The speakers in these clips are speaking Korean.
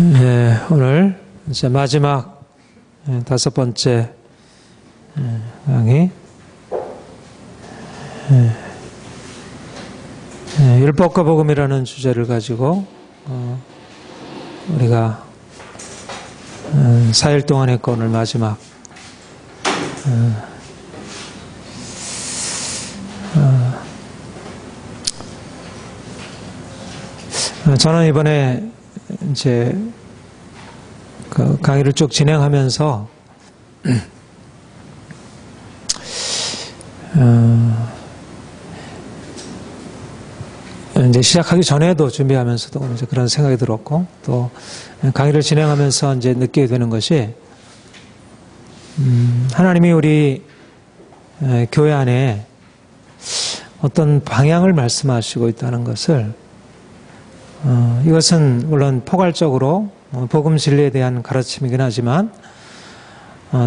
네, 오늘 이제 마지막 5번째 강의 율법과 복음이라는 주제를 가지고 우리가 4일 동안 했고 오늘 마지막 저는 이번에 이제 그 강의를 쭉 진행하면서 이제 시작하기 전에도 준비하면서도 이제 그런 생각이 들었고 또 강의를 진행하면서 이제 느끼게 되는 것이 하나님이 우리 교회 안에 어떤 방향을 말씀하시고 있다는 것을 이것은 물론 포괄적으로 복음 진리에 대한 가르침이긴 하지만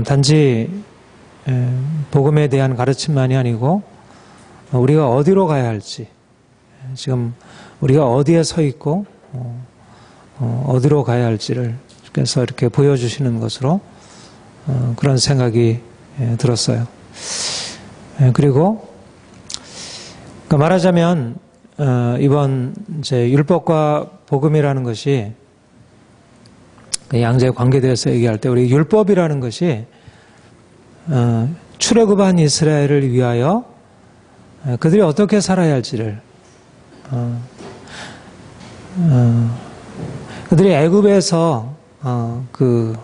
단지 복음에 대한 가르침만이 아니고 우리가 어디로 가야 할지 지금 우리가 어디에 서 있고 어디로 가야 할지를 주께서 이렇게 보여주시는 것으로 그런 생각이 들었어요. 그리고 말하자면 이번 이제 율법과 복음이라는 것이 양자의 관계에 대해서 얘기할 때 우리 율법이라는 것이 출애굽한 이스라엘을 위하여 그들이 어떻게 살아야 할지를 그들이 애굽에서 그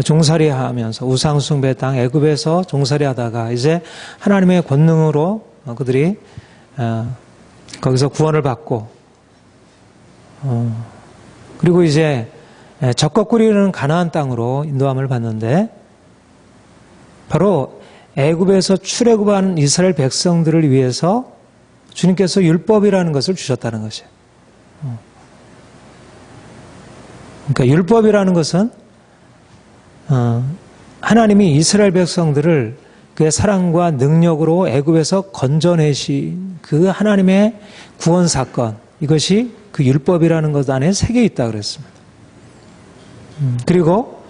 종살이하면서 우상숭배 땅 애굽에서 종살이하다가 이제 하나님의 권능으로 그들이 거기서 구원을 받고 그리고 이제 적국구리는 가나안 땅으로 인도함을 받는데 바로 애굽에서 출애굽한 이스라엘 백성들을 위해서 주님께서 율법이라는 것을 주셨다는 것이에요. 그러니까 율법이라는 것은 하나님이 이스라엘 백성들을 그의 사랑과 능력으로 애굽에서 건져내신 그 하나님의 구원 사건, 이것이 그 율법이라는 것 안에 새겨 있다 그랬습니다. 그리고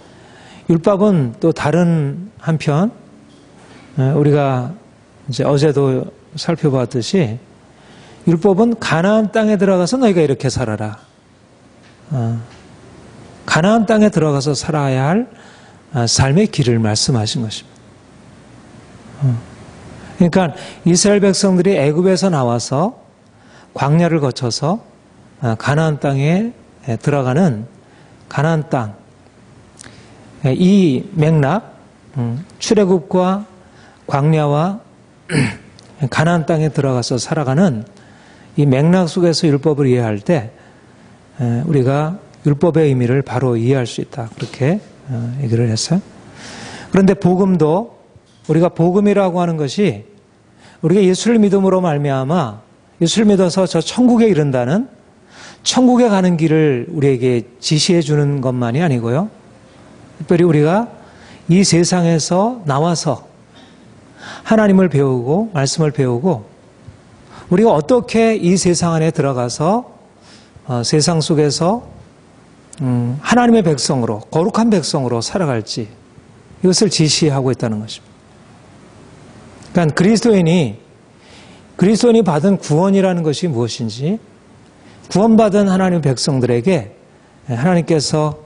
율법은 또 다른 한편 우리가 이제 어제도 살펴봤듯이 율법은 가나안 땅에 들어가서 너희가 이렇게 살아라. 가나안 땅에 들어가서 살아야 할 삶의 길을 말씀하신 것입니다. 그러니까 이스라엘 백성들이 애굽에서 나와서 광야를 거쳐서 가나안 땅에 들어가는 가나안 땅, 이 맥락, 출애굽과 광야와 가나안 땅에 들어가서 살아가는 이 맥락 속에서 율법을 이해할 때 우리가 율법의 의미를 바로 이해할 수 있다. 그렇게 얘기를 했어요. 그런데 복음도 우리가 복음이라고 하는 것이 우리가 예수를 믿음으로 말미암아 예수를 믿어서 저 천국에 이른다는 천국에 가는 길을 우리에게 지시해 주는 것만이 아니고요. 특별히 우리가 이 세상에서 나와서 하나님을 배우고 말씀을 배우고 우리가 어떻게 이 세상 안에 들어가서 세상 속에서 하나님의 백성으로 거룩한 백성으로 살아갈지 이것을 지시하고 있다는 것입니다. 그러니까 그리스도인이 받은 구원이라는 것이 무엇인지 구원받은 하나님의 백성들에게 하나님께서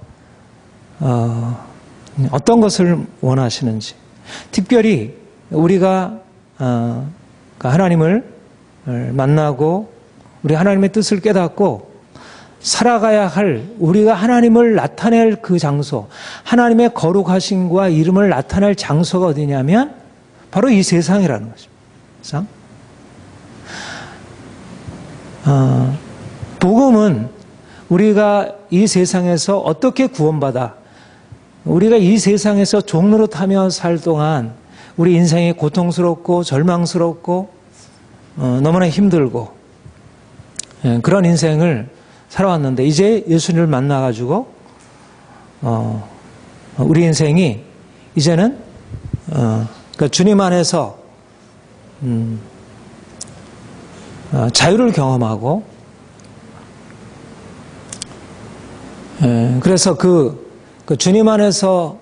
어떤 것을 원하시는지 특별히 우리가 하나님을 만나고 우리 하나님의 뜻을 깨닫고 살아가야 할 우리가 하나님을 나타낼 그 장소 하나님의 거룩하심과 이름을 나타낼 장소가 어디냐면 바로 이 세상이라는 것입니다. 세상. 복음은 우리가 이 세상에서 어떻게 구원받아 우리가 이 세상에서 종로로 타며 살 동안 우리 인생이 고통스럽고 절망스럽고 너무나 힘들고 그런 인생을 살아왔는데 이제 예수님을 만나가지고 우리 인생이 이제는 그러니까 주님 안에서 자유를 경험하고 그래서 그 주님 안에서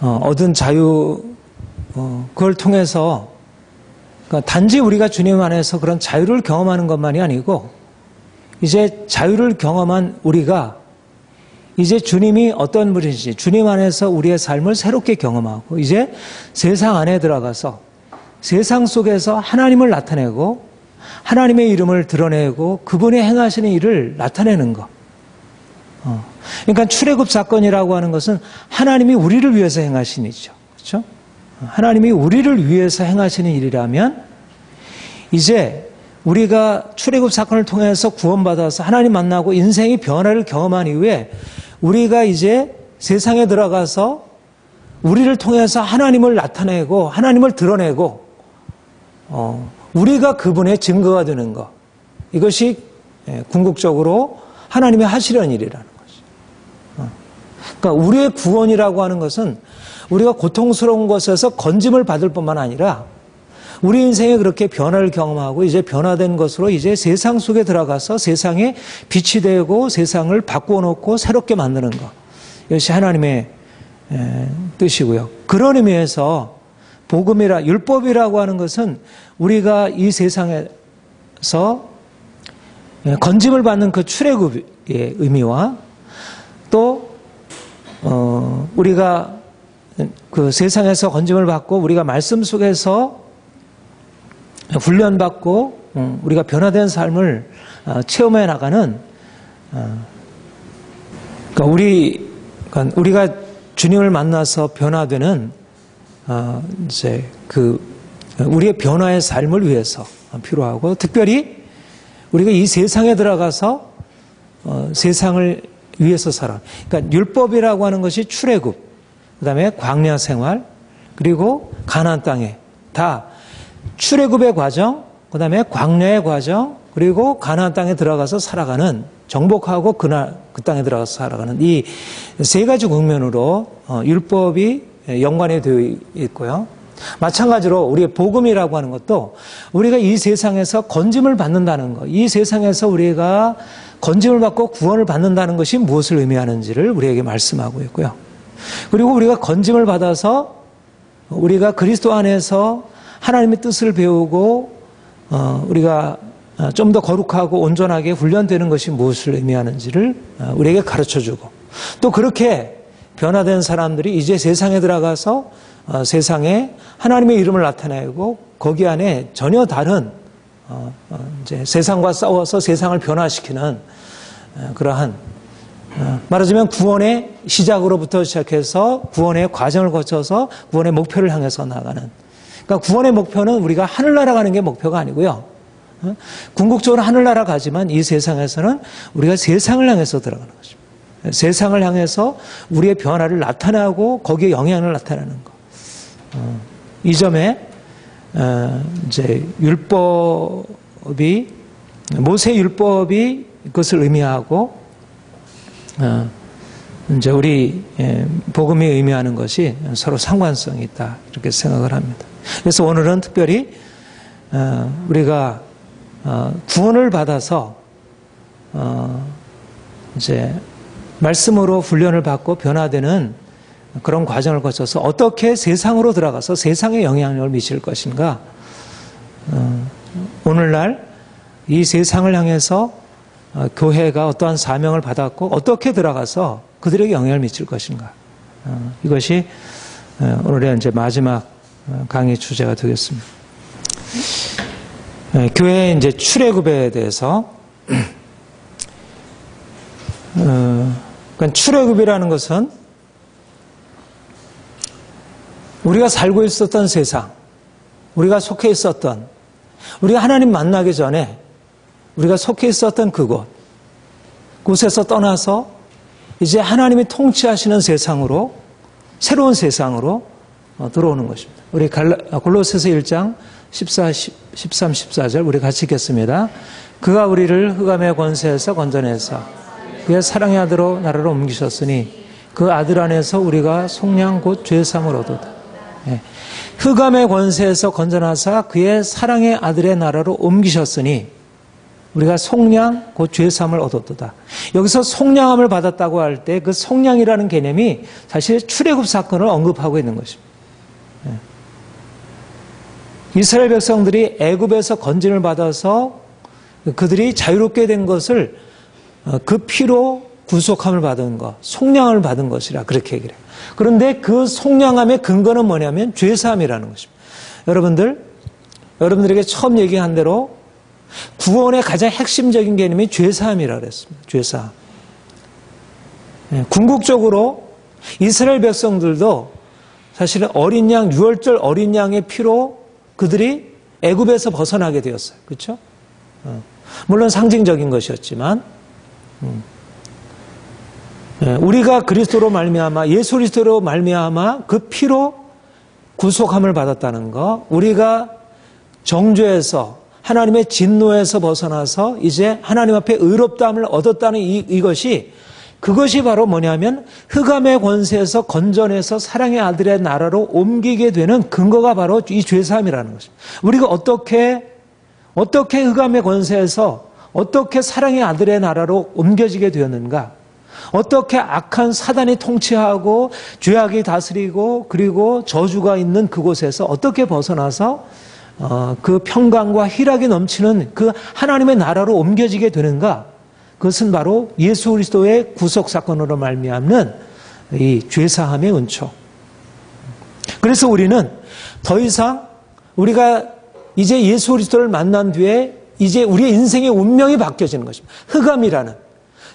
얻은 자유, 그걸 통해서 그러니까 단지 우리가 주님 안에서 그런 자유를 경험하는 것만이 아니고 이제 자유를 경험한 우리가 이제 주님이 어떤 분이신지 주님 안에서 우리의 삶을 새롭게 경험하고 이제 세상 안에 들어가서 세상 속에서 하나님을 나타내고 하나님의 이름을 드러내고 그분이 행하시는 일을 나타내는 것. 그러니까 출애굽 사건이라고 하는 것은 하나님이 우리를 위해서 행하신 일이죠. 그렇죠? 하나님이 우리를 위해서 행하시는 일이라면 이제 우리가 출애굽 사건을 통해서 구원받아서 하나님 만나고 인생의 변화를 경험한 이후에 우리가 이제 세상에 들어가서 우리를 통해서 하나님을 나타내고 하나님을 드러내고 우리가 그분의 증거가 되는 것. 이것이 궁극적으로 하나님이 하시려는 일이라는 거죠. 그러니까 우리의 구원이라고 하는 것은 우리가 고통스러운 것에서 건짐을 받을 뿐만 아니라 우리 인생에 그렇게 변화를 경험하고 이제 변화된 것으로 이제 세상 속에 들어가서 세상에 빛이 되고 세상을 바꾸어 놓고 새롭게 만드는 것. 이것이 하나님의 뜻이고요. 그런 의미에서 복음이라 율법이라고 하는 것은 우리가 이 세상에서 건짐을 받는 그 출애굽의 의미와 또 우리가 그 세상에서 건짐을 받고 우리가 말씀 속에서 훈련받고 우리가 변화된 삶을 체험해 나가는 그러니까 우리가 주님을 만나서 변화되는 이제 우리의 변화의 삶을 위해서 필요하고 특별히 우리가 이 세상에 들어가서 세상을 위해서 살아. 그러니까 율법이라고 하는 것이 출애굽, 그다음에 광야 생활, 그리고 가나안 땅에 다 출애굽의 과정, 그다음에 광야의 과정, 그리고 가나안 땅에 들어가서 살아가는 정복하고 그 땅에 들어가서 살아가는 이 세 가지 국면으로 율법이 연관이 되어 있고요. 마찬가지로 우리의 복음이라고 하는 것도 우리가 이 세상에서 건짐을 받는다는 것, 이 세상에서 우리가 건짐을 받고 구원을 받는다는 것이 무엇을 의미하는지를 우리에게 말씀하고 있고요. 그리고 우리가 건짐을 받아서 우리가 그리스도 안에서 하나님의 뜻을 배우고 우리가 좀 더 거룩하고 온전하게 훈련되는 것이 무엇을 의미하는지를 우리에게 가르쳐주고 또 그렇게 변화된 사람들이 이제 세상에 들어가서 세상에 하나님의 이름을 나타내고 거기 안에 전혀 다른 이제 세상과 싸워서 세상을 변화시키는 그러한 말하자면 구원의 시작으로부터 시작해서 구원의 과정을 거쳐서 구원의 목표를 향해서 나가는. 그러니까 구원의 목표는 우리가 하늘나라 가는 게 목표가 아니고요. 궁극적으로 하늘나라 가지만 이 세상에서는 우리가 세상을 향해서 들어가는 것입니다. 세상을 향해서 우리의 변화를 나타내고 거기에 영향을 나타내는 것. 이 점에 이제 율법이 모세 율법이 그것을 의미하고 이제 우리 복음이 의미하는 것이 서로 상관성이 있다 이렇게 생각을 합니다. 그래서 오늘은 특별히 우리가 구원을 받아서 이제 말씀으로 훈련을 받고 변화되는 그런 과정을 거쳐서 어떻게 세상으로 들어가서 세상에 영향력을 미칠 것인가. 오늘날 이 세상을 향해서 교회가 어떠한 사명을 받았고 어떻게 들어가서 그들에게 영향을 미칠 것인가. 이것이 오늘의 이제 마지막 강의 주제가 되겠습니다. 교회의 이제 출애굽에 대해서 그러니까 출애굽이라는 것은 우리가 살고 있었던 세상, 우리가 속해 있었던, 우리가 하나님 만나기 전에 우리가 속해 있었던 그곳에서 떠나서 이제 하나님이 통치하시는 세상으로, 새로운 세상으로 들어오는 것입니다. 우리 골로새서 1장 13, 14절 우리 같이 읽겠습니다. 그가 우리를 흑암의 권세에서 건져내사 그의 사랑의 아들로 나라로 옮기셨으니 그 아들 안에서 우리가 속량 곧 죄사함을 얻었다. 흑암의 권세에서 건져나사 그의 사랑의 아들의 나라로 옮기셨으니 우리가 속량, 곧 죄사함을 얻었도다. 여기서 속량함을 받았다고 할 때 그 속량이라는 개념이 사실 출애굽 사건을 언급하고 있는 것입니다. 이스라엘 백성들이 애굽에서 건진을 받아서 그들이 자유롭게 된 것을 그 피로 구속함을 받은 것, 속량을 받은 것이라 그렇게 얘기를 해요. 그런데 그 속량함의 근거는 뭐냐면 죄사함이라는 것입니다. 여러분들에게 처음 얘기한 대로 구원의 가장 핵심적인 개념이 죄사함이라고 그랬습니다. 죄사함. 궁극적으로 이스라엘 백성들도 사실은 어린 양, 유월절 어린 양의 피로 그들이 애굽에서 벗어나게 되었어요. 그렇죠? 물론 상징적인 것이었지만 우리가 그리스도로 말미암아 예수 그리스도로 말미암아 그 피로 구속함을 받았다는 것, 우리가 정죄에서 하나님의 진노에서 벗어나서 이제 하나님 앞에 의롭다함을 얻었다는 이것이 그것이 바로 뭐냐면 흑암의 권세에서 건져내서 사랑의 아들의 나라로 옮기게 되는 근거가 바로 이 죄사함이라는 것입니다. 우리가 어떻게 흑암의 권세에서 어떻게 사랑의 아들의 나라로 옮겨지게 되었는가? 어떻게 악한 사단이 통치하고 죄악이 다스리고 그리고 저주가 있는 그곳에서 어떻게 벗어나서 그 평강과 희락이 넘치는 그 하나님의 나라로 옮겨지게 되는가? 그것은 바로 예수 그리스도의 구속 사건으로 말미암는 이 죄사함의 은총. 그래서 우리는 더 이상 우리가 이제 예수 그리스도를 만난 뒤에 이제 우리의 인생의 운명이 바뀌어지는 것입니다. 흑암이라는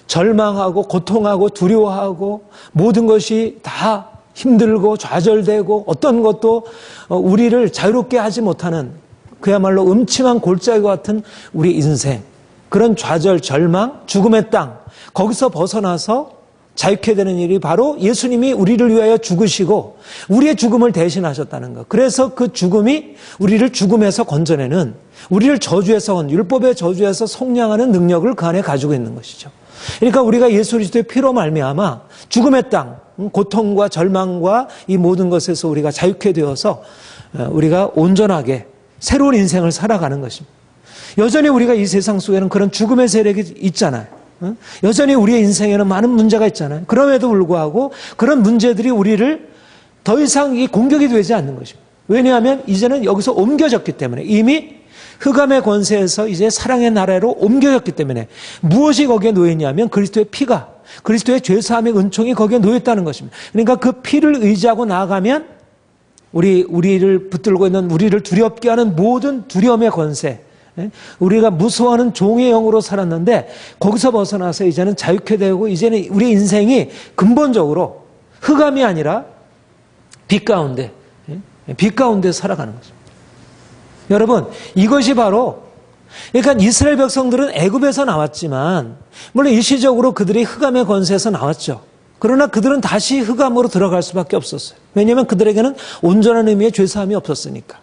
절망하고 고통하고 두려워하고 모든 것이 다 힘들고 좌절되고 어떤 것도 우리를 자유롭게 하지 못하는 그야말로 음침한 골짜기와 같은 우리 인생, 그런 좌절, 절망, 죽음의 땅, 거기서 벗어나서 자유케 되는 일이 바로 예수님이 우리를 위하여 죽으시고 우리의 죽음을 대신하셨다는 것. 그래서 그 죽음이 우리를 죽음에서 건져내는, 우리를 저주에서, 율법의 저주에서 속량하는 능력을 그 안에 가지고 있는 것이죠. 그러니까 우리가 예수 그리스도의 피로 말미암아 죽음의 땅, 고통과 절망과 이 모든 것에서 우리가 자유케 되어서 우리가 온전하게 새로운 인생을 살아가는 것입니다. 여전히 우리가 이 세상 속에는 그런 죽음의 세력이 있잖아요. 여전히 우리의 인생에는 많은 문제가 있잖아요. 그럼에도 불구하고 그런 문제들이 우리를 더 이상 이 공격이 되지 않는 것입니다. 왜냐하면 이제는 여기서 옮겨졌기 때문에, 이미 흑암의 권세에서 이제 사랑의 나라로 옮겨졌기 때문에 무엇이 거기에 놓였냐면 그리스도의 피가, 그리스도의 죄사함의 은총이 거기에 놓였다는 것입니다. 그러니까 그 피를 의지하고 나아가면 우리를 붙들고 있는, 우리를 두렵게 하는 모든 두려움의 권세, 우리가 무서워하는 종의 영으로 살았는데 거기서 벗어나서 이제는 자유케 되고 이제는 우리 인생이 근본적으로 흑암이 아니라 빛 가운데 살아가는 것입니다. 여러분, 이것이 바로, 그러니까 이스라엘 백성들은 애굽에서 나왔지만 물론 일시적으로 그들이 흑암의 권세에서 나왔죠. 그러나 그들은 다시 흑암으로 들어갈 수밖에 없었어요. 왜냐하면 그들에게는 온전한 의미의 죄사함이 없었으니까.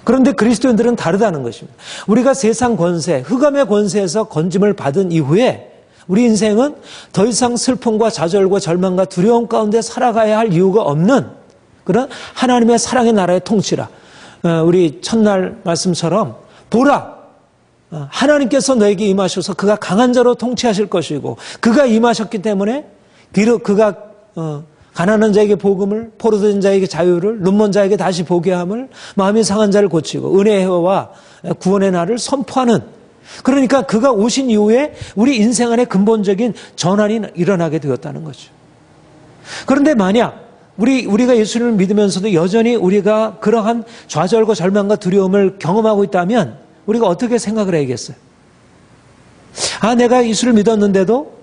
그런데 그리스도인들은 다르다는 것입니다. 우리가 세상 권세, 흑암의 권세에서 건짐을 받은 이후에 우리 인생은 더 이상 슬픔과 좌절과 절망과 두려움 가운데 살아가야 할 이유가 없는 그런 하나님의 사랑의 나라의 통치라. 우리 첫날 말씀처럼 보라, 하나님께서 너에게 임하셔서 그가 강한 자로 통치하실 것이고 그가 임하셨기 때문에 그가 가난한 자에게 복음을, 포로된 자에게 자유를, 눈먼 자에게 다시 보게 함을, 마음이 상한 자를 고치고 은혜의 해와 구원의 날을 선포하는, 그러니까 그가 오신 이후에 우리 인생 안에 근본적인 전환이 일어나게 되었다는 거죠. 그런데 만약 우리가 예수님을 믿으면서도 여전히 우리가 그러한 좌절과 절망과 두려움을 경험하고 있다면 우리가 어떻게 생각을 해야겠어요? 내가 예수를 믿었는데도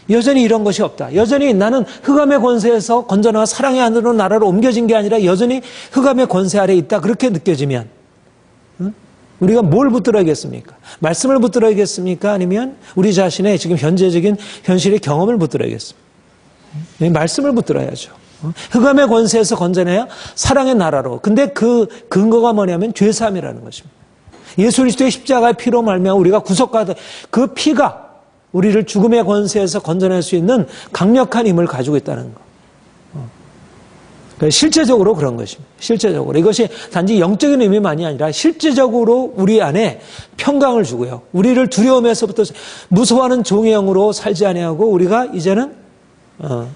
여전히 이런 것이 없다. 여전히 나는 흑암의 권세에서 건져나와 사랑의 안으로 나라로 옮겨진 게 아니라 여전히 흑암의 권세 아래에 있다. 그렇게 느껴지면 우리가 뭘 붙들어야겠습니까? 말씀을 붙들어야겠습니까? 아니면 우리 자신의 지금 현재적인 현실의 경험을 붙들어야겠습니까? 말씀을 붙들어야죠. 흑암의 권세에서 건져내야 사랑의 나라로. 근데 그 근거가 뭐냐면 죄사함이라는 것입니다. 예수 그리스도의 십자가의 피로 말미암아 우리가 구속받은 그 피가 우리를 죽음의 권세에서 건져낼 수 있는 강력한 힘을 가지고 있다는 것. 실제적으로 그런 것입니다. 실제적으로. 이것이 단지 영적인 의미만이 아니라 실제적으로 우리 안에 평강을 주고요. 우리를 두려움에서부터 무서워하는 종의 영으로 살지 아니하고 우리가 이제는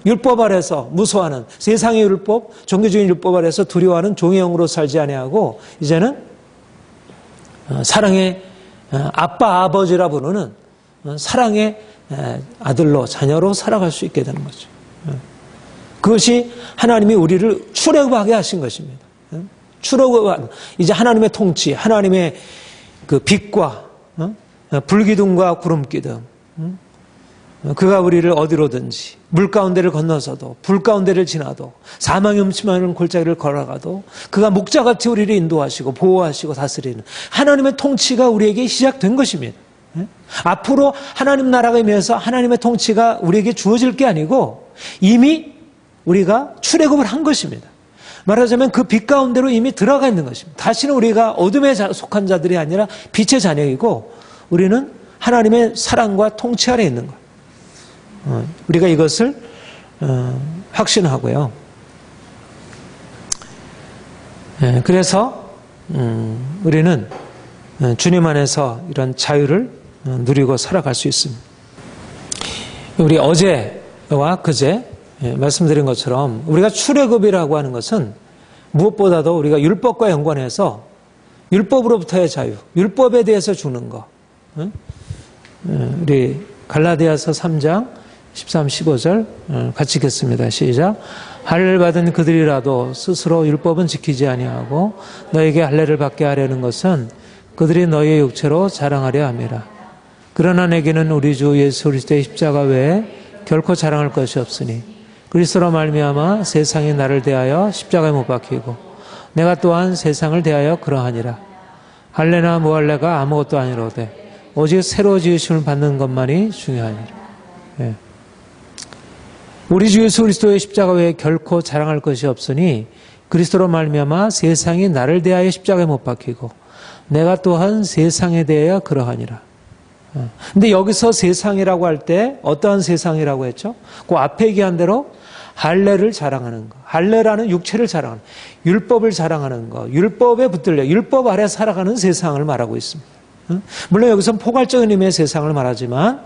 율법 아래서 무서워하는 세상의 율법, 종교적인 율법 아래서 두려워하는 종의 영으로 살지 아니하고 이제는 사랑의 아빠 아버지라 부르는 사랑의 아들로 자녀로 살아갈 수 있게 되는 거죠. 그것이 하나님이 우리를 출애굽하게 하신 것입니다. 출애굽한 이제 하나님의 통치, 하나님의 그 빛과 불기둥과 구름기둥, 그가 우리를 어디로든지 물 가운데를 건너서도 불 가운데를 지나도 사망의 음침한 골짜기를 걸어가도 그가 목자같이 우리를 인도하시고 보호하시고 다스리는 하나님의 통치가 우리에게 시작된 것입니다. 앞으로 하나님 나라가 임해서 하나님의 통치가 우리에게 주어질 게 아니고 이미 우리가 출애굽을 한 것입니다. 말하자면 그 빛 가운데로 이미 들어가 있는 것입니다. 다시는 우리가 어둠에 속한 자들이 아니라 빛의 자녀이고 우리는 하나님의 사랑과 통치 아래 있는 것. 우리가 이것을 확신하고요. 그래서 우리는 주님 안에서 이런 자유를 누리고 살아갈 수 있습니다. 우리 어제와 그제 말씀드린 것처럼 우리가 출애굽이라고 하는 것은 무엇보다도 우리가 율법과 연관해서 율법으로부터의 자유, 율법에 대해서 주는 것. 우리 갈라디아서 3장 13, 15절 같이 읽겠습니다. 시작. 할례를 받은 그들이라도 스스로 율법은 지키지 아니하고 너에게 할례를 받게 하려는 것은 그들이 너희의 육체로 자랑하려 함이라. 그러나 내게는 우리 주 예수 그리스도의 십자가 외에 결코 자랑할 것이 없으니 그리스도로 말미암아 세상이 나를 대하여 십자가에 못 박히고 내가 또한 세상을 대하여 그러하니라. 할례나 무할례가 아무것도 아니로되 오직 새로 지으심을 받는 것만이 중요하니라. 예. 우리 주 예수 그리스도의 십자가 외에 결코 자랑할 것이 없으니 그리스도로 말미암아 세상이 나를 대하여 십자가에 못 박히고 내가 또한 세상에 대하여 그러하니라. 근데 여기서 세상이라고 할 때 어떠한 세상이라고 했죠? 그 앞에 얘기한 대로 할례를 자랑하는 것, 할례라는 육체를 자랑하는, 율법을 자랑하는 것, 율법에 붙들려 율법 아래 살아가는 세상을 말하고 있습니다. 물론 여기서는 포괄적인 의미의 세상을 말하지만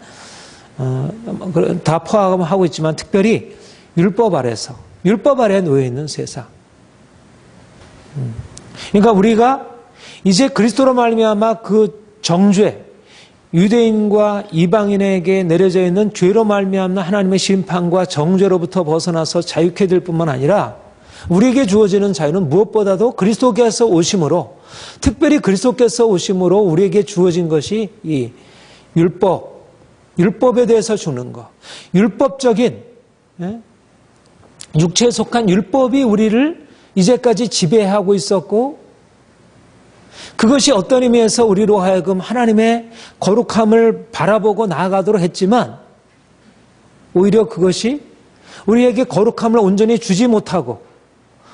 다 포함하고 있지만 특별히 율법 아래서 율법 아래에 놓여 있는 세상. 그러니까 우리가 이제 그리스도로 말미암아 그 정죄, 유대인과 이방인에게 내려져 있는 죄로 말미암는 하나님의 심판과 정죄로부터 벗어나서 자유케 될 뿐만 아니라 우리에게 주어지는 자유는 무엇보다도 그리스도께서 오심으로, 특별히 그리스도께서 오심으로 우리에게 주어진 것이 이 율법에 대해서 주는 것, 율법적인 육체에 속한 율법이 우리를 이제까지 지배하고 있었고 그것이 어떤 의미에서 우리로 하여금 하나님의 거룩함을 바라보고 나아가도록 했지만 오히려 그것이 우리에게 거룩함을 온전히 주지 못하고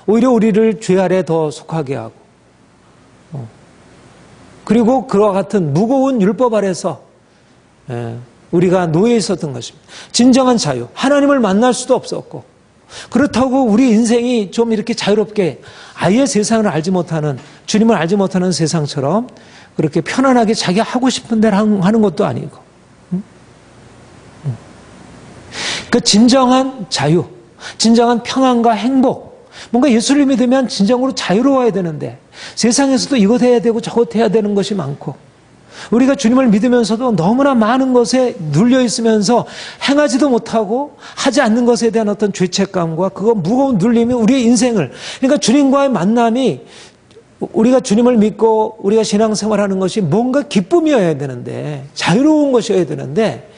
오히려 우리를 죄 아래 더 속하게 하고 그리고 그와 같은 무거운 율법 아래서 우리가 놓여 있었던 것입니다. 진정한 자유, 하나님을 만날 수도 없었고 그렇다고 우리 인생이 좀 이렇게 자유롭게 아예 세상을 알지 못하는, 주님을 알지 못하는 세상처럼 그렇게 편안하게 자기가 하고 싶은 대로 하는 것도 아니고 그 진정한 자유, 진정한 평안과 행복, 뭔가 예수를 믿으면 진정으로 자유로워야 되는데 세상에서도 이것 해야 되고 저것 해야 되는 것이 많고 우리가 주님을 믿으면서도 너무나 많은 것에 눌려 있으면서 행하지도 못하고 하지 않는 것에 대한 어떤 죄책감과 그거 무거운 눌림이 우리의 인생을, 그러니까 주님과의 만남이 우리가 주님을 믿고 우리가 신앙생활하는 것이 뭔가 기쁨이어야 되는데 자유로운 것이어야 되는데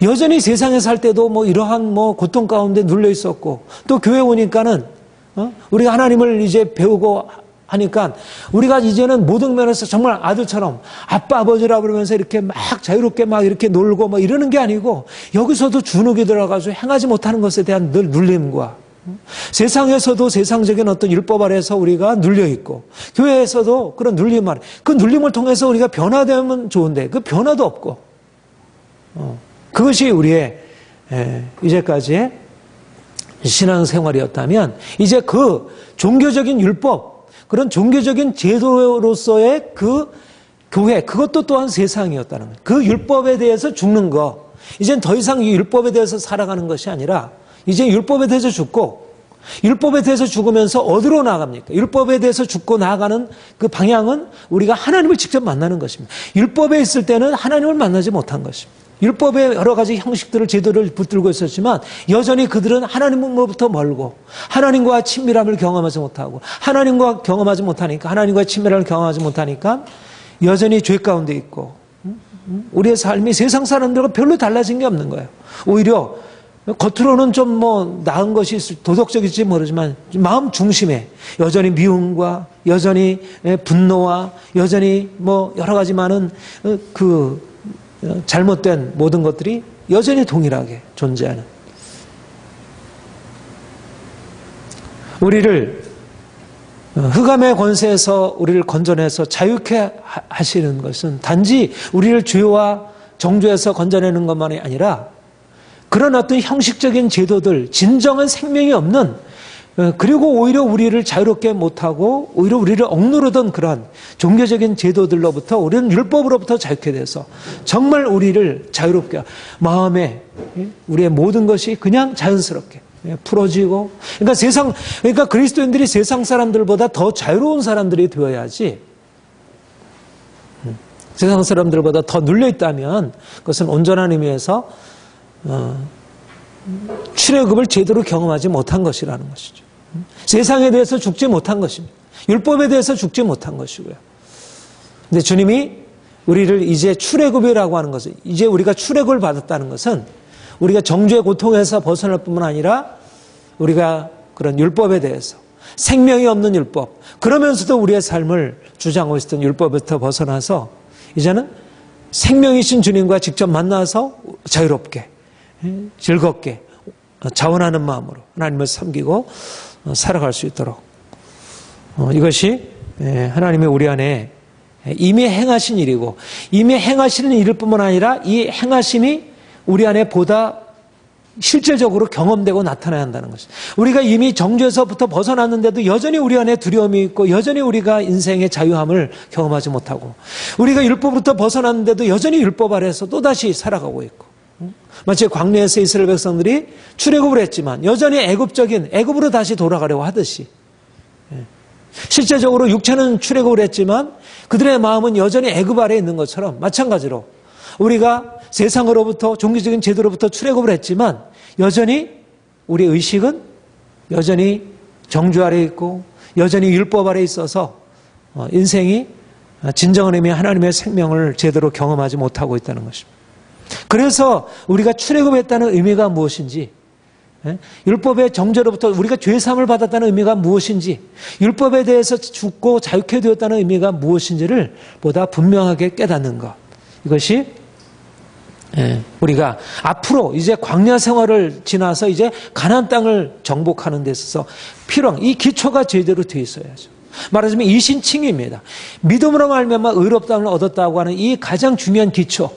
여전히 세상에 살 때도 뭐 이러한 뭐 고통 가운데 눌려 있었고 또 교회 오니까는 우리가 하나님을 이제 배우고 하니까 우리가 이제는 모든 면에서 정말 아들처럼 아빠 아버지라 그러면서 이렇게 막 자유롭게 막 이렇게 놀고 뭐 이러는 게 아니고 여기서도 주눅이 들어가지고 행하지 못하는 것에 대한 늘 눌림과 세상에서도 세상적인 어떤 율법 아래에서 우리가 눌려 있고 교회에서도 그런 눌림 아래 그 눌림을 통해서 우리가 변화되면 좋은데 그 변화도 없고 그것이 우리의 이제까지의 신앙생활이었다면 이제 그 종교적인 율법, 그런 종교적인 제도로서의 그 교회, 그것도 또한 세상이었다는 거예요. 그 율법에 대해서 죽는 거, 이젠 더 이상 이 율법에 대해서 살아가는 것이 아니라 이제 율법에 대해서 죽고, 율법에 대해서 죽으면서 어디로 나아갑니까? 율법에 대해서 죽고 나아가는 그 방향은 우리가 하나님을 직접 만나는 것입니다. 율법에 있을 때는 하나님을 만나지 못한 것입니다. 율법의 여러 가지 형식들을, 제도를 붙들고 있었지만 여전히 그들은 하나님으로부터 멀고 하나님과 친밀함을 경험하지 못하고, 하나님과 경험하지 못하니까, 하나님과의 친밀함을 경험하지 못하니까 여전히 죄 가운데 있고, 우리의 삶이 세상 사람들과 별로 달라진 게 없는 거예요. 오히려 겉으로는 좀 뭐 나은 것이 도덕적일지 모르지만 마음 중심에 여전히 미움과 여전히 분노와 여전히 뭐 여러 가지 많은 그 잘못된 모든 것들이 여전히 동일하게 존재하는, 우리를 흑암의 권세에서 우리를 건져내서 자유케 하시는 것은 단지 우리를 죄와 정죄에서 건져내는 것만이 아니라 그런 어떤 형식적인 제도들, 진정한 생명이 없는, 그리고 오히려 우리를 자유롭게 못하고 오히려 우리를 억누르던 그런 종교적인 제도들로부터, 우리는 율법으로부터 자유케 돼서 정말 우리를 자유롭게, 마음에 우리의 모든 것이 그냥 자연스럽게 풀어지고, 그러니까 그리스도인들이 세상 사람들보다 더 자유로운 사람들이 되어야지, 세상 사람들보다 더 눌려있다면 그것은 온전한 의미에서 출애굽을 제대로 경험하지 못한 것이라는 것이죠. 세상에 대해서 죽지 못한 것입니다. 율법에 대해서 죽지 못한 것이고요. 근데 주님이 우리를 이제 출애굽이라고 하는 것은, 이제 우리가 출애굽을 받았다는 것은 우리가 정죄의 고통에서 벗어날 뿐만 아니라 우리가 그런 율법에 대해서, 생명이 없는 율법, 그러면서도 우리의 삶을 주장하고 있었던 율법부터 벗어나서 이제는 생명이신 주님과 직접 만나서 자유롭게, 즐겁게, 자원하는 마음으로 하나님을 섬기고 살아갈 수 있도록, 이것이 하나님이 우리 안에 이미 행하신 일이고, 이미 행하시는 일일 뿐만 아니라 이 행하심이 우리 안에 보다 실제적으로 경험되고 나타나야 한다는 것입니다. 우리가 이미 정죄에서부터 벗어났는데도 여전히 우리 안에 두려움이 있고, 여전히 우리가 인생의 자유함을 경험하지 못하고, 우리가 율법부터 벗어났는데도 여전히 율법 아래에서 또다시 살아가고 있고, 마치 광야에서 이스라엘 백성들이 출애굽을 했지만 여전히 애굽으로 다시 돌아가려고 하듯이, 실제적으로 육체는 출애굽을 했지만 그들의 마음은 여전히 애굽 아래에 있는 것처럼, 마찬가지로 우리가 세상으로부터, 종교적인 제도로부터 출애굽을 했지만 여전히 우리의 의식은 여전히 정죄 아래에 있고 여전히 율법 아래에 있어서 인생이 진정한 의미의 하나님의 생명을 제대로 경험하지 못하고 있다는 것입니다. 그래서 우리가 출애굽했다는 의미가 무엇인지, 율법의 정죄로부터 우리가 죄사함을 받았다는 의미가 무엇인지, 율법에 대해서 죽고 자유케 되었다는 의미가 무엇인지를 보다 분명하게 깨닫는 것, 이것이 우리가 앞으로 이제 광야 생활을 지나서 이제 가나안 땅을 정복하는 데 있어서 필요한 이 기초가 제대로 되어 있어야죠. 말하자면 이신칭입니다. 믿음으로 말미암아 의롭다함을 얻었다고 하는 이 가장 중요한 기초,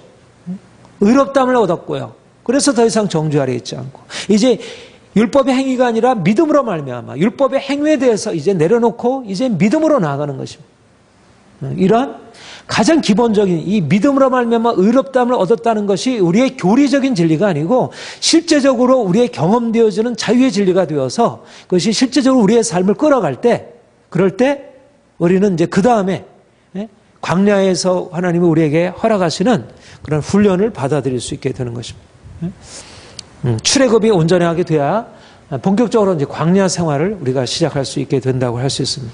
의롭다함을 얻었고요. 그래서 더 이상 정죄 아래에 있지 않고, 이제 율법의 행위가 아니라 믿음으로 말미암아 율법의 행위에 대해서 이제 내려놓고 이제 믿음으로 나아가는 것입니다. 이러한 가장 기본적인 이 믿음으로 말미암아 의롭다함을 얻었다는 것이 우리의 교리적인 진리가 아니고 실제적으로 우리의 경험되어지는 자유의 진리가 되어서 그것이 실제적으로 우리의 삶을 끌어갈 때, 그럴 때 우리는 이제 그 다음에 광야에서 하나님이 우리에게 허락하시는 그런 훈련을 받아들일 수 있게 되는 것입니다. 출애굽이 온전하게 돼야 본격적으로 이제 광야 생활을 우리가 시작할 수 있게 된다고 할 수 있습니다.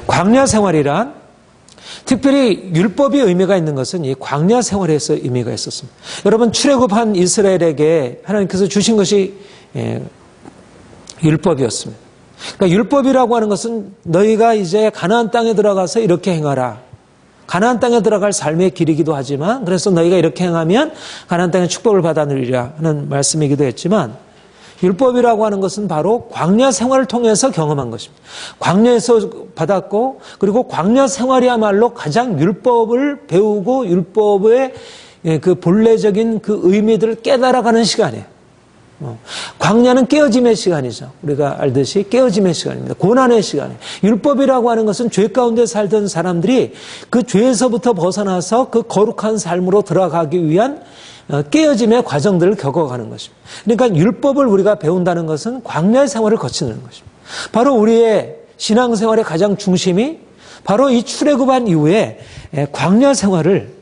광야 생활이란 특별히 율법이 의미가 있는 것은 이 광야 생활에서 의미가 있었습니다. 여러분, 출애굽한 이스라엘에게 하나님께서 주신 것이 율법이었습니다. 그러니까 율법이라고 하는 것은 너희가 이제 가나안 땅에 들어가서 이렇게 행하라, 가나안 땅에 들어갈 삶의 길이기도 하지만, 그래서 너희가 이렇게 행하면 가나안 땅에 축복을 받아 누리라 하는 말씀이기도 했지만, 율법이라고 하는 것은 바로 광야 생활을 통해서 경험한 것입니다. 광야에서 받았고, 그리고 광야 생활이야말로 가장 율법을 배우고 율법의 그 본래적인 그 의미들을 깨달아가는 시간이에요. 광야는 깨어짐의 시간이죠. 우리가 알듯이 깨어짐의 시간입니다. 고난의 시간이에요. 율법이라고 하는 것은 죄 가운데 살던 사람들이 그 죄에서부터 벗어나서 그 거룩한 삶으로 들어가기 위한 깨어짐의 과정들을 겪어가는 것입니다. 그러니까 율법을 우리가 배운다는 것은 광야의 생활을 거치는 것입니다. 바로 우리의 신앙생활의 가장 중심이 바로 이 출애굽한 이후에 광야 생활을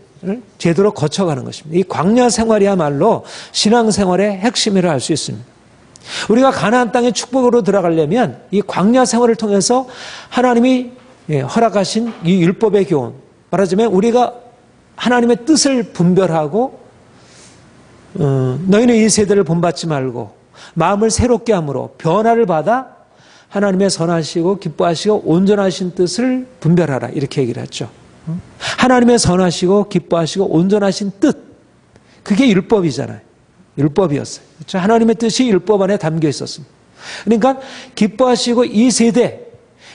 제대로 거쳐가는 것입니다. 이 광야 생활이야말로 신앙생활의 핵심이라 할 수 있습니다. 우리가 가나안 땅의 축복으로 들어가려면 이 광야 생활을 통해서 하나님이 허락하신 이 율법의 교훈, 말하자면 우리가 하나님의 뜻을 분별하고 너희는 이 세대를 본받지 말고 마음을 새롭게 함으로 변화를 받아 하나님의 선하시고 기뻐하시고 온전하신 뜻을 분별하라, 이렇게 얘기를 했죠. 하나님의 선하시고 기뻐하시고 온전하신 뜻, 그게 율법이잖아요. 율법이었어요. 그렇죠? 하나님의 뜻이 율법 안에 담겨 있었습니다. 그러니까 기뻐하시고 이 세대,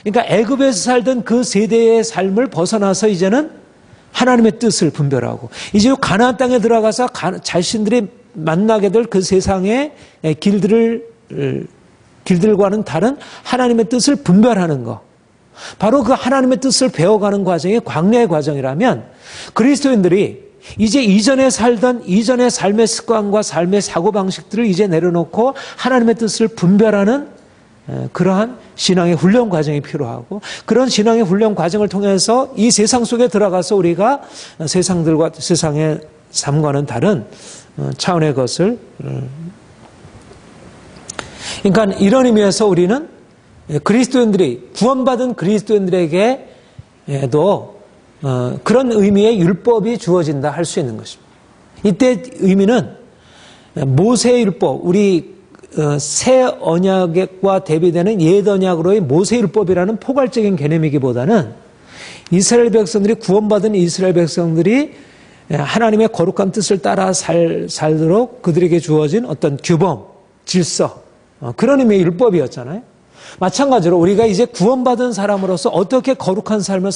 그러니까 애굽에서 살던 그 세대의 삶을 벗어나서 이제는 하나님의 뜻을 분별하고 이제 가나안 땅에 들어가서 자신들이 만나게 될 그 세상의 길들과는 다른 하나님의 뜻을 분별하는 것, 바로 그 하나님의 뜻을 배워가는 과정이 광야의 과정이라면 그리스도인들이 이제 이전에 살던 이전의 삶의 습관과 삶의 사고방식들을 이제 내려놓고 하나님의 뜻을 분별하는 그러한 신앙의 훈련 과정이 필요하고, 그런 신앙의 훈련 과정을 통해서 이 세상 속에 들어가서 우리가 세상의 삶과는 다른 차원의 것을, 그러니까 이런 의미에서 우리는 그리스도인들이 구원받은 그리스도인들에게도 그런 의미의 율법이 주어진다 할 수 있는 것입니다. 이때 의미는 모세의 율법, 우리 새 언약과 대비되는 옛 언약으로의 모세의 율법이라는 포괄적인 개념이기보다는 이스라엘 백성들이, 구원받은 이스라엘 백성들이 하나님의 거룩한 뜻을 따라 살도록 그들에게 주어진 어떤 규범, 질서, 그런 의미의 율법이었잖아요. 마찬가지로 우리가 이제 구원받은 사람으로서 어떻게 거룩한 삶을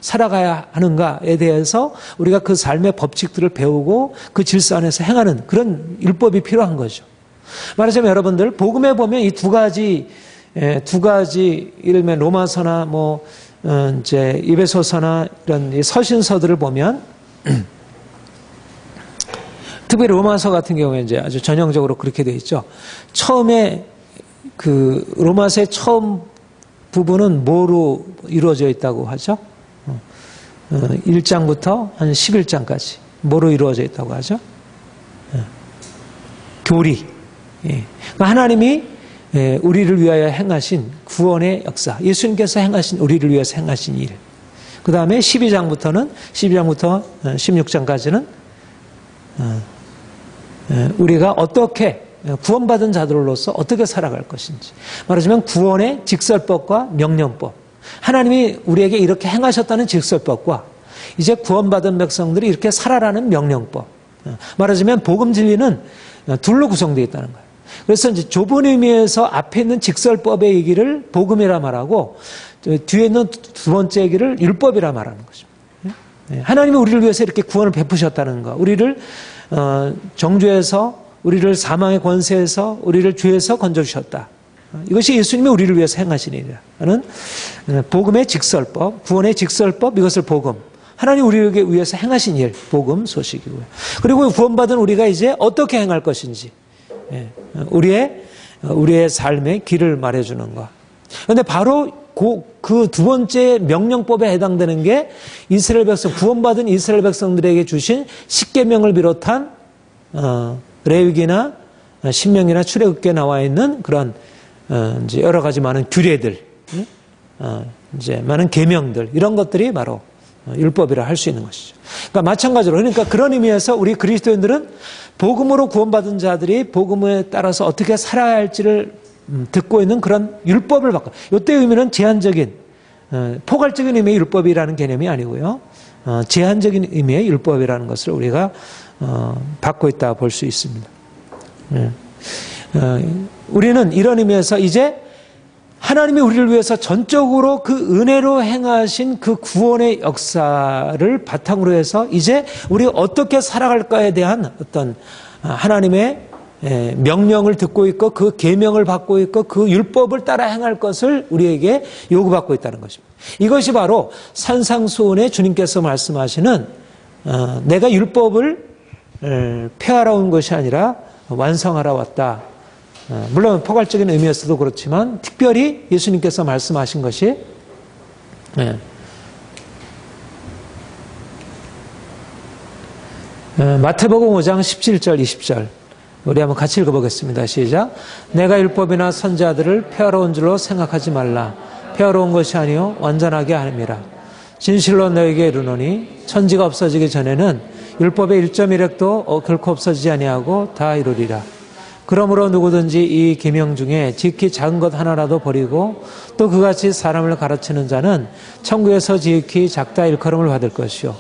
살아가야 하는가에 대해서 우리가 그 삶의 법칙들을 배우고 그 질서 안에서 행하는 그런 율법이 필요한 거죠. 말하자면 여러분들, 복음에 보면 이 두 가지, 예를 들면 로마서나 이제 에베소서나 이런 서신서들을 보면 특별히 로마서 같은 경우에 이제 아주 전형적으로 그렇게 되어 있죠. 처음에 그 로마서의 처음 부분은 뭐로 이루어져 있다고 하죠? 1장부터 한 11장까지 뭐로 이루어져 있다고 하죠? 교리. 그러니까 하나님이 우리를 위하여 행하신 구원의 역사, 예수님께서 행하신, 우리를 위해서 행하신 일. 그 다음에 12장부터 16장까지는 우리가 어떻게 구원받은 자들로서 어떻게 살아갈 것인지, 말하자면 구원의 직설법과 명령법, 하나님이 우리에게 이렇게 행하셨다는 직설법과 이제 구원받은 백성들이 이렇게 살아라는 명령법, 말하자면 복음 진리는 둘로 구성되어 있다는 거예요. 그래서 이제 좁은 의미에서 앞에 있는 직설법의 얘기를 복음이라 말하고 뒤에 있는 두 번째 얘기를 율법이라 말하는 것입니다. 하나님이 우리를 위해서 이렇게 구원을 베푸셨다는 거, 우리를 정죄에서, 우리를 사망의 권세에서, 우리를 죄에서 건져주셨다. 이것이 예수님이 우리를 위해서 행하신 일이라는 복음의 직설법, 구원의 직설법, 이것을 복음, 하나님 우리에게 위해서 행하신 일, 복음 소식이고요. 그리고 구원받은 우리가 이제 어떻게 행할 것인지, 우리의 삶의 길을 말해주는 것. 그런데 바로 그 두 번째 명령법에 해당되는 게 이스라엘 백성, 구원받은 이스라엘 백성들에게 주신 십계명을 비롯한 레위기나 신명기나 출애굽기에 나와 있는 그런 이제 여러 가지 많은 규례들, 이제 많은 계명들, 이런 것들이 바로 율법이라 할 수 있는 것이죠. 그러니까 마찬가지로, 그러니까 그런 의미에서 우리 그리스도인들은 복음으로 구원받은 자들이 복음에 따라서 어떻게 살아야 할지를 듣고 있는 그런 율법을 받고, 이때 의미는 제한적인, 포괄적인 의미의 율법이라는 개념이 아니고요, 제한적인 의미의 율법이라는 것을 우리가 받고 있다 볼 수 있습니다. 우리는 이런 의미에서 이제 하나님이 우리를 위해서 전적으로 그 은혜로 행하신 그 구원의 역사를 바탕으로 해서 이제 우리가 어떻게 살아갈까에 대한 어떤 하나님의 명령을 듣고 있고 그 계명을 받고 있고 그 율법을 따라 행할 것을 우리에게 요구받고 있다는 것입니다. 이것이 바로 산상수훈에 주님께서 말씀하시는 내가 율법을 폐하러 온 것이 아니라 완성하러 왔다. 물론 포괄적인 의미에서도 그렇지만 특별히 예수님께서 말씀하신 것이 마태복음 5장 17절 20절 우리 한번 같이 읽어보겠습니다. 시작. 내가 율법이나 선지자들을 폐하러 온 줄로 생각하지 말라. 폐하러 온 것이 아니요 완전하게 함이라. 진실로 너에게 이르노니 천지가 없어지기 전에는 율법의 1.1획도 결코 없어지지 아니하고 다 이루리라. 그러므로 누구든지 이 계명 중에 지극히 작은 것 하나라도 버리고 또 그같이 사람을 가르치는 자는 천국에서 지극히 작다 일컬음을 받을 것이요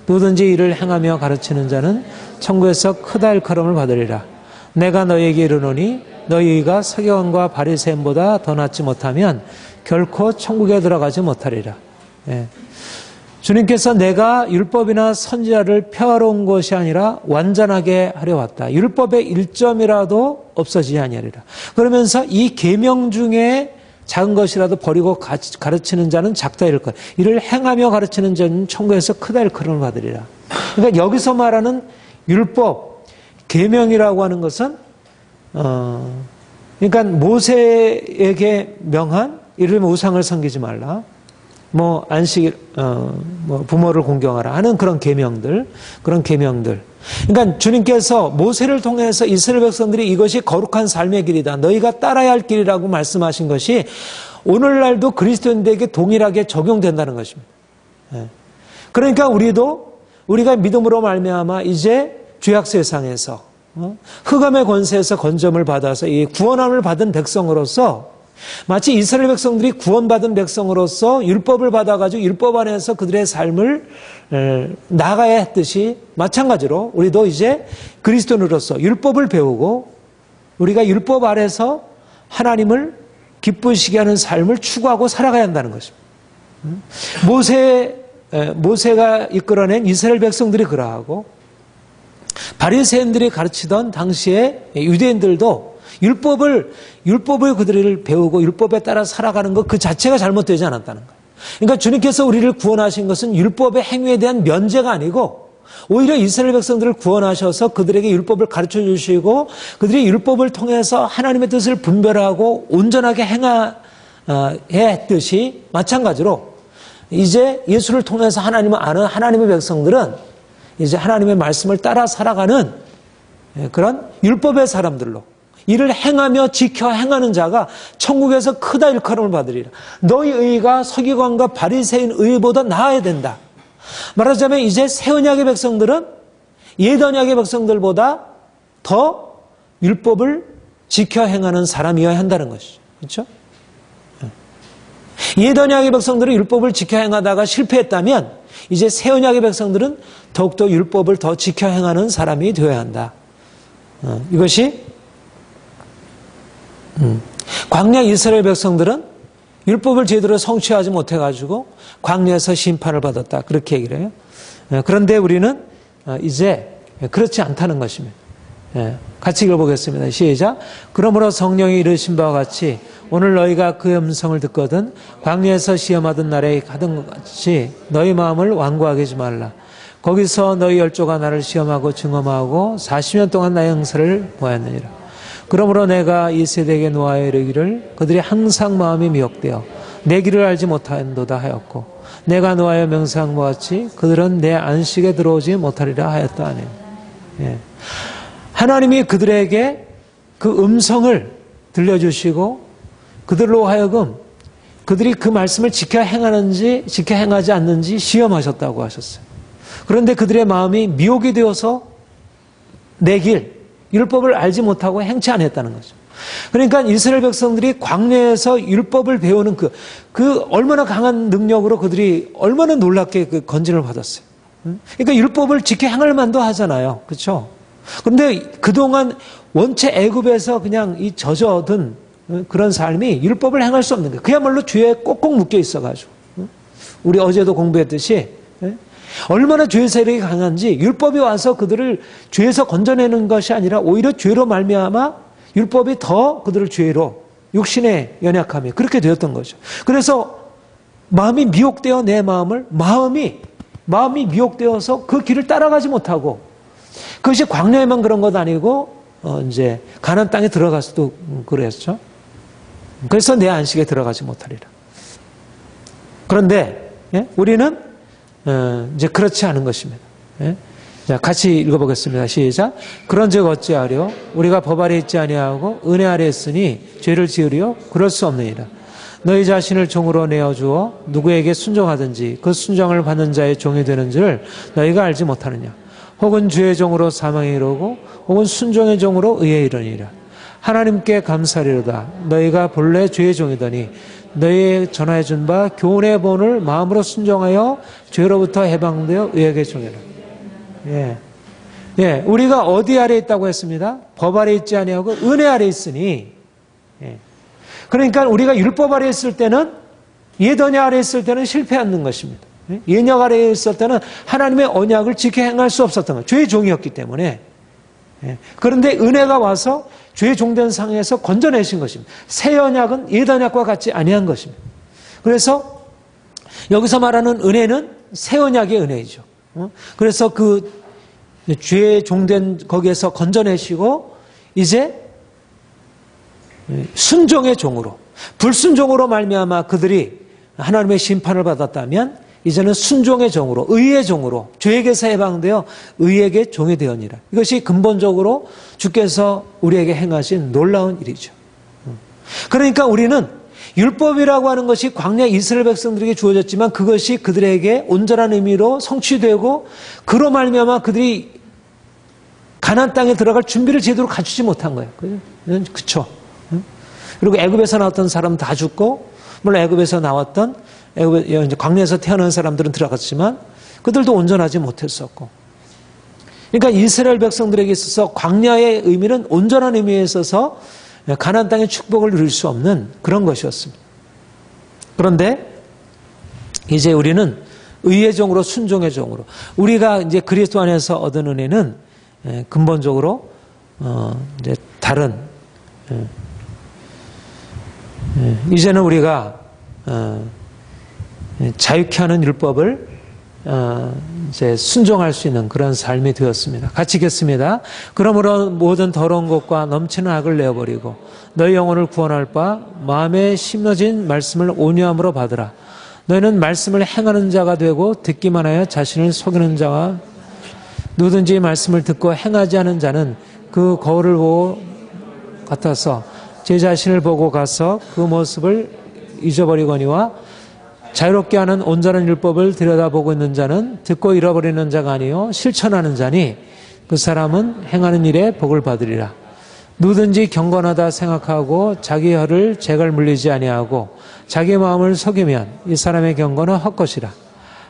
누구든지 이를 행하며 가르치는 자는 천국에서 크다 일컬음을 받으리라. 내가 너희에게 이르노니 너희가 서기관과 바리새인보다 더 낫지 못하면 결코 천국에 들어가지 못하리라. 주님께서 내가 율법이나 선지자를 폐하러 온 것이 아니라 완전하게 하려 왔다. 율법의 1점이라도 없어지지 아니하리라. 그러면서 이 계명 중에 작은 것이라도 버리고 가르치는 자는 작다 일컬. 이를 행하며 가르치는 자는 천국에서 크다 일컬음을 받으리라. 그러니까 여기서 말하는 율법, 계명이라고 하는 것은 그러니까 모세에게 명한 이를 우상을 섬기지 말라. 뭐 안식 뭐 부모를 공경하라 하는 그런 계명들. 그러니까 주님께서 모세를 통해서 이스라엘 백성들이 이것이 거룩한 삶의 길이다. 너희가 따라야 할 길이라고 말씀하신 것이 오늘날도 그리스도인들에게 동일하게 적용된다는 것입니다. 그러니까 우리가 믿음으로 말미암아 이제 죄악 세상에서 흑암의 권세에서 건점을 받아서 이 구원함을 받은 백성으로서 마치 이스라엘 백성들이 구원받은 백성으로서 율법을 받아가지고 율법 안에서 그들의 삶을 나아가야 했듯이 마찬가지로 우리도 이제 그리스도인으로서 율법을 배우고 우리가 율법 아래서 하나님을 기쁘시게 하는 삶을 추구하고 살아가야 한다는 것입니다. 모세가 이끌어낸 이스라엘 백성들이 그러하고 바리새인들이 가르치던 당시에 유대인들도 율법을 그들을 배우고 율법에 따라 살아가는 것 그 자체가 잘못되지 않았다는 거예요. 그러니까 주님께서 우리를 구원하신 것은 율법의 행위에 대한 면제가 아니고 오히려 이스라엘 백성들을 구원하셔서 그들에게 율법을 가르쳐 주시고 그들이 율법을 통해서 하나님의 뜻을 분별하고 온전하게 행해야 했듯이 마찬가지로 이제 예수를 통해서 하나님을 아는 하나님의 백성들은 이제 하나님의 말씀을 따라 살아가는 그런 율법의 사람들로 이를 행하며 지켜 행하는 자가 천국에서 크다 일컬음을 받으리라. 너희 의가 서기관과 바리새인 의보다 나아야 된다. 말하자면 이제 새 언약의 백성들은 옛 언약의 백성들보다 더 율법을 지켜 행하는 사람이어야 한다는 것이죠. 그렇죠? 옛 언약의 백성들은 율법을 지켜 행하다가 실패했다면 이제 새 언약의 백성들은 더욱더 율법을 더 지켜 행하는 사람이 되어야 한다. 이것이 광야 이스라엘 백성들은 율법을 제대로 성취하지 못해가지고 광야에서 심판을 받았다. 그렇게 얘기를 해요. 그런데 우리는 이제 그렇지 않다는 것입니다. 같이 읽어보겠습니다. 시작. 그러므로 성령이 이르신 바와 같이 오늘 너희가 그의 음성을 듣거든 광야에서 시험하던 날에 하던 것 같이 너희 마음을 완고하게 하지 말라. 거기서 너희 열조가 나를 시험하고 증험하고 40년 동안 나의 행사를 보았느니라. 그러므로 내가 이 세대에게 노하여 이르기를 그들이 항상 마음이 미혹되어 내 길을 알지 못한도다 하였고 내가 노하여 명사한 것 같이 그들은 내 안식에 들어오지 못하리라 하였다 하네. 하나님이 그들에게 그 음성을 들려주시고 그들로 하여금 그들이 그 말씀을 지켜 행하는지 지켜 행하지 않는지 시험하셨다고 하셨어요. 그런데 그들의 마음이 미혹이 되어서 내 길 율법을 알지 못하고 행치 않았다는 거죠. 그러니까 이스라엘 백성들이 광야에서 율법을 배우는 그 얼마나 강한 능력으로 그들이 얼마나 놀랍게 그 건진을 받았어요. 그러니까 율법을 지켜 행할 만도 하잖아요. 그렇죠? 그런데 그동안 원체 애굽에서 그냥 이 젖어든 그런 삶이 율법을 행할 수 없는 거예요. 그야말로 죄에 꼭꼭 묶여 있어가지고. 우리 어제도 공부했듯이 얼마나 죄의 세력이 강한지 율법이 와서 그들을 죄에서 건져내는 것이 아니라 오히려 죄로 말미암아 율법이 더 그들을 죄로 육신의 연약함이 그렇게 되었던 거죠. 그래서 마음이 미혹되어 내 마음이 미혹되어서 그 길을 따라가지 못하고 그것이 광야에만 그런 것 아니고 이제 가나안 땅에 들어가서도 그랬죠. 그래서 내 안식에 들어가지 못하리라. 그런데 우리는 이제 그렇지 않은 것입니다. 자, 같이 읽어보겠습니다. 시작. 그런즉 어찌하려 우리가 법 아래 있지 아니하고 은혜 아래 있으니 죄를 지으리요? 그럴 수 없느니라. 너희 자신을 종으로 내어주어 누구에게 순종하든지 그 순종을 받는 자의 종이 되는 줄 너희가 알지 못하느냐. 혹은 죄의 종으로 사망에 이르고 혹은 순종의 종으로 의에 이르니라. 하나님께 감사리로다. 너희가 본래 죄의 종이더니 너희에 전하여 준 바 교훈의 본을 마음으로 순종하여 죄로부터 해방되어 의에게 종이라. 우리가 어디 아래 있다고 했습니다? 법 아래 있지 아니하고 은혜 아래 있으니. 그러니까 우리가 율법 아래 있을 때는 예언약 아래 있을 때는 실패하는 것입니다. 예언약 아래 있을 때는 하나님의 언약을 지켜 행할 수 없었던 것. 죄의 종이었기 때문에. 그런데 은혜가 와서 죄의 종된 상에서 건져내신 것입니다. 새 언약은 옛 언약과 같지 아니한 것입니다. 그래서 여기서 말하는 은혜는 새 언약의 은혜이죠. 그래서 그 죄의 종된 거기에서 건져내시고 이제 순종의 종으로 불순종으로 말미암아 그들이 하나님의 심판을 받았다면 이제는 순종의 종으로 의의 종으로 죄에게서 해방되어 의에게 종이 되었니라. 이것이 근본적으로 주께서 우리에게 행하신 놀라운 일이죠. 그러니까 우리는 율법이라고 하는 것이 광야 이스라엘 백성들에게 주어졌지만 그것이 그들에게 온전한 의미로 성취되고 그로 말미암아 그들이 가나안 땅에 들어갈 준비를 제대로 갖추지 못한 거예요. 그렇죠? 그리고 애굽에서 나왔던 사람 다 죽고 물론 애굽에서 나왔던 광야에서 태어난 사람들은 들어갔지만 그들도 온전하지 못했었고 그러니까 이스라엘 백성들에게 있어서 광야의 의미는 온전한 의미에 있어서 가나안 땅의 축복을 누릴 수 없는 그런 것이었습니다. 그런데 이제 우리는 의의 종으로 순종의 종으로 우리가 이제 그리스도 안에서 얻은 은혜는 근본적으로 이제 다른 이제는 우리가 자유케 하는 율법을 이제 순종할 수 있는 그런 삶이 되었습니다. 같이 읽겠습니다. 그러므로 모든 더러운 것과 넘치는 악을 내어버리고 너희 영혼을 구원할 바 마음에 심어진 말씀을 온유함으로 받으라. 너희는 말씀을 행하는 자가 되고 듣기만 하여 자신을 속이는 자와 누구든지 말씀을 듣고 행하지 않은 자는 그 거울을 보고 같아서 제 자신을 보고 가서 그 모습을 잊어버리거니와 자유롭게 하는 온전한 율법을 들여다보고 있는 자는 듣고 잃어버리는 자가 아니요 실천하는 자니 그 사람은 행하는 일에 복을 받으리라. 누구든지 경건하다 생각하고 자기 혀를 재갈 물리지 아니하고 자기 마음을 속이면 이 사람의 경건은 헛것이라.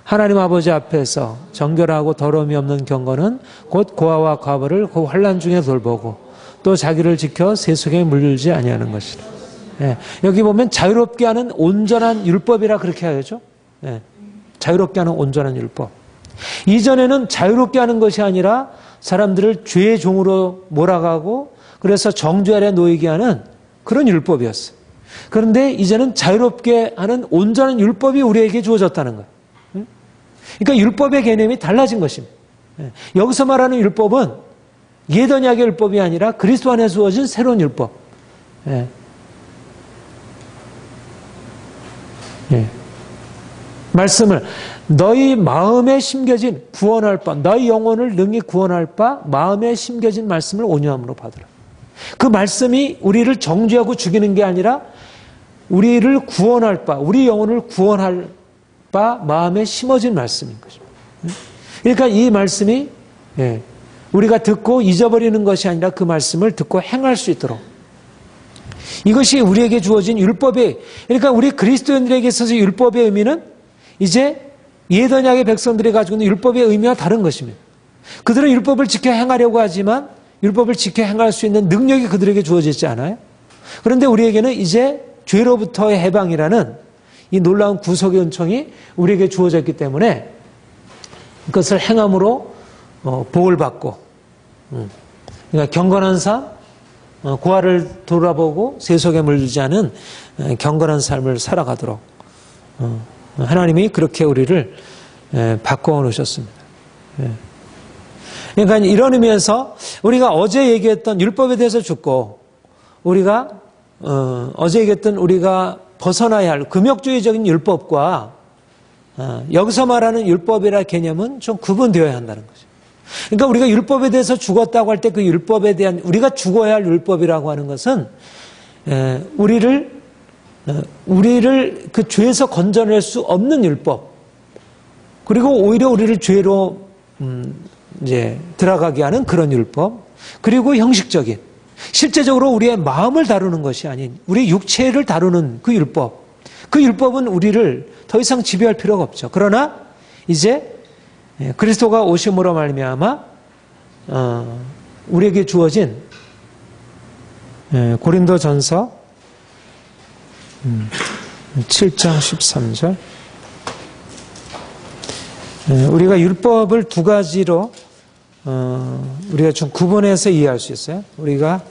하나님 아버지 앞에서 정결하고 더러움이 없는 경건은 곧 고아와 과부를 그 환난 중에 돌보고 또 자기를 지켜 세속에 물들지 아니하는 것이라. 여기 보면 자유롭게 하는 온전한 율법이라 그렇게 하죠. 자유롭게 하는 온전한 율법. 이전에는 자유롭게 하는 것이 아니라 사람들을 죄의 종으로 몰아가고 그래서 정죄 아래 놓이게 하는 그런 율법이었어요. 그런데 이제는 자유롭게 하는 온전한 율법이 우리에게 주어졌다는 거예요. 그러니까 율법의 개념이 달라진 것입니다. 여기서 말하는 율법은 옛 언약의 율법이 아니라 그리스도 안에 주어진 새로운 율법. 말씀을 너희 마음에 심겨진 구원할 바 너희 영혼을 능히 구원할 바 마음에 심겨진 말씀을 온유함으로 받으라. 그 말씀이 우리를 정죄하고 죽이는 게 아니라 우리를 구원할 바 우리 영혼을 구원할 바 마음에 심어진 말씀인 것입니다. 그러니까 이 말씀이 우리가 듣고 잊어버리는 것이 아니라 그 말씀을 듣고 행할 수 있도록 이것이 우리에게 주어진 율법의 그러니까 우리 그리스도인들에게 있어서 율법의 의미는 이제 옛 언약의 백성들이 가지고 있는 율법의 의미와 다른 것입니다. 그들은 율법을 지켜 행하려고 하지만 율법을 지켜 행할 수 있는 능력이 그들에게 주어지지 않아요. 그런데 우리에게는 이제 죄로부터의 해방이라는 이 놀라운 구속의 은총이 우리에게 주어졌기 때문에 그것을 행함으로 복을 받고, 그러니까 경건한 삶, 고아를 돌아보고 세속에 물들지 않은 경건한 삶을 살아가도록 하나님이 그렇게 우리를 바꿔 놓으셨습니다. 그러니까 이런 의미에서 우리가 어제 얘기했던 율법에 대해서 죽고, 우리가 어제 얘기했던 우리가 벗어나야 할 금욕주의적인 율법과 여기서 말하는 율법이라 개념은 좀 구분되어야 한다는 거죠. 그러니까 우리가 율법에 대해서 죽었다고 할 때 그 율법에 대한, 우리가 죽어야 할 율법이라고 하는 것은 우리를 그 죄에서 건져낼 수 없는 율법, 그리고 오히려 우리를 죄로 이제 들어가게 하는 그런 율법, 그리고 형식적인, 실제적으로 우리의 마음을 다루는 것이 아닌 우리 육체를 다루는 그 율법, 그 율법은 우리를 더 이상 지배할 필요가 없죠. 그러나 이제 그리스도가 오심으로 말미암아 우리에게 주어진 고린도전서 7장 13절, 우리가 율법을 두 가지로 우리가 좀 구분해서 이해할 수 있어요. 우리가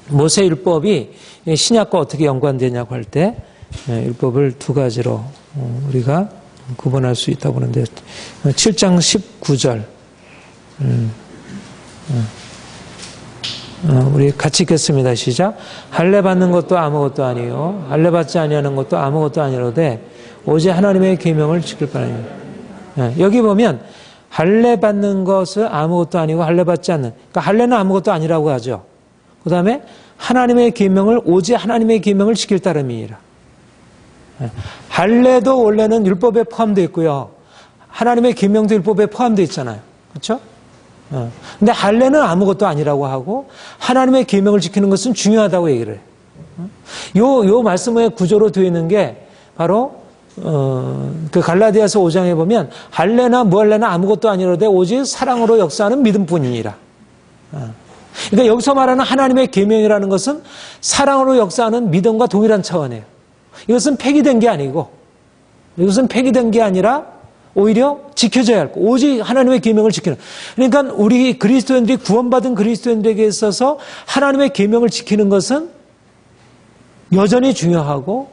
모세 율법이 신약과 어떻게 연관되냐고 할 때 율법을 두 가지로 우리가 구분할 수 있다고 보는데, 7장 19절 우리 같이 읽겠습니다. 시작. 할례 받는 것도 아무것도 아니요 할례 받지 아니하는 것도 아무것도 아니로되 오직 하나님의 계명을 지킬 뿐이니라. 여기 보면 할례 받는 것은 아무것도 아니고 할례 받지 않는, 그러니까 할례는 아무것도 아니라고 하죠. 그 다음에 하나님의 계명을, 오직 하나님의 계명을 지킬 따름이니라. 할례도 원래는 율법에 포함되어 있고요, 하나님의 계명도 율법에 포함되어 있잖아요. 그렇죠? 근데 할례는 아무것도 아니라고 하고 하나님의 계명을 지키는 것은 중요하다고 얘기를 해요. 요 말씀의 구조로 되어 있는 게 바로 그 갈라디아서 5장에 보면 할례나 무할례나 아무것도 아니로되 오직 사랑으로 역사하는 믿음뿐이니라. 그러니까 여기서 말하는 하나님의 계명이라는 것은 사랑으로 역사하는 믿음과 동일한 차원이에요. 이것은 폐기된 게 아니고, 이것은 폐기된 게 아니라 오히려 지켜져야 할 거, 오직 하나님의 계명을 지키는. 그러니까 우리 그리스도인들이, 구원받은 그리스도인들에게 있어서 하나님의 계명을 지키는 것은 여전히 중요하고,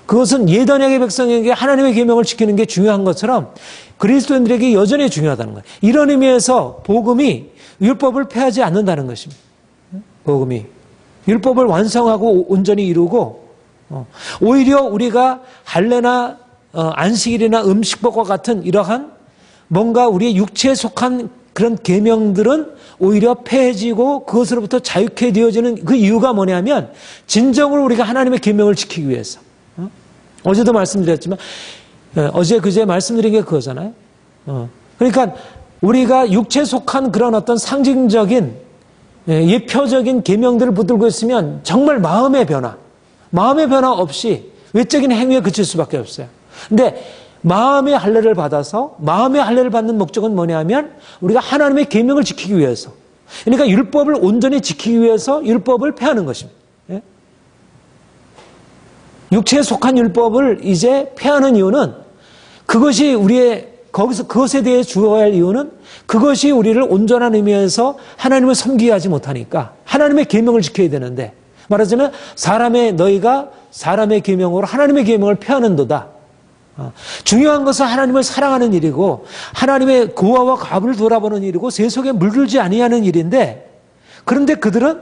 그것은 예단역의 백성에게 하나님의 계명을 지키는 게 중요한 것처럼 그리스도인들에게 여전히 중요하다는 거예요. 이런 의미에서 복음이 율법을 폐하지 않는다는 것입니다. 복음이 율법을 완성하고 온전히 이루고, 오히려 우리가 할례나 안식일이나 음식법과 같은 이러한 뭔가 우리의 육체에 속한 그런 계명들은 오히려 폐해지고 그것으로부터 자유케 되어지는 그 이유가 뭐냐면, 진정으로 우리가 하나님의 계명을 지키기 위해서. 어제도 말씀드렸지만, 어제 그제 말씀드린 게 그거잖아요. 그러니까 우리가 육체에 속한 그런 어떤 상징적인 예표적인 계명들을 붙들고 있으면 정말 마음의 변화 없이 외적인 행위에 그칠 수밖에 없어요. 근데 마음의 할례를 받아서, 마음의 할례를 받는 목적은 뭐냐면 우리가 하나님의 계명을 지키기 위해서, 그러니까 율법을 온전히 지키기 위해서 율법을 폐하는 것입니다. 육체에 속한 율법을 이제 폐하는 이유는, 그것이 우리의 그것에 대해 주어야 할 이유는, 그것이 우리를 온전한 의미에서 하나님을 섬기게 하지 못하니까 하나님의 계명을 지켜야 되는데, 말하자면 너희가 사람의 계명으로 하나님의 계명을 폐하는도다. 중요한 것은 하나님을 사랑하는 일이고 하나님의 고아와 과부를 돌아보는 일이고 세속에 물들지 아니하는 일인데, 그런데 그들은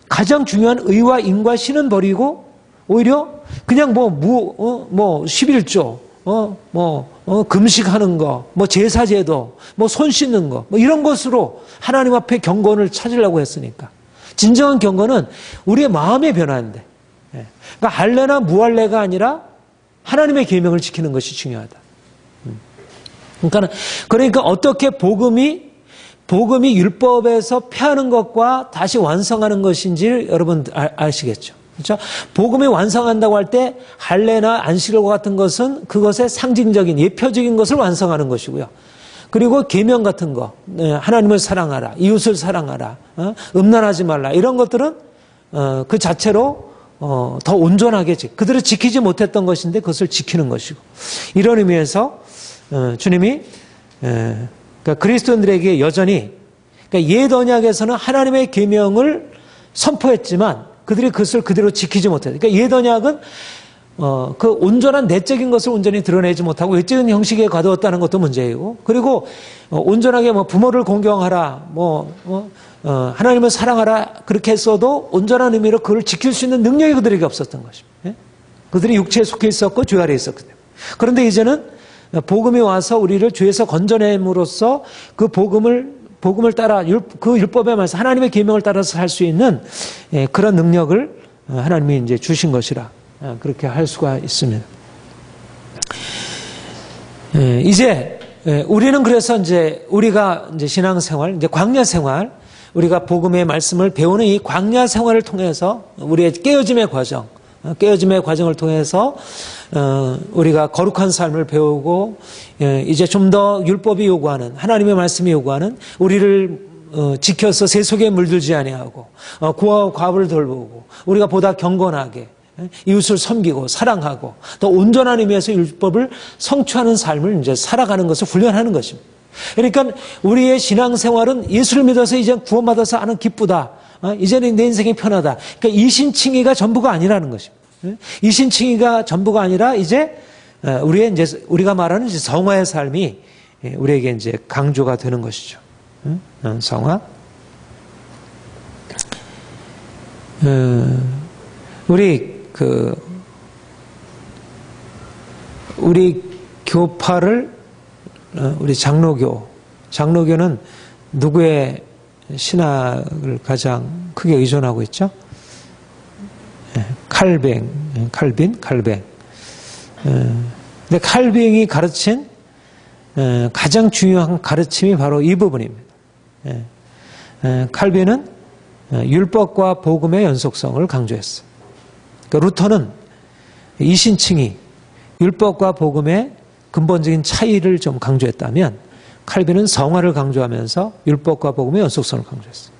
가장 중요한 의와 인과 신은 버리고 오히려 그냥 11조, 금식하는 거, 제사제도, 손 씻는 거, 이런 것으로 하나님 앞에 경건을 찾으려고 했으니까. 진정한 경건은 우리의 마음의 변화인데, 그러니까 할례나 무할례가 아니라 하나님의 계명을 지키는 것이 중요하다. 그러니까 어떻게 복음이 율법에서 폐하는 것과 다시 완성하는 것인지를 여러분 아시겠죠? 그렇죠? 복음이 완성한다고 할 때 할례나 안식일과 같은 것은 그것의 상징적인 예표적인 것을 완성하는 것이고요. 그리고 계명 같은 거, 하나님을 사랑하라, 이웃을 사랑하라, 음란하지 말라, 이런 것들은 그 자체로 더 온전하게 그들을 지키지 못했던 것인데 그것을 지키는 것이고, 이런 의미에서 주님이 그러니까 그리스도인들에게 여전히 그러니까 옛 언약에서는 하나님의 계명을 선포했지만 그들이 그것을 그대로 지키지 못해요. 그러니까 옛 언약은 그 온전한 내적인 것을 온전히 드러내지 못하고 외적인 형식에 가두었다는 것도 문제이고, 그리고 온전하게 뭐 부모를 공경하라, 하나님을 사랑하라 그렇게 했어도 온전한 의미로 그걸 지킬 수 있는 능력이 그들에게 없었던 것입니다. 예? 그들이 육체에 속해 있었고 죄 아래에 있었기 때문에. 그런데 이제는 복음이 와서 우리를 죄에서 건져냄으로써 그 복음을 따라 그 율법의 말씀, 하나님의 계명을 따라서 살 수 있는 그런 능력을 하나님이 이제 주신 것이라 그렇게 할 수가 있습니다. 이제 우리는 그래서 이제 우리가 이제 신앙생활, 이제 광야 생활, 우리가 복음의 말씀을 배우는 이 광야 생활을 통해서 우리의 깨어짐의 과정을 통해서 우리가 거룩한 삶을 배우고 이제 좀 더 율법이 요구하는, 하나님의 말씀이 요구하는 우리를 지켜서 세속에 물들지 아니하고 고아와 과부를 돌보고 우리가 보다 경건하게 이웃을 섬기고 사랑하고 또 온전한 의미에서 율법을 성취하는 삶을 이제 살아가는 것을 훈련하는 것입니다. 그러니까 우리의 신앙생활은 예수를 믿어서 이제 구원받아서 하는 기쁘다. 이제는 내 인생이 편하다. 그러니까 이신칭의가 전부가 아니라는 것입니다. 이신칭의가 전부가 아니라 이제 우리가 말하는 이제 성화의 삶이 우리에게 이제 강조가 되는 것이죠. 성화. 우리 교파를 우리 장로교는 누구의 신학을 가장 크게 의존하고 있죠? 칼빈. 근데 칼빈이 가르친 가장 중요한 가르침이 바로 이 부분입니다. 칼빈은 율법과 복음의 연속성을 강조했어요. 그러니까 루터는 이신칭의, 율법과 복음의 근본적인 차이를 좀 강조했다면 칼빈은 성화를 강조하면서 율법과 복음의 연속성을 강조했어요.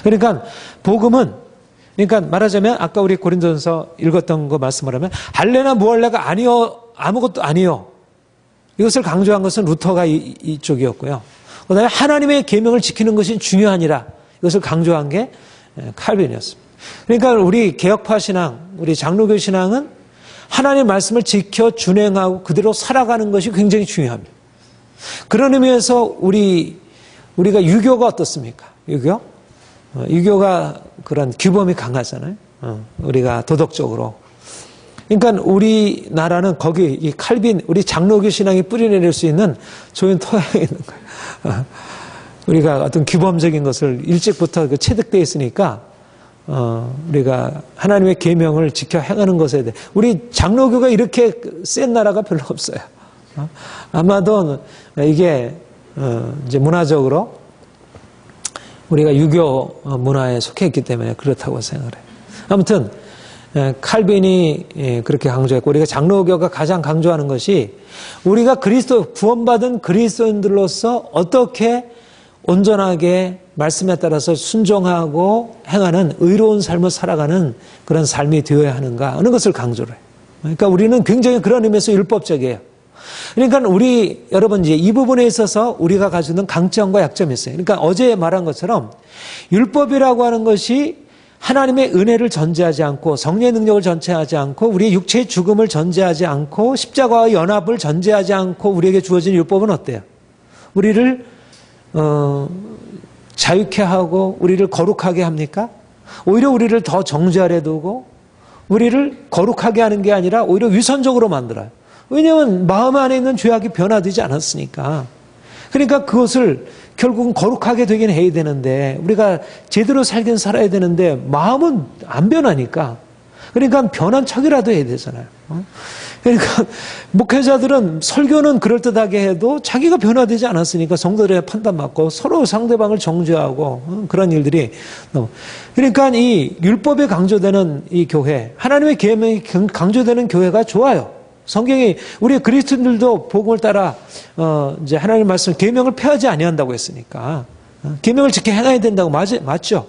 그러니까 복음은, 그러니까 말하자면 아까 우리 고린도전서 읽었던 거 말씀을 하면 할례나 무할례가 아니요, 아무것도 아니요. 이것을 강조한 것은 루터가 이쪽이었고요. 그다음에 하나님의 계명을 지키는 것이 중요하니라. 이것을 강조한 게 칼빈이었습니다. 그러니까 우리 개혁파 신앙, 우리 장로교 신앙은 하나님의 말씀을 지켜 준행하고 그대로 살아가는 것이 굉장히 중요합니다. 그런 의미에서 우리가 유교가 어떻습니까? 유교가 그런 규범이 강하잖아요. 우리가 도덕적으로. 그러니까 우리나라는 거기 이 칼빈, 우리 장로교 신앙이 뿌리내릴 수 있는 좋은 토양이 있는 거예요. 우리가 어떤 규범적인 것을 일찍부터 체득되어 있으니까 우리가 하나님의 계명을 지켜 행하는 것에 대해 우리 장로교가 이렇게 센 나라가 별로 없어요. 아마도 이게 이제 문화적으로 우리가 유교 문화에 속해 있기 때문에 그렇다고 생각을 해요. 아무튼 칼빈이 그렇게 강조했고 우리가 장로교가 가장 강조하는 것이 우리가 구원받은 그리스도인들로서 어떻게 온전하게 말씀에 따라서 순종하고 행하는 의로운 삶을 살아가는 그런 삶이 되어야 하는가 하는 것을 강조를 해요. 그러니까 우리는 굉장히 그런 의미에서 율법적이에요. 그러니까 여러분 이제 이 부분에 있어서 우리가 가지고 있는 강점과 약점이 있어요. 그러니까 어제 말한 것처럼 율법이라고 하는 것이 하나님의 은혜를 전제하지 않고 성령의 능력을 전제하지 않고 우리의 육체의 죽음을 전제하지 않고 십자가와 연합을 전제하지 않고 우리에게 주어진 율법은 어때요? 우리를 자유케 하고 우리를 거룩하게 합니까? 오히려 우리를 더 정죄하려 두고 우리를 거룩하게 하는 게 아니라 오히려 위선적으로 만들어요. 왜냐하면 마음 안에 있는 죄악이 변화되지 않았으니까. 그러니까 그것을 결국은 거룩하게 되긴 해야 되는데 우리가 제대로 살긴 살아야 되는데 마음은 안 변하니까. 그러니까 변한 척이라도 해야 되잖아요. 그러니까 목회자들은 설교는 그럴듯하게 해도 자기가 변화되지 않았으니까 성도들의 판단받고 서로 상대방을 정죄하고 그런 일들이 그러니까 이 율법에 강조되는 이 교회, 하나님의 계명이 강조되는 교회가 좋아요. 성경이 우리 그리스도인들도 복음을 따라 이제 하나님의 말씀 계명을 폐하지 아니한다고 했으니까 계명을 지켜 행해야 된다고 맞죠.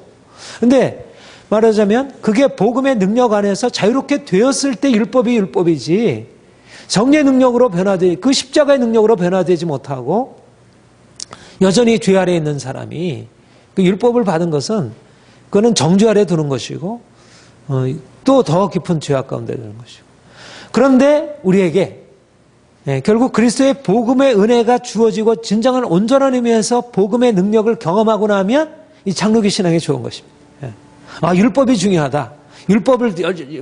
근데 말하자면 그게 복음의 능력 안에서 자유롭게 되었을 때 율법이 율법이지 정리의 능력으로 그 십자가의 능력으로 변화되지 못하고 여전히 죄 아래에 있는 사람이 그 율법을 받은 것은 그거는 정죄 아래에 두는 것이고 또 더 깊은 죄악 가운데 두는 것이고 그런데 우리에게 결국 그리스도의 복음의 은혜가 주어지고 진정한 온전한 의미에서 복음의 능력을 경험하고 나면 이 장로교 신앙이 좋은 것입니다. 율법이 중요하다. 율법을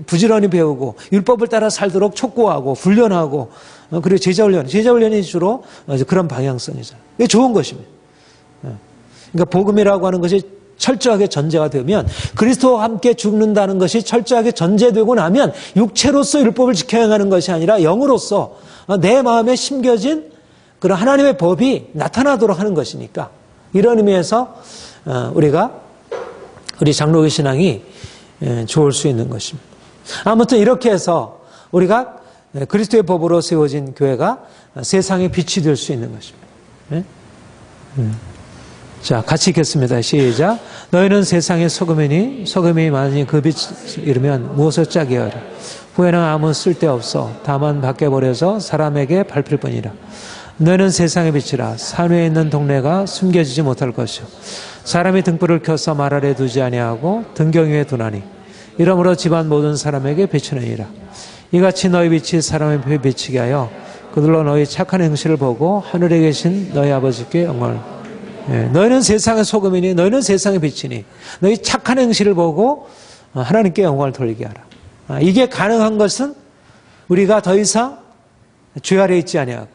부지런히 배우고 율법을 따라 살도록 촉구하고 훈련하고 그리고 제자훈련이 주로 그런 방향성이죠. 이게 좋은 것입니다. 그러니까 복음이라고 하는 것이 철저하게 전제가 되면 그리스도와 함께 죽는다는 것이 철저하게 전제되고 나면 육체로서 율법을 지켜야 하는 것이 아니라 영으로서 내 마음에 심겨진 그런 하나님의 법이 나타나도록 하는 것이니까 이런 의미에서 우리 장로교 신앙이 좋을 수 있는 것입니다. 아무튼 이렇게 해서 우리가 그리스도의 법으로 세워진 교회가 세상의 빛이 될 수 있는 것입니다. 자, 같이 읽겠습니다. 시작. 너희는 세상의 소금이니 소금이 많으니 그 빛을 잃으면 무엇을 짜게 하리. 후에는 아무 쓸데없어 다만 밖에 버려서 사람에게 밟힐 뿐이라. 너희는 세상의 빛이라. 산 위에 있는 동네가 숨겨지지 못할 것이요 사람이 등불을 켜서 말 아래 두지 아니하고 등경 위에 두나니 이러므로 집안 모든 사람에게 비추느니라. 이같이 너희 빛이 사람의 뼈에 비치게 하여 그들로 너희 착한 행실을 보고 하늘에 계신 너희 아버지께 영광을. 너희는 세상의 소금이니 너희는 세상의 빛이니 너희 착한 행실을 보고 하나님께 영광을 돌리게 하라. 이게 가능한 것은 우리가 더 이상 죄 아래에 있지 아니하고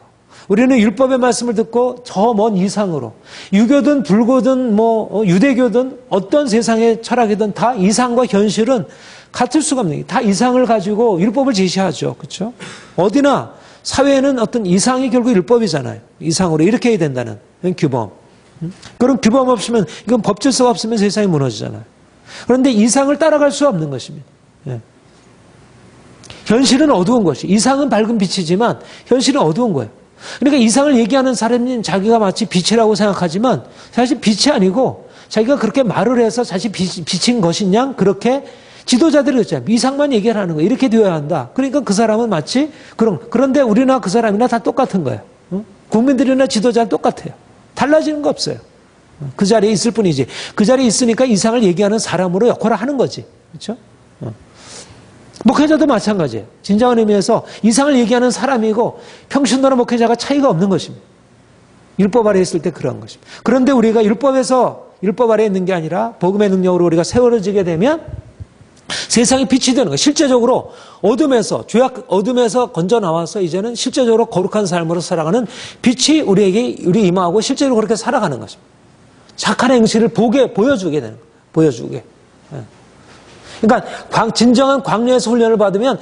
우리는 율법의 말씀을 듣고 저 먼 이상으로 유교든 불교든 유대교든 어떤 세상의 철학이든 다 이상과 현실은 같을 수가 없는 게 다 이상을 가지고 율법을 제시하죠. 그렇죠? 어디나 사회에는 어떤 이상이 결국 율법이잖아요. 이상으로 이렇게 해야 된다는 규범. 그런 규범 없으면 이건 법 질서가 없으면 세상이 무너지잖아요. 그런데 이상을 따라갈 수 없는 것입니다. 현실은 어두운 것이 이상은 밝은 빛이지만 현실은 어두운 거예요. 그러니까 이상을 얘기하는 사람은 자기가 마치 빛이라고 생각하지만 사실 빛이 아니고 자기가 그렇게 말을 해서 사실 빛인 것이냐 그렇게 지도자들이 그랬잖아요. 이상만 얘기하는 거예요. 이렇게 되어야 한다. 그러니까 그 사람은 마치 그런데 우리나 그 사람이나 다 똑같은 거예요. 국민들이나 지도자는 똑같아요. 달라지는 거 없어요. 그 자리에 있을 뿐이지. 그 자리에 있으니까 이상을 얘기하는 사람으로 역할을 하는 거지. 그렇죠? 목회자도 마찬가지예요. 진정한 의미에서 이상을 얘기하는 사람이고 평신도나 목회자가 차이가 없는 것입니다. 율법 아래에 있을 때 그런 것입니다. 그런데 우리가 율법 아래에 있는 게 아니라 복음의 능력으로 우리가 세워지게 되면 세상이 빛이 되는 거예요. 실제적으로 어둠에서 건져 나와서 이제는 실제적으로 거룩한 삶으로 살아가는 빛이 우리 임하고 실제로 그렇게 살아가는 것입니다. 착한 행실을 보여주게 되는 거예요. 보여주게. 그러니까 진정한 광야에서 훈련을 받으면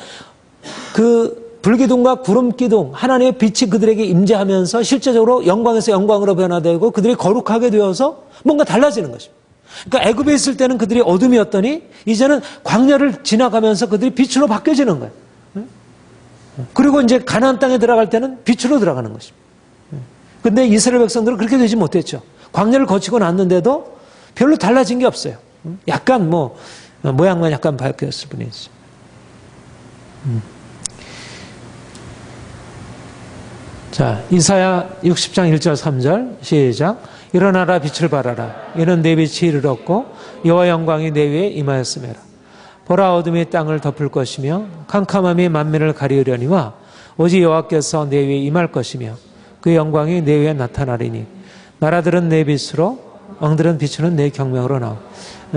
그 불기둥과 구름기둥 하나님의 빛이 그들에게 임재하면서 실제적으로 영광에서 영광으로 변화되고 그들이 거룩하게 되어서 뭔가 달라지는 것입니다. 그러니까 애굽에 있을 때는 그들이 어둠이었더니 이제는 광야를 지나가면서 그들이 빛으로 바뀌어지는 거예요. 그리고 이제 가나안 땅에 들어갈 때는 빛으로 들어가는 것입니다. 그런데 이스라엘 백성들은 그렇게 되지 못했죠. 광야를 거치고 났는데도 별로 달라진 게 없어요. 약간 모양만 약간 바뀌었을 뿐이지. 자, 이사야 60장 1절 3절 시작. 일어나라 빛을 발하라. 이는 내 빛이 이르렀고 여호와 영광이 내 위에 임하였음이라. 보라 어둠이 땅을 덮을 것이며 캄캄함이 만민을 가리우려니와 오직 여호와께서 내 위에 임할 것이며 그 영광이 내 위에 나타나리니 나라들은 내 빛으로 왕들은 비추는 내 경명으로 나오.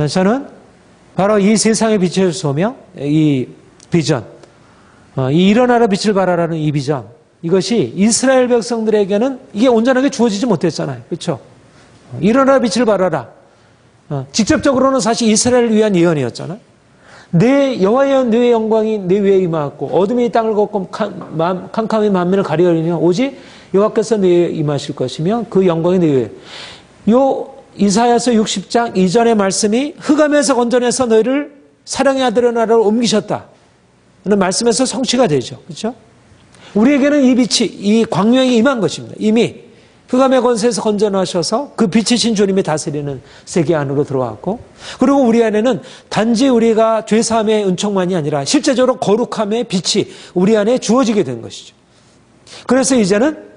저는 바로 이 세상의 빛을 쏘며 이 비전, 이 일어나라 빛을 발하라는 이 비전, 이것이 이스라엘 백성들에게는 이게 온전하게 주어지지 못했잖아요. 그렇죠? 일어나라 빛을 발하라. 직접적으로는 사실 이스라엘을 위한 예언이었잖아요. 내 여호와의 영광이 내 위에 임하였고 어둠이 땅을 걷고 캄캄이 만민을 가리우리니 오직 여호와께서 내 위에 임하실 것이며 그 영광이 내 위에. 이사야서 60장 이전의 말씀이 흑암에서 건져내서 너희를 사랑의 아들의 나라로 옮기셨다. 는 말씀에서 성취가 되죠. 그렇죠? 우리에게는 이 빛이, 이 광명이 임한 것입니다. 이미 흑암의 권세에서 건져나셔서 그 빛이신 주님이 다스리는 세계 안으로 들어왔고, 그리고 우리 안에는 단지 우리가 죄사함의 은총만이 아니라 실제적으로 거룩함의 빛이 우리 안에 주어지게 된 것이죠. 그래서 이제는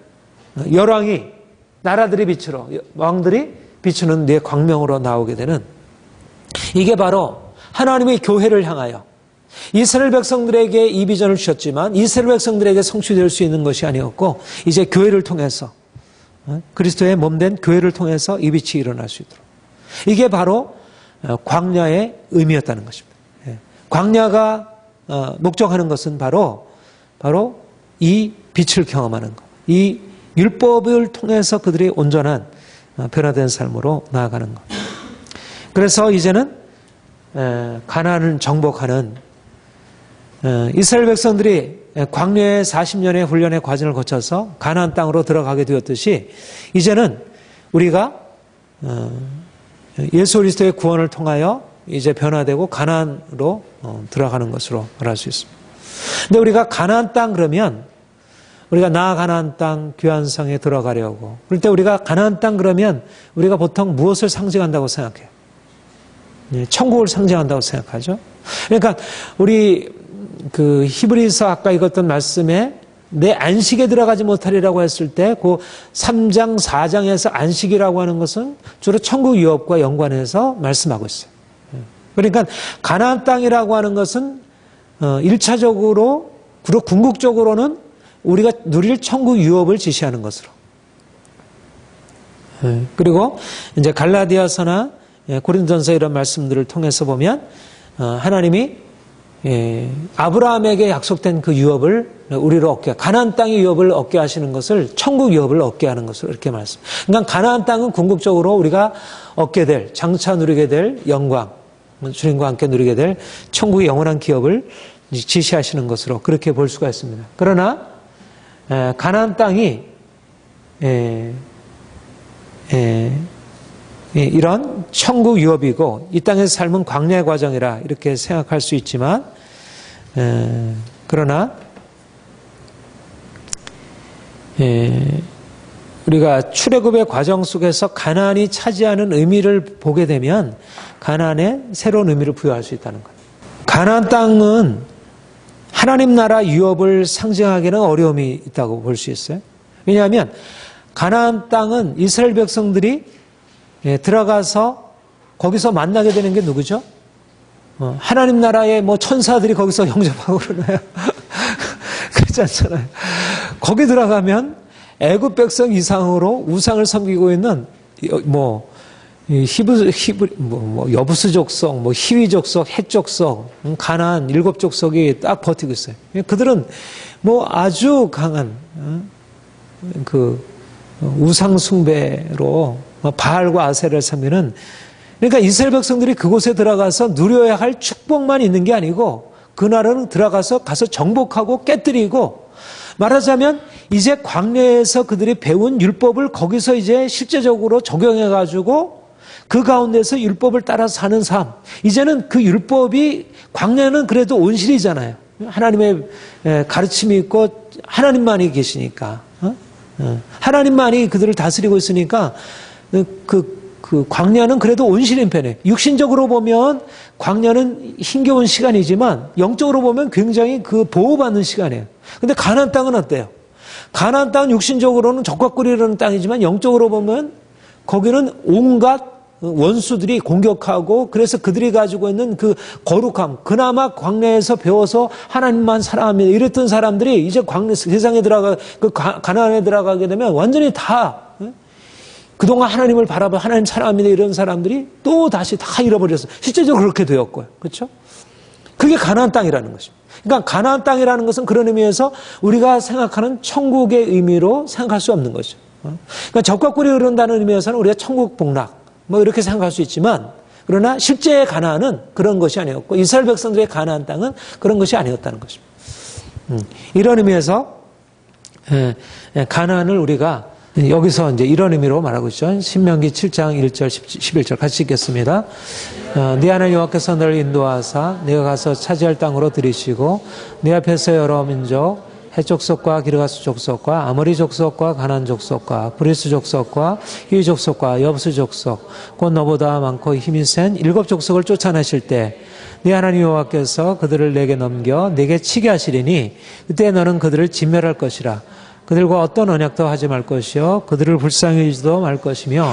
열왕이 나라들이 빛으로 왕들이 비추는 네 광명으로 나오게 되는 이게 바로 하나님의 교회를 향하여 이스라엘 백성들에게 이 비전을 주셨지만 이스라엘 백성들에게 성취될 수 있는 것이 아니었고 이제 교회를 통해서 그리스도의 몸된 교회를 통해서 이 빛이 일어날 수 있도록 이게 바로 광야의 의미였다는 것입니다. 광야가 목적하는 것은 바로 이 빛을 경험하는 것, 이 율법을 통해서 그들이 온전한 변화된 삶으로 나아가는 것. 그래서 이제는 가나안을 정복하는 이스라엘 백성들이 광야의 40년의 훈련의 과정을 거쳐서 가나안 땅으로 들어가게 되었듯이 이제는 우리가 예수 그리스도의 구원을 통하여 이제 변화되고 가나안으로 들어가는 것으로 말할 수 있습니다. 근데 우리가 가나안 땅 그러면 우리가 가나안 땅 귀한 성에 들어가려고 그럴 때 우리가 가나안 땅 그러면 우리가 보통 무엇을 상징한다고 생각해요? 천국을 상징한다고 생각하죠. 그러니까 우리 그 히브리서 아까 읽었던 말씀에 내 안식에 들어가지 못하리라고 했을 때 그 3장 4장에서 안식이라고 하는 것은 주로 천국 유업과 연관해서 말씀하고 있어요. 그러니까 가나안 땅이라고 하는 것은 1차적으로 그리고 궁극적으로는 우리가 누릴 천국 유업을 지시하는 것으로. 그리고 이제 갈라디아서나 고린도전서 이런 말씀들을 통해서 보면 하나님이 아브라함에게 약속된 그 유업을 우리로 얻게 가나안 땅의 유업을 얻게 하시는 것을 천국 유업을 얻게 하는 것으로 이렇게 말씀. 그러니까 가나안 땅은 궁극적으로 우리가 얻게 될 장차 누리게 될 영광, 주님과 함께 누리게 될 천국의 영원한 기업을 지시하시는 것으로 그렇게 볼 수가 있습니다. 그러나 가나안 땅이 이런 천국 유업이고 이 땅에서 삶은 광야의 과정이라 이렇게 생각할 수 있지만 그러나 우리가 출애굽의 과정 속에서 가나안이 차지하는 의미를 보게 되면 가나안에 새로운 의미를 부여할 수 있다는 거예요. 가나안 땅은 하나님 나라 유업을 상징하기는 어려움이 있다고 볼 수 있어요. 왜냐하면 가나안 땅은 이스라엘 백성들이 들어가서 거기서 만나게 되는 게 누구죠? 하나님 나라의 뭐 천사들이 거기서 영접하고 그러나요? 그렇지 않잖아요. 거기 들어가면 애굽 백성 이상으로 우상을 섬기고 있는 여부스 족속, 히위 족속, 헷 족속, 가나안 7족속이 딱 버티고 있어요. 그들은 아주 강한 그 우상 숭배로 바알과 아세를 섬기는 그러니까 이스라엘 백성들이 그곳에 들어가서 누려야 할 축복만 있는 게 아니고 그 나라는 들어가서 정복하고 깨뜨리고 말하자면 이제 광야에서 그들이 배운 율법을 거기서 이제 실제적으로 적용해 가지고 그 가운데서 율법을 따라 사는 삶. 이제는 그 율법이 광야는 그래도 온실이잖아요. 하나님의 가르침이 있고 하나님만이 계시니까. 하나님만이 그들을 다스리고 있으니까 그 광야는 그래도 온실인 편이에요. 육신적으로 보면 광야는 힘겨운 시간이지만 영적으로 보면 굉장히 그 보호받는 시간이에요. 근데 가나안 땅은 어때요? 가나안 땅은 육신적으로는 적과 꿀이라는 땅이지만 영적으로 보면 거기는 온갖 원수들이 공격하고 그래서 그들이 가지고 있는 그 거룩함, 그나마 광야에서 배워서 하나님만 사랑합니다. 이랬던 사람들이 이제 세상에 가나안에 들어가게 되면 완전히 다 그동안 하나님을 바라봐 하나님 사랑합니다. 이런 사람들이 또 다시 다 잃어버렸어요. 실제적으로 그렇게 되었고요. 그렇죠? 그게 가나안 땅이라는 것입니다. 그러니까 가나안 땅이라는 것은 그런 의미에서 우리가 생각하는 천국의 의미로 생각할 수 없는 거죠. 그러니까 적과 꿀이 흐른다는 의미에서는 우리가 천국 복락 이렇게 생각할 수 있지만 그러나 실제의 가나안은 그런 것이 아니었고 이스라엘 백성들의 가나안 땅은 그런 것이 아니었다는 것입니다. 이런 의미에서 가나안을 우리가 여기서 이제 이런 의미로 말하고 있죠. 신명기 7장 1절 11절 같이 읽겠습니다. 네 하나님 여호와께서 너를 인도하사 네가 가서 차지할 땅으로 들이시고 네 앞에서 여러 민족 헷 족속과 기르가스 족속과 아모리 족속과 가나안 족속과 브리스 족속과 히위 족속과 여부스 족속 곧 너보다 많고 힘이 센 7족속을 쫓아내실 때 네 하나님 여호와께서 그들을 내게 넘겨 내게 치게 하시리니 그때 너는 그들을 진멸할 것이라. 그들과 어떤 언약도 하지 말 것이요 그들을 불쌍히 여기지도 말 것이며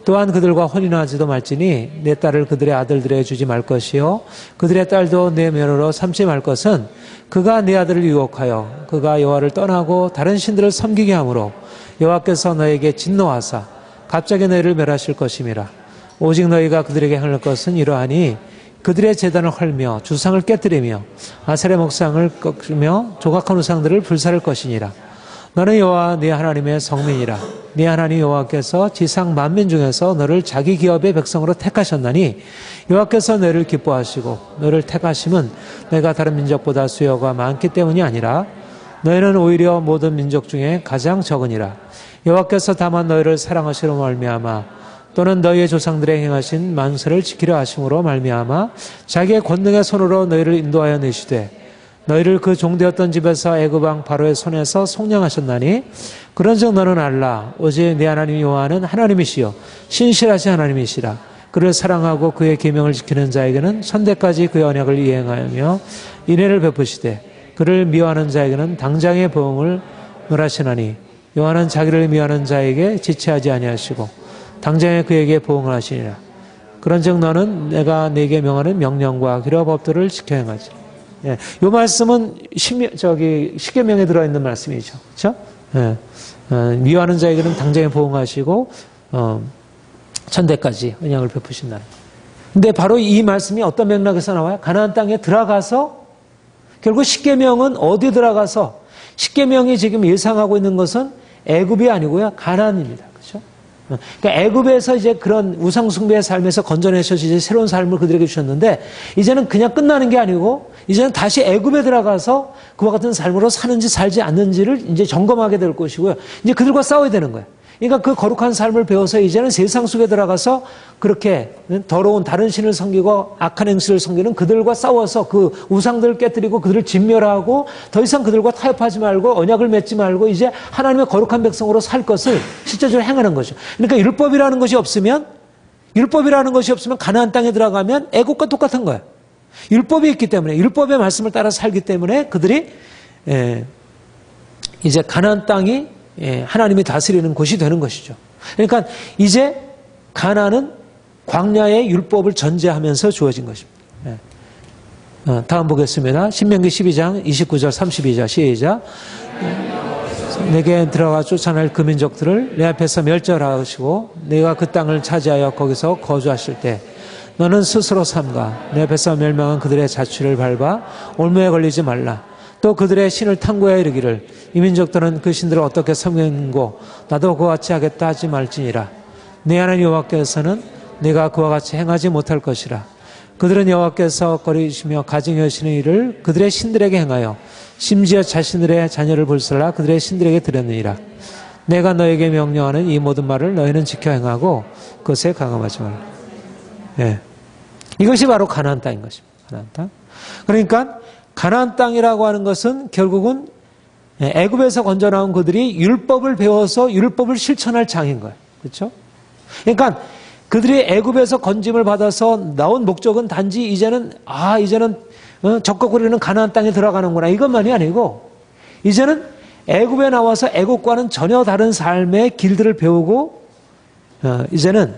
또한 그들과 혼인하지도 말지니 내 딸을 그들의 아들들에게 주지 말 것이요 그들의 딸도 내 며느리로 삼지 말 것은 그가 내 아들을 유혹하여 그가 여호와를 떠나고 다른 신들을 섬기게 하므로 여호와께서 너에게 진노하사 갑자기 너희를 멸하실 것임이라. 오직 너희가 그들에게 행할 것은 이러하니 그들의 제단을 헐며 주상을 깨뜨리며 아세라 목상을 꺾으며 조각한 우상들을 불사를 것이니라. 너는 여호와 네 하나님의 성민이라. 네 하나님 여호와께서 지상 만민 중에서 너를 자기 기업의 백성으로 택하셨나니 여호와께서 너를 기뻐하시고 너를 택하심은 내가 다른 민족보다 수요가 많기 때문이 아니라 너희는 오히려 모든 민족 중에 가장 적으니라. 여호와께서 다만 너희를 사랑하시로 말미암아 또는 너희의 조상들의 행하신 만세를 지키려 하심으로 말미암아 자기의 권능의 손으로 너희를 인도하여 내시되 너희를 그 종되었던 집에서 애굽 왕 바로의 손에서 속량하셨나니 그런즉 너는 알라 오직 네 하나님 여호와는 하나님이시요 신실하신 하나님이시라. 그를 사랑하고 그의 계명을 지키는 자에게는 천대까지 그의 언약을 이행하며 인애를 베푸시되 그를 미워하는 자에게는 당장의 보응을 멸하시나니 여호와는 자기를 미워하는 자에게 지체하지 아니하시고 당장에 그에게 보응을 하시니라. 그런즉 너는 내가 네게 명하는 명령과 그리와 법도를 지켜 행하지. 예, 이 말씀은 십계명에 들어있는 말씀이죠. 그렇죠? 예, 미워하는 자에게는 당장에 보응하시고 천대까지 언약을 베푸신다. 근데 바로 이 말씀이 어떤 맥락에서 나와요? 가나안 땅에 들어가서 결국 십계명은 어디 들어가서 십계명이 지금 예상하고 있는 것은 애굽이 아니고요 가나안입니다. 그렇죠? 그러니까 애굽에서 이제 그런 우상 숭배의 삶에서 건져내셔서 이제 새로운 삶을 그들에게 주셨는데 이제는 그냥 끝나는 게 아니고 이제는 다시 애굽에 들어가서 그와 같은 삶으로 사는지 살지 않는지를 이제 점검하게 될 것이고요. 이제 그들과 싸워야 되는 거예요. 그러니까 그 거룩한 삶을 배워서 이제는 세상 속에 들어가서 그렇게 더러운 다른 신을 섬기고 악한 행실을 섬기는 그들과 싸워서 그 우상들을 깨뜨리고 그들을 진멸하고 더 이상 그들과 타협하지 말고 언약을 맺지 말고 이제 하나님의 거룩한 백성으로 살 것을 실제적으로 행하는 거죠. 그러니까 율법이라는 것이 없으면 가나안 땅에 들어가면 애국과 똑같은 거예요. 율법이 있기 때문에 율법의 말씀을 따라 살기 때문에 그들이 이제 가나안 땅이 하나님이 다스리는 곳이 되는 것이죠. 그러니까 이제 가나안은 광야의 율법을 전제하면서 주어진 것입니다. 다음 보겠습니다. 신명기 12장 29절 32절 시작. 내게 들어가 쫓아낼 그 민족들을 내 앞에서 멸절하시고 내가 그 땅을 차지하여 거기서 거주하실 때 너는 스스로 삼가 내 앞에서 멸망한 그들의 자취를 밟아 올무에 걸리지 말라. 또 그들의 신을 탐구하여 이르기를 이 민족들은 그 신들을 어떻게 섬기는고 나도 그와 같이 하겠다 하지 말지니라. 내 하나님 여호와께서는 내가 그와 같이 행하지 못할 것이라. 그들은 여호와께서 거리시며 가증히 하시는 일을 그들의 신들에게 행하여 심지어 자신들의 자녀를 불살라 그들의 신들에게 드렸느니라. 내가 너에게 명령하는 이 모든 말을 너희는 지켜 행하고 그것에 가감하지 말라. 예. 이것이 바로 가나안 땅인 것입니다. 가나안 땅. 그러니까 가나안 땅이라고 하는 것은 결국은 애굽에서 건져 나온 그들이 율법을 배워서 율법을 실천할 장인 거예요. 그렇죠? 그러니까 그들이 애굽에서 건짐을 받아서 나온 목적은 단지 이제는 적과 우리는 가나안 땅에 들어가는구나 이것만이 아니고 이제는 애굽에 나와서 애굽과는 전혀 다른 삶의 길들을 배우고 이제는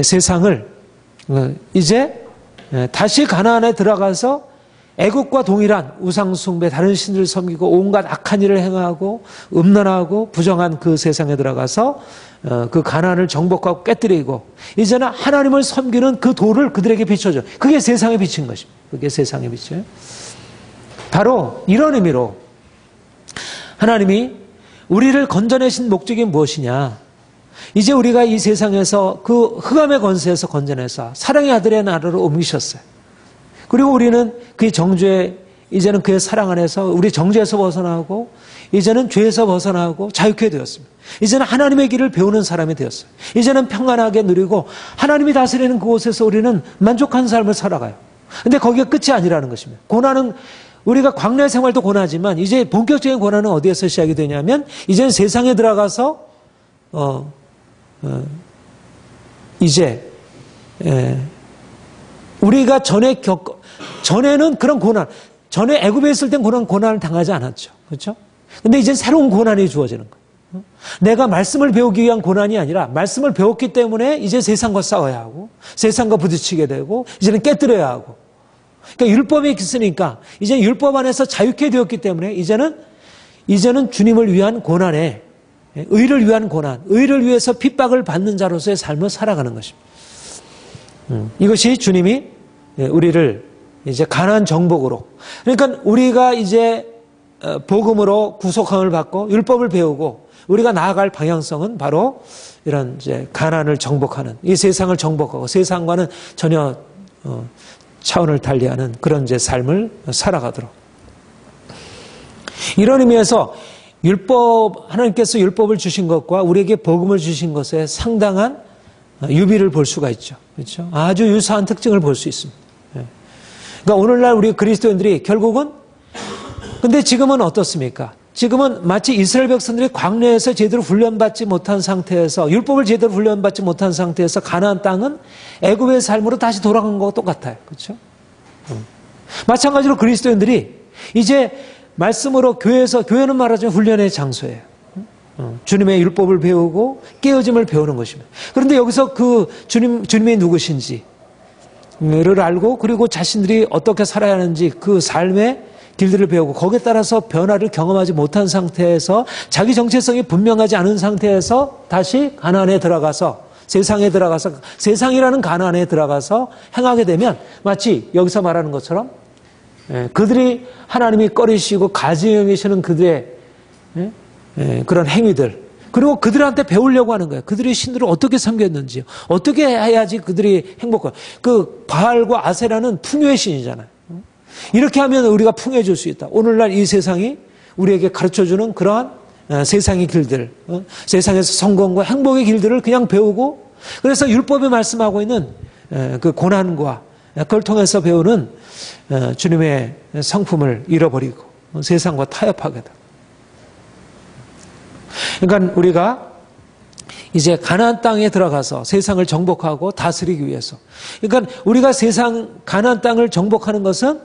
세상을 이제 다시 가나안에 들어가서 애국과 동일한 우상숭배, 다른 신들을 섬기고 온갖 악한 일을 행하고 음란하고 부정한 그 세상에 들어가서 그 가나안을 정복하고 깨뜨리고 이제는 하나님을 섬기는 그 도를 그들에게 비춰줘. 그게 세상에 비친 것입니다. 그게 세상에 비쳐요. 바로 이런 의미로 하나님이 우리를 건져내신 목적이 무엇이냐? 이제 우리가 이 세상에서 그 흑암의 권세에서 건져내서 사랑의 아들의 나라로 옮기셨어요. 그리고 우리는 그의 정죄, 이제는 그의 사랑 안에서 우리 정죄에서 벗어나고 이제는 죄에서 벗어나고 자유케 되었습니다. 이제는 하나님의 길을 배우는 사람이 되었어요. 이제는 평안하게 누리고 하나님이 다스리는 그곳에서 우리는 만족한 삶을 살아가요. 그런데 거기가 끝이 아니라는 것입니다. 고난은 우리가 광야 생활도 고난이지만 이제 본격적인 고난은 어디에서 시작이 되냐면 이제는 세상에 들어가서 이제 우리가 전에는 그런 고난, 전에 애굽에 있을 땐 그런 고난을 당하지 않았죠. 그렇죠? 근데 이제 새로운 고난이 주어지는 거예요. 내가 말씀을 배우기 위한 고난이 아니라 말씀을 배웠기 때문에 이제 세상과 싸워야 하고 세상과 부딪히게 되고 이제는 깨뜨려야 하고, 그러니까 율법이 있으니까 이제 율법 안에서 자유케 되었기 때문에 이제는 주님을 위한 고난에, 의를 위한 고난, 의를 위해서 핍박을 받는 자로서의 삶을 살아가는 것입니다. 이것이 주님이 우리를 이제 가나안 정복으로, 그러니까 우리가 이제 복음으로 구속함을 받고 율법을 배우고 우리가 나아갈 방향성은 바로 이런 이제 가나안을 정복하는, 이 세상을 정복하고 세상과는 전혀 차원을 달리하는 그런 이제 삶을 살아가도록. 이런 의미에서 하나님께서 율법을 주신 것과 우리에게 복음을 주신 것에 상당한 유비를 볼 수가 있죠. 그렇죠? 아주 유사한 특징을 볼 수 있습니다. 그러니까 오늘날 우리 그리스도인들이 결국은, 근데 지금은 어떻습니까? 지금은 마치 이스라엘 백성들이 광야에서 제대로 훈련받지 못한 상태에서, 율법을 제대로 훈련받지 못한 상태에서 가나안 땅은 애굽의 삶으로 다시 돌아간 것과 똑같아요. 그렇죠? 마찬가지로 그리스도인들이 이제 말씀으로 교회는 말하자면 훈련의 장소예요. 주님의 율법을 배우고 깨어짐을 배우는 것입니다. 그런데 여기서 그 주님이 누구신지를 알고, 그리고 자신들이 어떻게 살아야 하는지 그 삶의 길들을 배우고 거기에 따라서 변화를 경험하지 못한 상태에서, 자기 정체성이 분명하지 않은 상태에서 다시 가나안에 들어가서, 세상에 들어가서, 세상이라는 가나안에 들어가서 행하게 되면 마치 여기서 말하는 것처럼 그들이 하나님이 꺼리시고 가지 여기시는 그들의 그런 행위들, 그리고 그들한테 배우려고 하는 거예요. 그들이 신들을 어떻게 섬겼는지, 어떻게 해야지 그들이 행복할. 그 바알과 아세라는 풍요의 신이잖아요. 이렇게 하면 우리가 풍요해질 수 있다. 오늘날 이 세상이 우리에게 가르쳐주는 그러한 세상의 길들, 세상에서 성공과 행복의 길들을 그냥 배우고, 그래서 율법이 말씀하고 있는 그 고난과 그걸 통해서 배우는 주님의 성품을 잃어버리고 세상과 타협하게 돼. 그러니까 우리가 이제 가나안 땅에 들어가서 세상을 정복하고 다스리기 위해서, 그러니까 우리가 가나안 땅을 정복하는 것은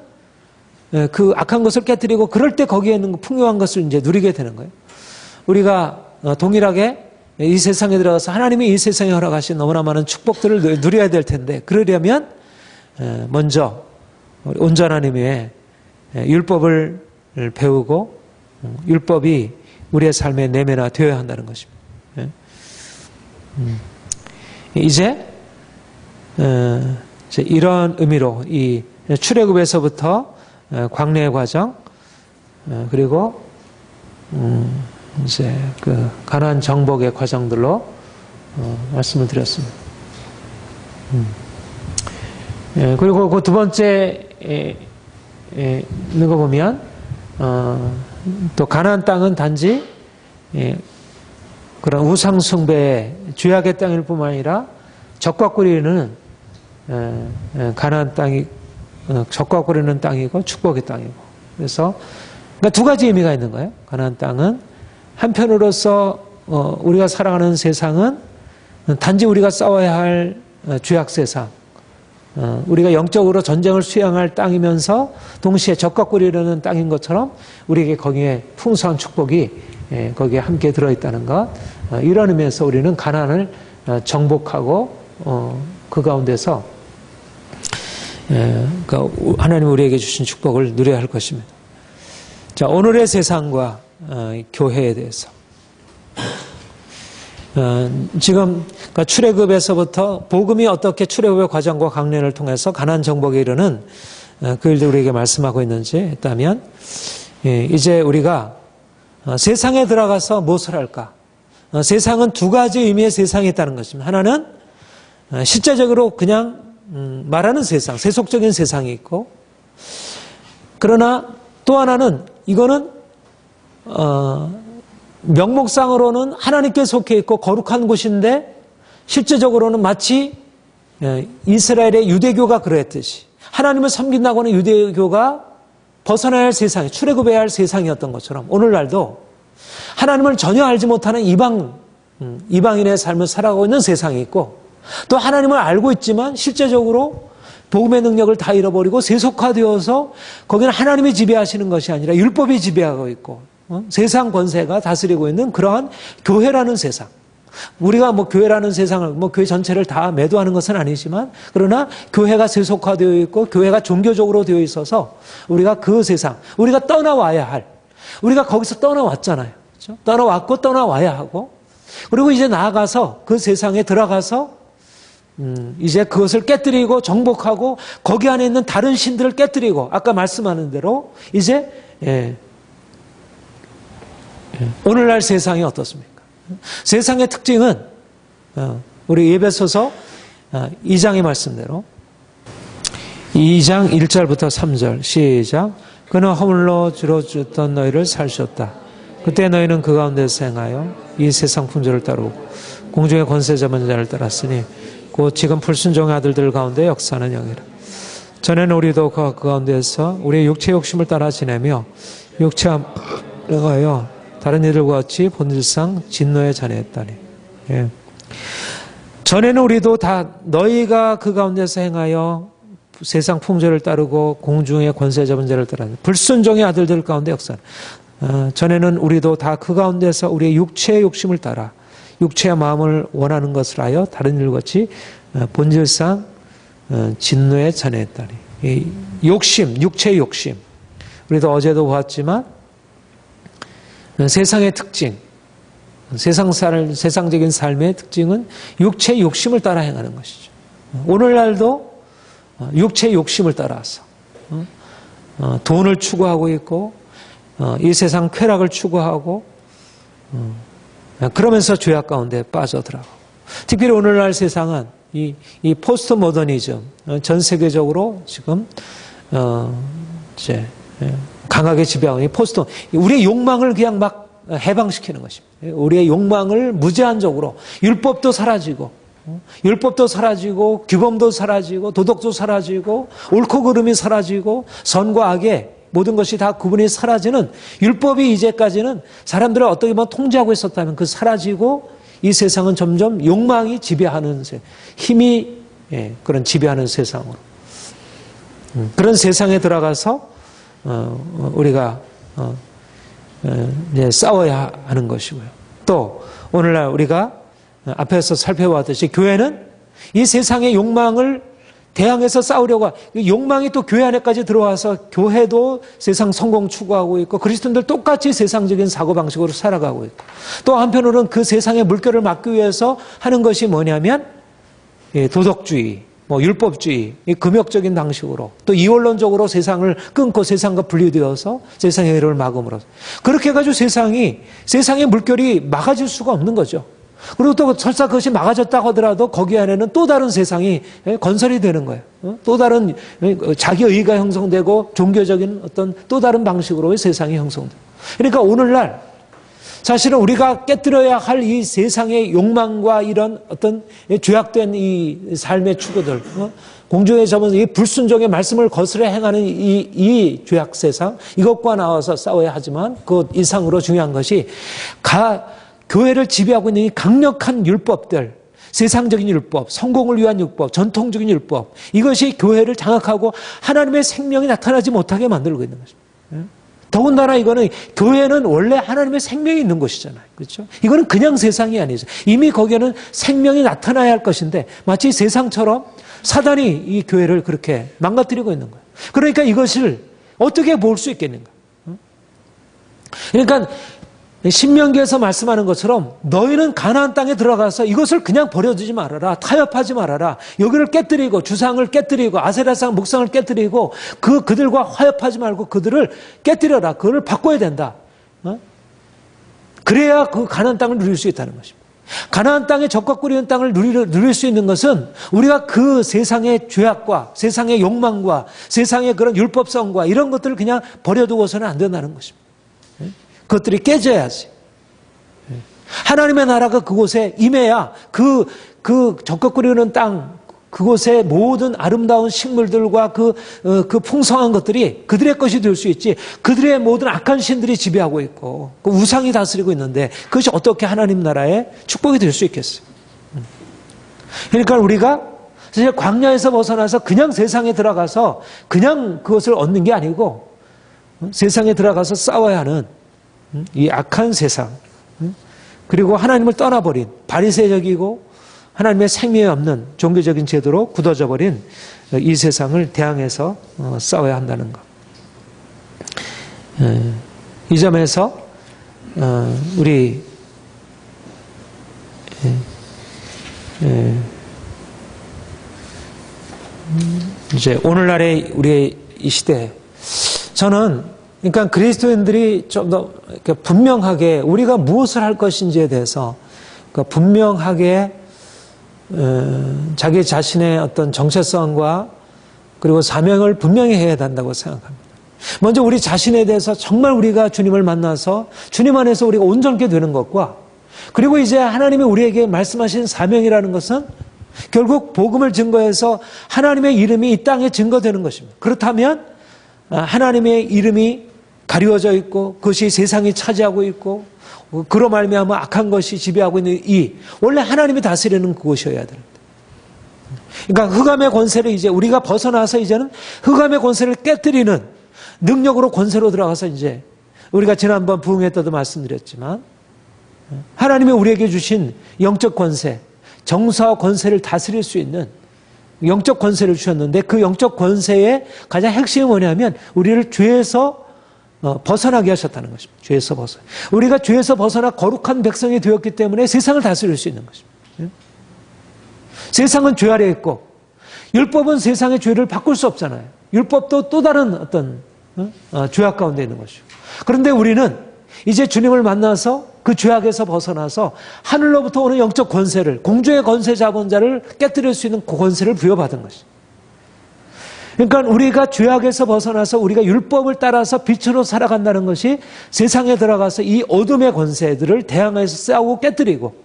그 악한 것을 깨뜨리고 그럴 때 거기에 있는 풍요한 것을 이제 누리게 되는 거예요. 우리가 동일하게 이 세상에 들어가서 하나님이 이 세상에 허락하신 너무나 많은 축복들을 누려야 될 텐데, 그러려면 먼저 온전한 의미의 율법을 배우고 율법이 우리의 삶에 내면화 되어야 한다는 것입니다. 이제 이런 의미로 이 출애굽에서부터 광야의 과정, 그리고 이제 그 가나안 정복의 과정들로 말씀을 드렸습니다. 그리고 그 두 번째 있는 거 보면 또 가나안 땅은 단지 그런 우상 숭배의 죄악의 땅일 뿐만 아니라 적과 꿀이는 가나안 땅이 적과 꿀이는 땅이고 축복의 땅이고, 그래서 그러니까 두 가지 의미가 있는 거예요. 가나안 땅은 한편으로서 우리가 살아가는 세상은 단지 우리가 싸워야 할 죄악 세상, 우리가 영적으로 전쟁을 수행할 땅이면서 동시에 적과 꿀이라는 땅인 것처럼 우리에게 거기에 풍성한 축복이 거기에 함께 들어있다는 것, 이런 의미에서 우리는 가나안을 정복하고 그 가운데서 그러니까 하나님 우리에게 주신 축복을 누려야 할 것입니다. 자, 오늘의 세상과 교회에 대해서 지금 그러니까 출애굽에서부터 복음이 어떻게 출애굽의 과정과 강련을 통해서 가나안 정복에 이르는 그 일들 우리에게 말씀하고 있는지 했다면, 이제 우리가 세상에 들어가서 무엇을 할까? 세상은 두 가지 의미의 세상이 있다는 것입니다. 하나는 실제적으로 그냥 말하는 세상, 세속적인 세상이 있고, 그러나 또 하나는 이거는 명목상으로는 하나님께 속해 있고 거룩한 곳인데 실제적으로는 마치 이스라엘의 유대교가 그랬듯이 하나님을 섬긴다고 하는 유대교가 벗어나야 할 세상이, 출애굽해야 할 세상이었던 것처럼 오늘날도 하나님을 전혀 알지 못하는 이방인의 삶을 살아가고 있는 세상이 있고, 또 하나님을 알고 있지만 실제적으로 복음의 능력을 다 잃어버리고 세속화되어서 거기는 하나님이 지배하시는 것이 아니라 율법이 지배하고 있고 세상 권세가 다스리고 있는 그러한 교회라는 세상. 우리가 뭐 교회라는 세상을, 뭐 교회 전체를 다 매도하는 것은 아니지만, 그러나 교회가 세속화되어 있고, 교회가 종교적으로 되어 있어서, 우리가 그 세상, 우리가 떠나와야 할, 우리가 거기서 떠나왔잖아요. 그렇죠? 떠나왔고, 떠나와야 하고, 그리고 이제 나아가서 그 세상에 들어가서, 이제 그것을 깨뜨리고, 정복하고, 거기 안에 있는 다른 신들을 깨뜨리고, 아까 말씀하는 대로, 이제, 오늘날 세상이 어떻습니까? 세상의 특징은 우리 에베소서 2장의 말씀대로 2장 1절부터 3절 시작. 그는 허물로 주로 줬던 너희를 살셨다. 그때 너희는 그 가운데서 행하여 이 세상 풍조를 따르고 공중의 권세 잡은 자를 따랐으니 곧 지금 불순종의 아들들 가운데 역사하는 영이라. 전에는 우리도 그 가운데서 우리의 육체 욕심을 따라 지내며 육체함 하여 다른 이들과 같이 본질상 진노에 자네했다니. 예. 전에는 우리도 다 너희가 그 가운데서 행하여 세상 풍조를 따르고 공중의 권세 잡은 자를 따라 불순종의 아들들 가운데 역사. 전에는 우리도 다 그 가운데서 우리의 육체의 욕심을 따라 육체의 마음을 원하는 것을 하여 다른 이들과 같이 본질상 진노에 자네했다니. 이 욕심, 육체의 욕심. 우리도 어제도 보았지만 세상의 특징, 세상적인 삶의 특징은 육체의 욕심을 따라 행하는 것이죠. 오늘날도 육체의 욕심을 따라서 돈을 추구하고 있고 이 세상 쾌락을 추구하고 그러면서 죄악 가운데 빠져들어가고, 특별히 오늘날 세상은 이 포스트 모더니즘 전 세계적으로 지금 이제 강하게 지배하고, 우리의 욕망을 그냥 막 해방시키는 것입니다. 우리의 욕망을 무제한적으로, 율법도 사라지고, 규범도 사라지고, 도덕도 사라지고, 옳고 그름이 사라지고, 선과 악의 모든 것이 다 구분이 사라지는, 율법이 이제까지는 사람들을 어떻게 보면 통제하고 있었다면 그 사라지고, 이 세상은 점점 욕망이 지배하는, 힘이 그런 지배하는 세상으로, 그런 세상에 들어가서 우리가 이제 싸워야 하는 것이고요. 또 오늘날 우리가 앞에서 살펴봤듯이 교회는 이 세상의 욕망을 대항해서 싸우려고, 욕망이 또 교회 안에까지 들어와서 교회도 세상 성공 추구하고 있고 그리스도인들 똑같이 세상적인 사고방식으로 살아가고 있고, 또 한편으로는 그 세상의 물결을 막기 위해서 하는 것이 뭐냐면 도덕주의, 율법주의, 금욕적인 방식으로, 또 이원론적으로 세상을 끊고 세상과 분리되어서 세상의 회로를 막음으로, 그렇게 해가지고 세상의 물결이 막아질 수가 없는 거죠. 그리고 또 설사 그것이 막아졌다고 하더라도 거기 안에는 또 다른 세상이 건설이 되는 거예요. 또 다른 자기 의가 형성되고 종교적인 어떤 또 다른 방식으로의 세상이 형성돼요. 그러니까 오늘날 사실은 우리가 깨뜨려야 할 이 세상의 욕망과 이런 어떤 죄악된 이 삶의 추구들, 공중에 접은 이 불순종의 말씀을 거스려 행하는 이 죄악 세상, 이것과 나와서 싸워야 하지만 그 이상으로 중요한 것이 교회를 지배하고 있는 이 강력한 율법들, 세상적인 율법, 성공을 위한 율법, 전통적인 율법, 이것이 교회를 장악하고 하나님의 생명이 나타나지 못하게 만들고 있는 것입니다. 더군다나 이거는, 교회는 원래 하나님의 생명이 있는 곳이잖아요. 그렇죠? 이거는 그냥 세상이 아니죠. 이미 거기에는 생명이 나타나야 할 것인데 마치 세상처럼 사단이 이 교회를 그렇게 망가뜨리고 있는 거예요. 그러니까 이것을 어떻게 볼 수 있겠는가? 그러니까 신명기에서 말씀하는 것처럼 너희는 가나안 땅에 들어가서 이것을 그냥 버려두지 말아라. 타협하지 말아라. 여기를 깨뜨리고 주상을 깨뜨리고 아세라상 목상을 깨뜨리고 그들과 화협하지 말고 그들을 깨뜨려라. 그걸 바꿔야 된다. 그래야 그 가나안 땅을 누릴 수 있다는 것입니다. 가나안 땅에 적과 꿀이는 땅을 누릴 수 있는 것은 우리가 그 세상의 죄악과 세상의 욕망과 세상의 그런 율법성과 이런 것들을 그냥 버려두고서는 안 된다는 것입니다. 그것들이 깨져야지. 하나님의 나라가 그곳에 임해야 그 적과 꿀이는 땅, 그곳의 모든 아름다운 식물들과 그 풍성한 것들이 그들의 것이 될 수 있지, 그들의 모든 악한 신들이 지배하고 있고 그 우상이 다스리고 있는데 그것이 어떻게 하나님 나라의 축복이 될 수 있겠어요? 그러니까 우리가 사실 광야에서 벗어나서 그냥 세상에 들어가서 그냥 그것을 얻는 게 아니고 세상에 들어가서 싸워야 하는 이 악한 세상, 그리고 하나님을 떠나버린 바리새적이고 하나님의 생명이 없는 종교적인 제도로 굳어져 버린 이 세상을 대항해서 싸워야 한다는 것. 이 점에서 우리 이제 오늘날의 우리의 이 시대, 저는 그러니까 그리스도인들이 좀 더 분명하게 우리가 무엇을 할 것인지에 대해서 분명하게 자기 자신의 어떤 정체성과 그리고 사명을 분명히 해야 한다고 생각합니다. 먼저 우리 자신에 대해서 정말 우리가 주님을 만나서 주님 안에서 우리가 온전케 되는 것과, 그리고 이제 하나님이 우리에게 말씀하신 사명이라는 것은 결국 복음을 증거해서 하나님의 이름이 이 땅에 증거되는 것입니다. 그렇다면 하나님의 이름이 가리워져 있고 그것이 세상이 차지하고 있고 그로 말미암아 악한 것이 지배하고 있는 원래 하나님이 다스리는 그곳이어야 됩니다. 그러니까 흑암의 권세를 이제 우리가 벗어나서 이제는 흑암의 권세를 깨뜨리는 능력으로 권세로 들어가서 이제 우리가 지난번 부흥회 때도 말씀드렸지만 하나님이 우리에게 주신 영적 권세, 정사와 권세를 다스릴 수 있는 영적 권세를 주셨는데, 그 영적 권세의 가장 핵심이 뭐냐면 우리를 죄에서 벗어나게 하셨다는 것입니다. 죄에서 벗어나. 우리가 죄에서 벗어나 거룩한 백성이 되었기 때문에 세상을 다스릴 수 있는 것입니다. 세상은 죄 아래에 있고 율법은 세상의 죄를 바꿀 수 없잖아요. 율법도 또 다른 어떤 죄악 가운데 있는 것이죠. 그런데 우리는 이제 주님을 만나서 그 죄악에서 벗어나서 하늘로부터 오는 영적 권세를, 공중의 권세 잡은 자를 깨뜨릴 수 있는 그 권세를 부여받은 것이죠. 그러니까 우리가 죄악에서 벗어나서 우리가 율법을 따라서 빛으로 살아간다는 것이 세상에 들어가서 이 어둠의 권세들을 대항해서 싸우고 깨뜨리고,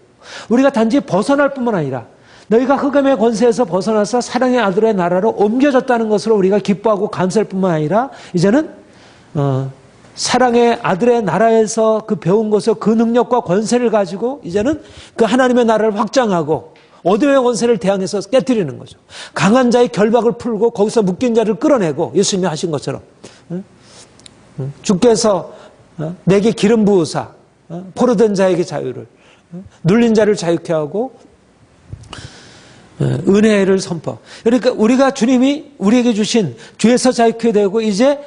우리가 단지 벗어날 뿐만 아니라 너희가 흑암의 권세에서 벗어나서 사랑의 아들의 나라로 옮겨졌다는 것으로 우리가 기뻐하고 감사할 뿐만 아니라 이제는 사랑의 아들의 나라에서 그 배운 것을 그 능력과 권세를 가지고 이제는 그 하나님의 나라를 확장하고 어둠의 권세를 대항해서 깨뜨리는 거죠. 강한 자의 결박을 풀고 거기서 묶인 자를 끌어내고, 예수님이 하신 것처럼 주께서 내게 기름 부으사 포로된 자에게 자유를, 눌린 자를 자유케 하고 은혜를 선포. 그러니까 우리가 주님이 우리에게 주신 죄에서 자유케 되고 이제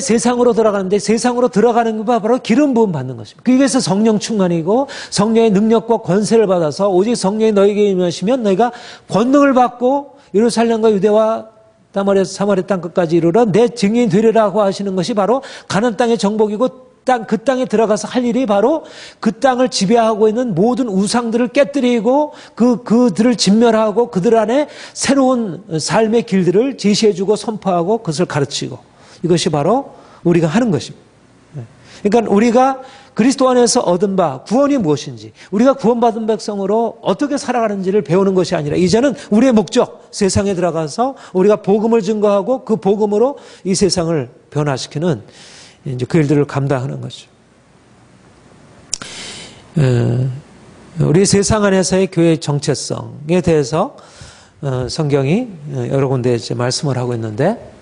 세상으로 들어가는데, 세상으로 들어가는 게 바로 기름 부음 받는 것입니다. 그래서 성령 충만이고 성령의 능력과 권세를 받아서 오직 성령이 너에게 임하시면 너희가 권능을 받고 예루살렘과 유대와 사마리아 땅 끝까지 이르러 내 증인이 되리라고 하시는 것이 바로 가나안 땅의 정복이고, 그 땅에 들어가서 할 일이 바로 그 땅을 지배하고 있는 모든 우상들을 깨뜨리고 그들을 진멸하고 그들 안에 새로운 삶의 길들을 제시해주고 선포하고 그것을 가르치고, 이것이 바로 우리가 하는 것입니다. 그러니까 우리가 그리스도 안에서 얻은 바 구원이 무엇인지, 우리가 구원받은 백성으로 어떻게 살아가는지를 배우는 것이 아니라 이제는 우리의 목적, 세상에 들어가서 우리가 복음을 증거하고 그 복음으로 이 세상을 변화시키는 이제 그 일들을 감당하는 거죠. 우리 세상 안에서의 교회의 정체성에 대해서 성경이 여러 군데 이제 말씀을 하고 있는데,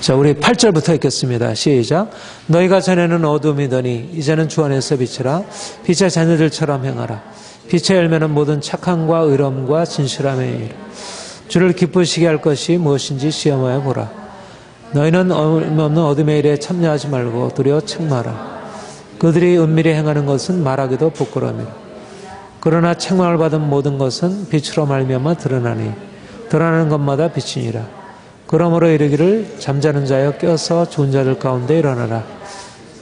자, 우리 8절부터 읽겠습니다. 시작. 너희가 전에는 어둠이더니 이제는 주 안에서 빛이라. 빛의 자녀들처럼 행하라. 빛의 열매는 모든 착함과 의로움과 진실함이니라. 주를 기쁘시게 할 것이 무엇인지 시험하여 보라. 너희는 없는 어둠의 일에 참여하지 말고 두려워 책망하라. 그들이 은밀히 행하는 것은 말하기도 부끄러움이라. 그러나 책망을 받은 모든 것은 빛으로 말미암아 드러나니 드러나는 것마다 빛이니라. 그러므로 이르기를 잠자는 자여 깨어서 죽은 자들 가운데 일어나라.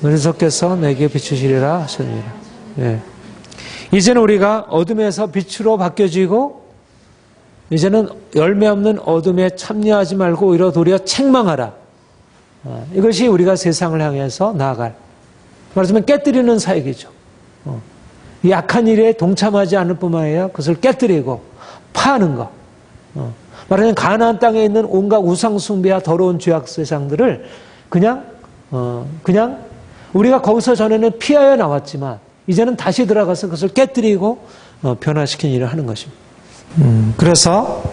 은혜께서 내게 비추시리라 하셨느니라. 예. 이제는 우리가 어둠에서 빛으로 바뀌어지고, 이제는 열매 없는 어둠에 참여하지 말고 오히려 도리어 책망하라. 이것이 우리가 세상을 향해서 나아갈, 말하자면 깨뜨리는 사역이죠. 이 악한 일에 동참하지 않을 뿐만 아니라 그것을 깨뜨리고 파하는 것. 말하자면 가나안 땅에 있는 온갖 우상 숭배와 더러운 죄악 세상들을 그냥 우리가 거기서 전에는 피하여 나왔지만 이제는 다시 들어가서 그것을 깨뜨리고 변화시키는 일을 하는 것입니다. 그래서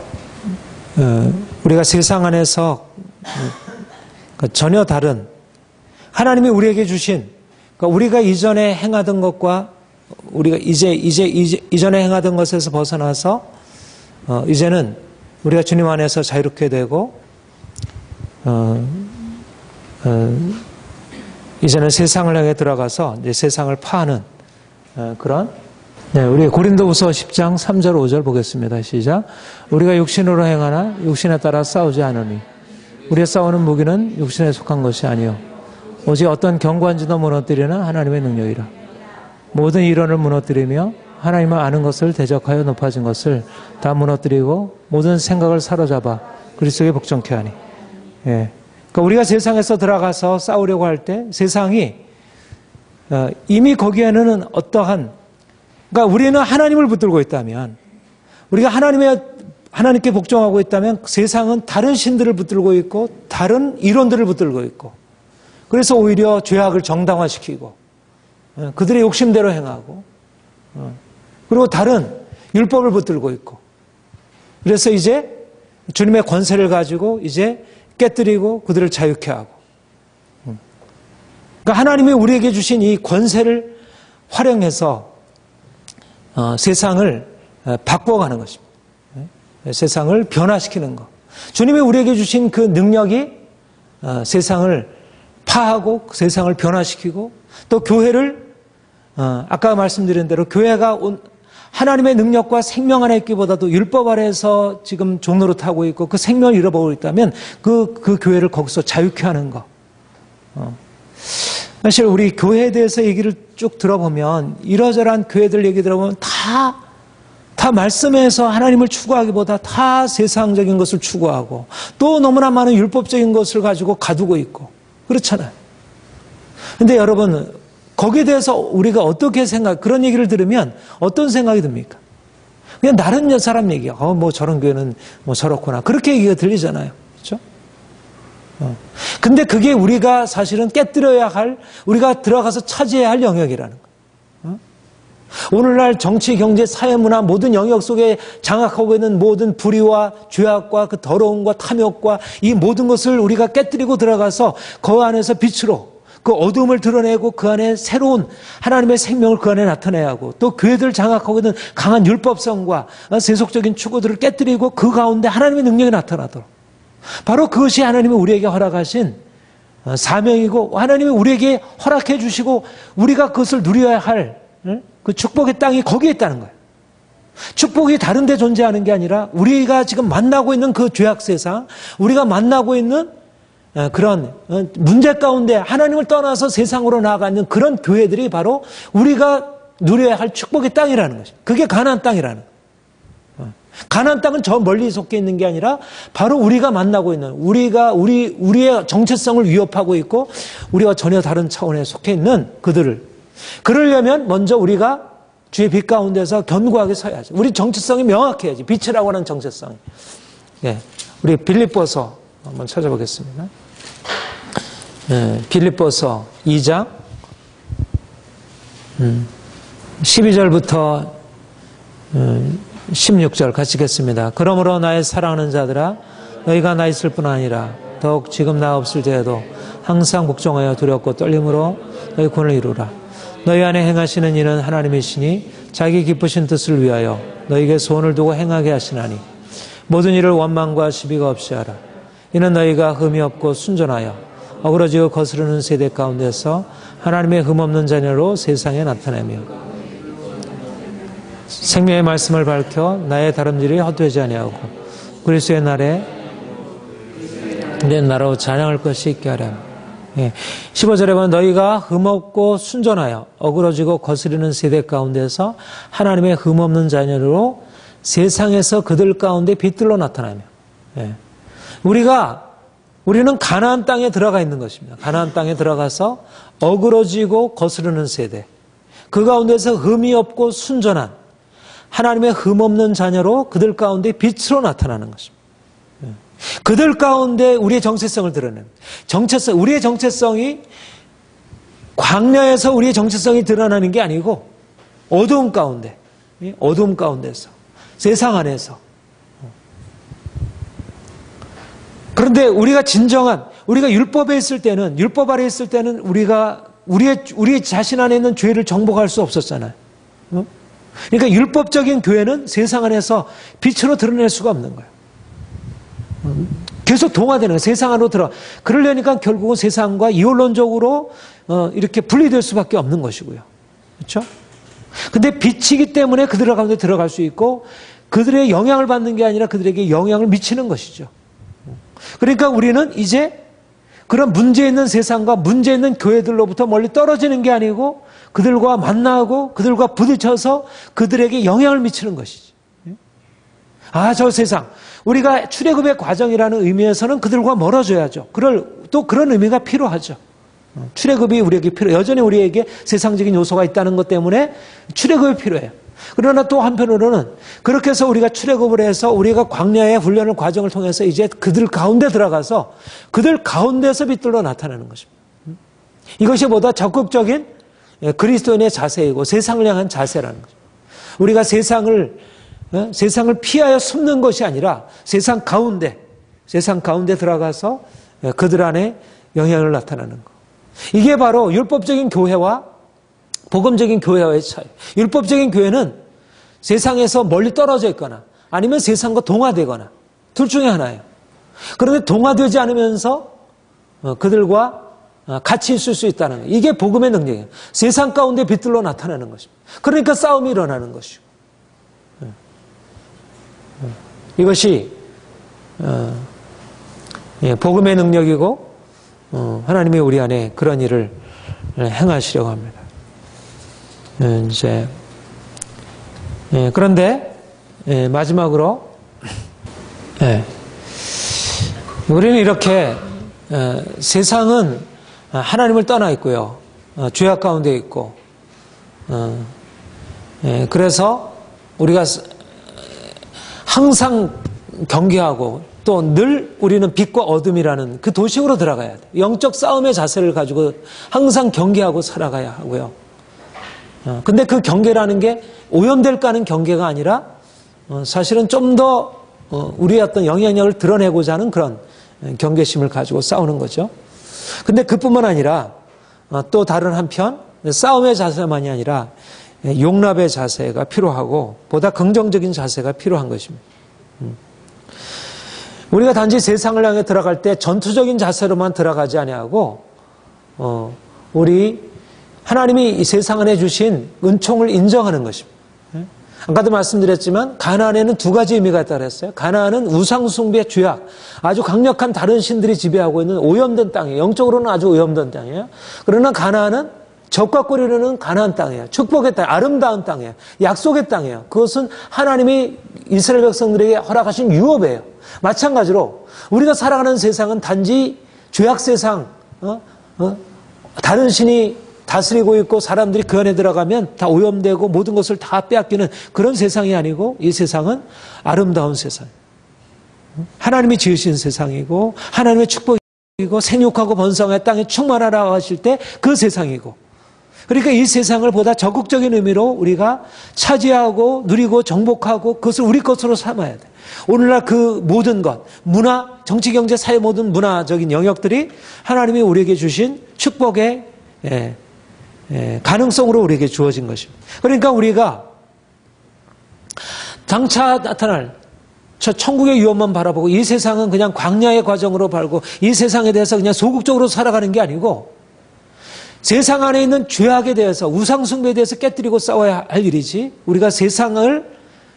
우리가 세상 안에서 전혀 다른 하나님이 우리에게 주신, 그러니까 우리가 이전에 행하던 것과 우리가 이전에 행하던 것에서 벗어나서 이제는 우리가 주님 안에서 자유롭게 되고 이제는 세상을 향해 들어가서 이제 세상을 파하는 그런, 우리 고린도후서 10장 3절 5절 보겠습니다. 시작. 우리가 육신으로 행하나 육신에 따라 싸우지 않으니 우리의 싸우는 무기는 육신에 속한 것이 아니요 오직 어떤 견고한지도 무너뜨리는 하나님의 능력이라. 모든 이론을 무너뜨리며 하나님을 아는 것을 대적하여 높아진 것을 다 무너뜨리고 모든 생각을 사로잡아 그리스도에 복종케 하니. 그러니까 우리가 세상에서 들어가서 싸우려고 할 때 세상이 이미 거기에는 어떠한, 그러니까 우리는 하나님을 붙들고 있다면, 우리가 하나님께 복종하고 있다면 세상은 다른 신들을 붙들고 있고 다른 이론들을 붙들고 있고, 그래서 오히려 죄악을 정당화시키고 그들의 욕심대로 행하고 그리고 다른 율법을 붙들고 있고, 그래서 이제 주님의 권세를 가지고 이제 깨뜨리고 그들을 자유케 하고, 그러니까 하나님이 우리에게 주신 이 권세를 활용해서 세상을 바꿔가는 것입니다. 세상을 변화시키는 것. 주님이 우리에게 주신 그 능력이 세상을 파하고 세상을 변화시키고, 또 교회를 아까 말씀드린 대로 교회가 하나님의 능력과 생명 안에 있기보다도 율법 아래에서 지금 종로로 타고 있고 그 생명을 잃어버리고 있다면 그 교회를 거기서 자유케 하는 것. 사실 우리 교회에 대해서 얘기를 쭉 들어보면, 이러저러한 교회들 얘기 들어보면 다 말씀에서 하나님을 추구하기보다 다 세상적인 것을 추구하고 또 너무나 많은 율법적인 것을 가지고 가두고 있고 그렇잖아요. 근데 여러분, 거기에 대해서 우리가 어떻게 그런 얘기를 들으면 어떤 생각이 듭니까? 그냥 다른 사람 얘기야. 뭐 저런 교회는 뭐 저렇구나. 그렇게 얘기가 들리잖아요. 그렇죠? 근데 그게 우리가 사실은 깨뜨려야 할, 우리가 들어가서 차지해야 할 영역이라는 거예요. 오늘날 정치, 경제, 사회, 문화 모든 영역 속에 장악하고 있는 모든 불의와 죄악과 그 더러움과 탐욕과 이 모든 것을 우리가 깨뜨리고 들어가서 그 안에서 빛으로 그 어둠을 드러내고 그 안에 새로운 하나님의 생명을 그 안에 나타내야 하고, 또 교회들을 장악하고 있는 강한 율법성과 세속적인 추구들을 깨뜨리고 그 가운데 하나님의 능력이 나타나도록, 바로 그것이 하나님이 우리에게 허락하신 사명이고 하나님이 우리에게 허락해 주시고 우리가 그것을 누려야 할 그 축복의 땅이 거기에 있다는 거예요. 축복이 다른 데 존재하는 게 아니라 우리가 지금 만나고 있는 그 죄악 세상, 우리가 만나고 있는 그런 문제 가운데 하나님을 떠나서 세상으로 나아가는 그런 교회들이 바로 우리가 누려야 할 축복의 땅이라는 것입니다. 그게 가나안 땅이라는 거예요. 가나안 땅은 저 멀리 속해 있는 게 아니라 바로 우리가 만나고 있는, 우리의 정체성을 위협하고 있고 우리와 전혀 다른 차원에 속해 있는 그들을, 그러려면 먼저 우리가 주의 빛 가운데서 견고하게 서야지. 우리 정체성이 명확해야지. 빛이라고 하는 정체성이. 우리 빌립보서 한번 찾아보겠습니다. 빌립보서 2장 12절부터 16절 같이 읽겠습니다. 그러므로 나의 사랑하는 자들아, 너희가 나 있을 뿐 아니라 더욱 지금 나 없을 때에도 항상 복종하여 두렵고 떨림으로 너희 군을 이루라. 너희 안에 행하시는 이는 하나님이시니 자기 기쁘신 뜻을 위하여 너희에게 소원을 두고 행하게 하시나니 모든 일을 원망과 시비가 없이 하라. 이는 너희가 흠이 없고 순전하여 어그러지고 거스르는 세대 가운데서 하나님의 흠없는 자녀로 세상에 나타내며 생명의 말씀을 밝혀 나의 다름질이 헛되지 아니하고 그리스도의 날에 내 나라로 찬양할 것이 있게 하라. 15절에 보면 너희가 흠없고 순전하여 어그러지고 거스르는 세대 가운데서 하나님의 흠없는 자녀로 세상에서 그들 가운데 빛들로 나타나며, 우리는 가나안 땅에 들어가 있는 것입니다. 가나안 땅에 들어가서 어그러지고 거스르는 세대, 그 가운데서 흠이 없고 순전한 하나님의 흠없는 자녀로 그들 가운데 빛으로 나타나는 것입니다. 그들 가운데 우리의 정체성을 드러내는, 우리의 정체성이 광야에서 우리의 정체성이 드러나는 게 아니고 어두움 가운데서 세상 안에서 그런데 우리가 우리가 율법에 있을 때는, 율법 아래 있을 때는 우리 자신 안에 있는 죄를 정복할 수 없었잖아요. 그러니까 율법적인 교회는 세상 안에서 빛으로 드러낼 수가 없는 거예요. 계속 동화되는 거예요. 세상 안으로 그러려니까 결국은 세상과 이원론적으로 이렇게 분리될 수밖에 없는 것이고요. 그렇죠? 근데 빛이기 때문에 그들 가운데 들어갈 수 있고 그들의 영향을 받는 게 아니라 그들에게 영향을 미치는 것이죠. 그러니까 우리는 이제 그런 문제 있는 세상과 문제 있는 교회들로부터 멀리 떨어지는 게 아니고 그들과 만나고 그들과 부딪혀서 그들에게 영향을 미치는 것이지. 저 세상. 우리가 출애굽의 과정이라는 의미에서는 그들과 멀어져야죠. 또 그런 의미가 필요하죠. 출애굽이 우리에게 여전히 우리에게 세상적인 요소가 있다는 것 때문에 출애굽이 필요해요. 그러나 또 한편으로는 그렇게 해서 우리가 출애굽을 해서 우리가 광야의 훈련을 과정을 통해서 이제 그들 가운데 들어가서 그들 가운데서 빛들로 나타나는 것입니다. 이것이 보다 적극적인 그리스도인의 자세이고 세상을 향한 자세라는 거죠. 우리가 세상을 피하여 숨는 것이 아니라 세상 가운데 들어가서 그들 안에 영향을 나타나는 것. 이게 바로 율법적인 교회와 복음적인 교회와의 차이. 율법적인 교회는 세상에서 멀리 떨어져 있거나 아니면 세상과 동화되거나 둘 중에 하나예요. 그런데 동화되지 않으면서 그들과 같이 있을 수 있다는 거예요. 이게 복음의 능력이에요. 세상 가운데 빛들로 나타나는 것입니다. 그러니까 싸움이 일어나는 것이고. 이것이 복음의 능력이고 하나님이 우리 안에 그런 일을 행하시려고 합니다. 그런데 마지막으로 우리는 이렇게 세상은 하나님을 떠나 있고요. 죄악 가운데 있고 그래서 우리가 항상 경계하고 또 늘 우리는 빛과 어둠이라는 그 도식으로 들어가야 돼요. 영적 싸움의 자세를 가지고 항상 경계하고 살아가야 하고요. 근데 그 경계라는 게 오염될까 하는 경계가 아니라 사실은 좀 더 우리의 어떤 영향력을 드러내고자 하는 그런 경계심을 가지고 싸우는 거죠. 근데 그뿐만 아니라 또 다른 한편 싸움의 자세만이 아니라 용납의 자세가 필요하고 보다 긍정적인 자세가 필요한 것입니다. 우리가 단지 세상을 향해 들어갈 때 전투적인 자세로만 들어가지 아니하고 우리 하나님이 이 세상 안에 주신 은총을 인정하는 것입니다. 아까도 말씀드렸지만 가나안에는 두 가지 의미가 있다고 했어요. 가나안은 우상숭배, 죄악, 아주 강력한 다른 신들이 지배하고 있는 오염된 땅이에요. 영적으로는 아주 오염된 땅이에요. 그러나 가나안은 적과 꿀이르는 가나안 땅이에요. 축복의 땅, 아름다운 땅이에요. 약속의 땅이에요. 그것은 하나님이 이스라엘 백성들에게 허락하신 유업이에요. 마찬가지로 우리가 살아가는 세상은 단지 죄악 세상, 다른 신이 다스리고 있고 사람들이 그 안에 들어가면 다 오염되고 모든 것을 다 빼앗기는 그런 세상이 아니고 이 세상은 아름다운 세상. 하나님이 지으신 세상이고 하나님의 축복이고 생육하고 번성의 땅에 충만하라고 하실 때 그 세상이고 그러니까 이 세상을 보다 적극적인 의미로 우리가 차지하고 누리고 정복하고 그것을 우리 것으로 삼아야 돼. 오늘날 그 모든 것, 문화, 정치, 경제, 사회 모든 문화적인 영역들이 하나님이 우리에게 주신 축복의 가능성으로 우리에게 주어진 것입니다. 그러니까 우리가 장차 나타날 저 천국의 유업만 바라보고 이 세상은 그냥 광야의 과정으로 발고 이 세상에 대해서 그냥 소극적으로 살아가는 게 아니고 세상 안에 있는 죄악에 대해서 우상숭배에 대해서 깨뜨리고 싸워야 할 일이지 우리가 세상을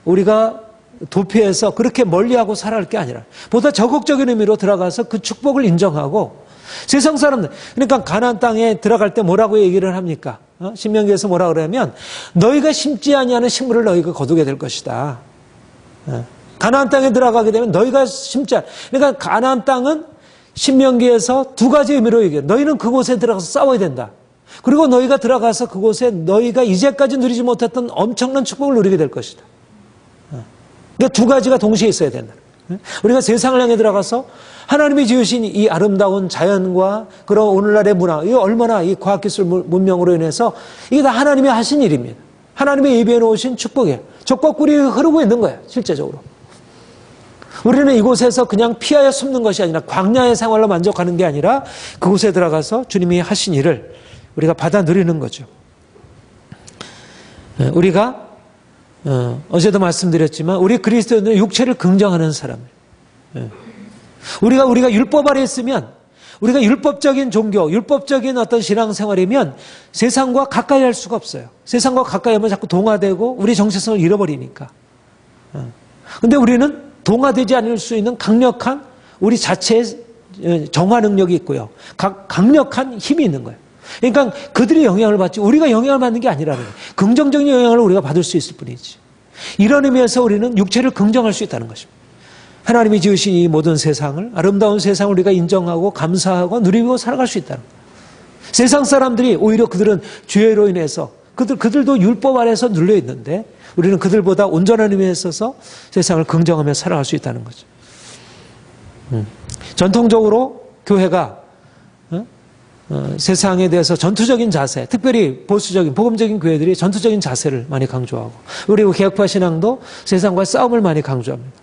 우리가 도피해서 그렇게 멀리하고 살아갈 게 아니라 보다 적극적인 의미로 들어가서 그 축복을 인정하고 세상 사람들 그러니까 가나안 땅에 들어갈 때 뭐라고 얘기를 합니까? 신명기에서 뭐라고 그러냐면 너희가 심지 아니하는 식물을 너희가 거두게 될 것이다. 가나안 땅에 들어가게 되면 너희가 심지 않 그러니까 가나안 땅은 신명기에서 두 가지 의미로 얘기해요. 너희는 그곳에 들어가서 싸워야 된다. 그리고 너희가 들어가서 그곳에 너희가 이제까지 누리지 못했던 엄청난 축복을 누리게 될 것이다. 그러니까 두 가지가 동시에 있어야 된다. 우리가 세상을 향해 들어가서 하나님이 지으신 이 아름다운 자연과 그런 오늘날의 문화, 이 얼마나 이 과학기술 문명으로 인해서 이게 다 하나님이 하신 일입니다. 하나님이 예비해 놓으신 축복이에요. 적과 꿀이 흐르고 있는 거예요, 실제적으로. 우리는 이곳에서 그냥 피하여 숨는 것이 아니라 광야의 생활로 만족하는 게 아니라 그곳에 들어가서 주님이 하신 일을 우리가 받아 누리는 거죠. 우리가 어제도 말씀드렸지만 우리 그리스도인들은 육체를 긍정하는 사람. 우리가 율법 아래 있으면 우리가 율법적인 종교, 율법적인 어떤 신앙생활이면 세상과 가까이 할 수가 없어요. 세상과 가까이 하면 자꾸 동화되고 우리 정체성을 잃어버리니까. 근데 우리는 동화되지 않을 수 있는 강력한 우리 자체의 정화 능력이 있고요. 강력한 힘이 있는 거예요. 그러니까 그들이 영향을 받지 우리가 영향을 받는 게 아니라는 거예요. 긍정적인 영향을 우리가 받을 수 있을 뿐이지. 이런 의미에서 우리는 육체를 긍정할 수 있다는 것입니다. 하나님이 지으신 이 모든 세상을, 아름다운 세상을 우리가 인정하고 감사하고 누리고 살아갈 수 있다는 거예요. 세상 사람들이 오히려 그들은 죄로 인해서 그들도 율법 아래에서 눌려 있는데 우리는 그들보다 온전한 의미에 있어서 세상을 긍정하며 살아갈 수 있다는 거죠. 전통적으로 교회가 세상에 대해서 전투적인 자세, 특별히 보수적인 복음적인 교회들이 전투적인 자세를 많이 강조하고 우리 개혁파 신앙도 세상과의 싸움을 많이 강조합니다.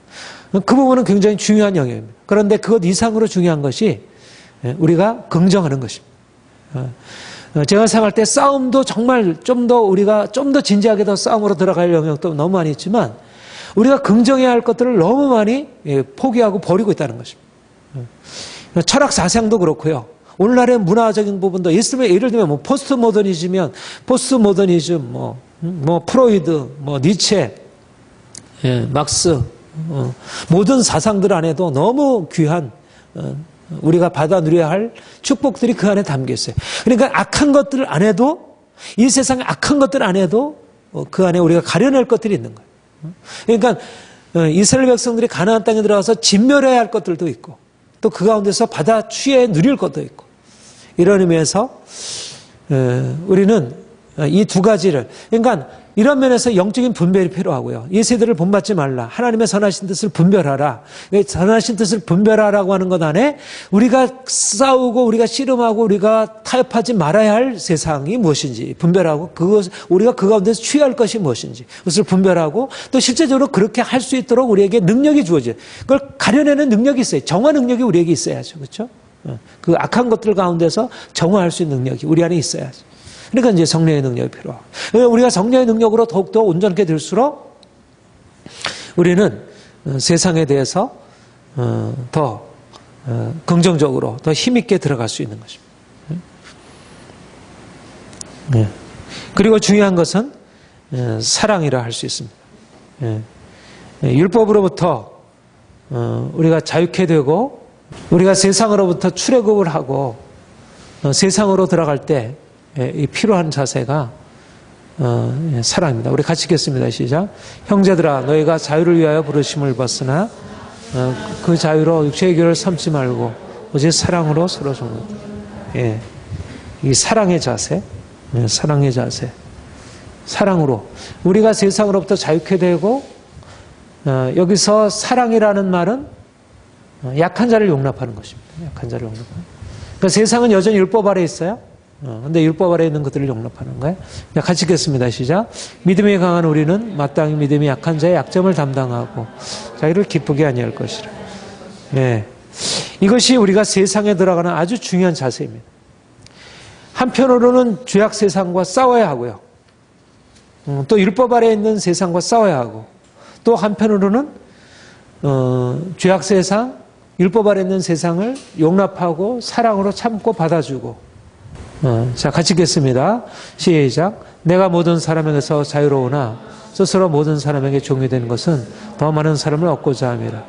그 부분은 굉장히 중요한 영역입니다. 그런데 그것 이상으로 중요한 것이 우리가 긍정하는 것입니다. 제가 생각할 때 싸움도 정말 우리가 좀 더 진지하게 더 싸움으로 들어갈 영역도 너무 많이 있지만 우리가 긍정해야 할 것들을 너무 많이 포기하고 버리고 있다는 것입니다. 철학 사상도 그렇고요. 오늘날의 문화적인 부분도 예를 들면 포스트 모더니즘, 프로이드, 니체, 막스, 모든 사상들 안에도 너무 귀한 우리가 받아 누려야 할 축복들이 그 안에 담겨 있어요. 그러니까 악한 것들 안에도 이 세상의 악한 것들 안에도 그 안에 우리가 가려낼 것들이 있는 거예요. 그러니까 이스라엘 백성들이 가나안 땅에 들어가서 진멸해야 할 것들도 있고 또 그 가운데서 받아 취해 누릴 것도 있고 이런 의미에서 우리는 이 두 가지를 그러니까 이런 면에서 영적인 분별이 필요하고요. 이 세대를 본받지 말라. 하나님의 선하신 뜻을 분별하라. 선하신 뜻을 분별하라고 하는 것 안에 우리가 싸우고 우리가 씨름하고 우리가 타협하지 말아야 할 세상이 무엇인지 분별하고 우리가 그 가운데서 취할 것이 무엇인지 그것을 분별하고 또 실제적으로 그렇게 할 수 있도록 우리에게 능력이 주어져요. 그걸 가려내는 능력이 있어요. 정화 능력이 우리에게 있어야죠. 그렇죠? 그 악한 것들 가운데서 정화할 수 있는 능력이 우리 안에 있어야죠. 그러니까 이제 성령의 능력이 필요하고 우리가 성령의 능력으로 더욱더 온전하게 될수록 우리는 세상에 대해서 더 긍정적으로 더 힘있게 들어갈 수 있는 것입니다. 그리고 중요한 것은 사랑이라 할 수 있습니다. 율법으로부터 우리가 자유케 되고 우리가 세상으로부터 출애굽을 하고 세상으로 들어갈 때 필요한 자세가 사랑입니다. 우리 같이 읽겠습니다. 시작. 형제들아 너희가 자유를 위하여 부르심을 받으나 그 자유로 육체의 교를 삼지 말고 오직 사랑으로 서로 섬기라. 이 사랑의 자세, 사랑의 자세, 사랑으로 우리가 세상으로부터 자유케 되고 여기서 사랑이라는 말은 약한 자를 용납하는 것입니다. 약한 자를 용납하는. 그러니까 세상은 여전히 율법 아래 있어요. 근데 율법 아래 있는 것들을 용납하는 거예요. 같이 읽겠습니다. 시작. 믿음이 강한 우리는 마땅히 믿음이 약한 자의 약점을 담당하고 자기를 기쁘게 아니할 것이라. 이것이 우리가 세상에 들어가는 아주 중요한 자세입니다. 한편으로는 죄악 세상과 싸워야 하고요. 또 율법 아래 있는 세상과 싸워야 하고 또 한편으로는 죄악 세상, 율법 아래 있는 세상을 용납하고 사랑으로 참고 받아주고 자, 같이 읽겠습니다. 시작. 내가 모든 사람에게서 자유로우나 스스로 모든 사람에게 종이 된 것은 더 많은 사람을 얻고자 함이라.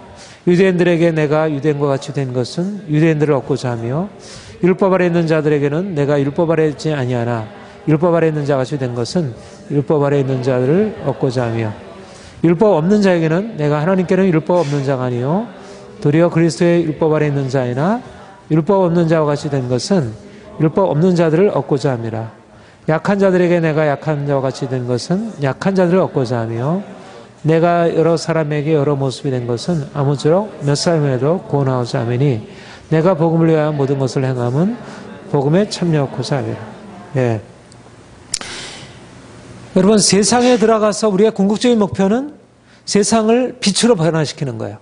유대인들에게 내가 유대인과 같이 된 것은 유대인들을 얻고자 하며 율법 아래 있는 자들에게는 내가 율법 아래 있지 아니하나 율법 아래 있는 자같이 된 것은 율법 아래 있는 자들을 얻고자 하며 율법 없는 자에게는 내가 하나님께는 율법 없는 자가 아니요 도리어 그리스도의 율법 아래 있는 자이나 율법 없는 자와 같이 된 것은 율법 없는 자들을 얻고자 함이라. 약한 자들에게 내가 약한 자와 같이 된 것은 약한 자들을 얻고자 하며 내가 여러 사람에게 여러 모습이 된 것은 아무쪼록 몇 사람에도 구원하고자 하매니 내가 복음을 위하여 모든 것을 행함은 복음에 참여하고자 함이라. 여러분 세상에 들어가서 우리의 궁극적인 목표는 세상을 빛으로 변화시키는 거예요.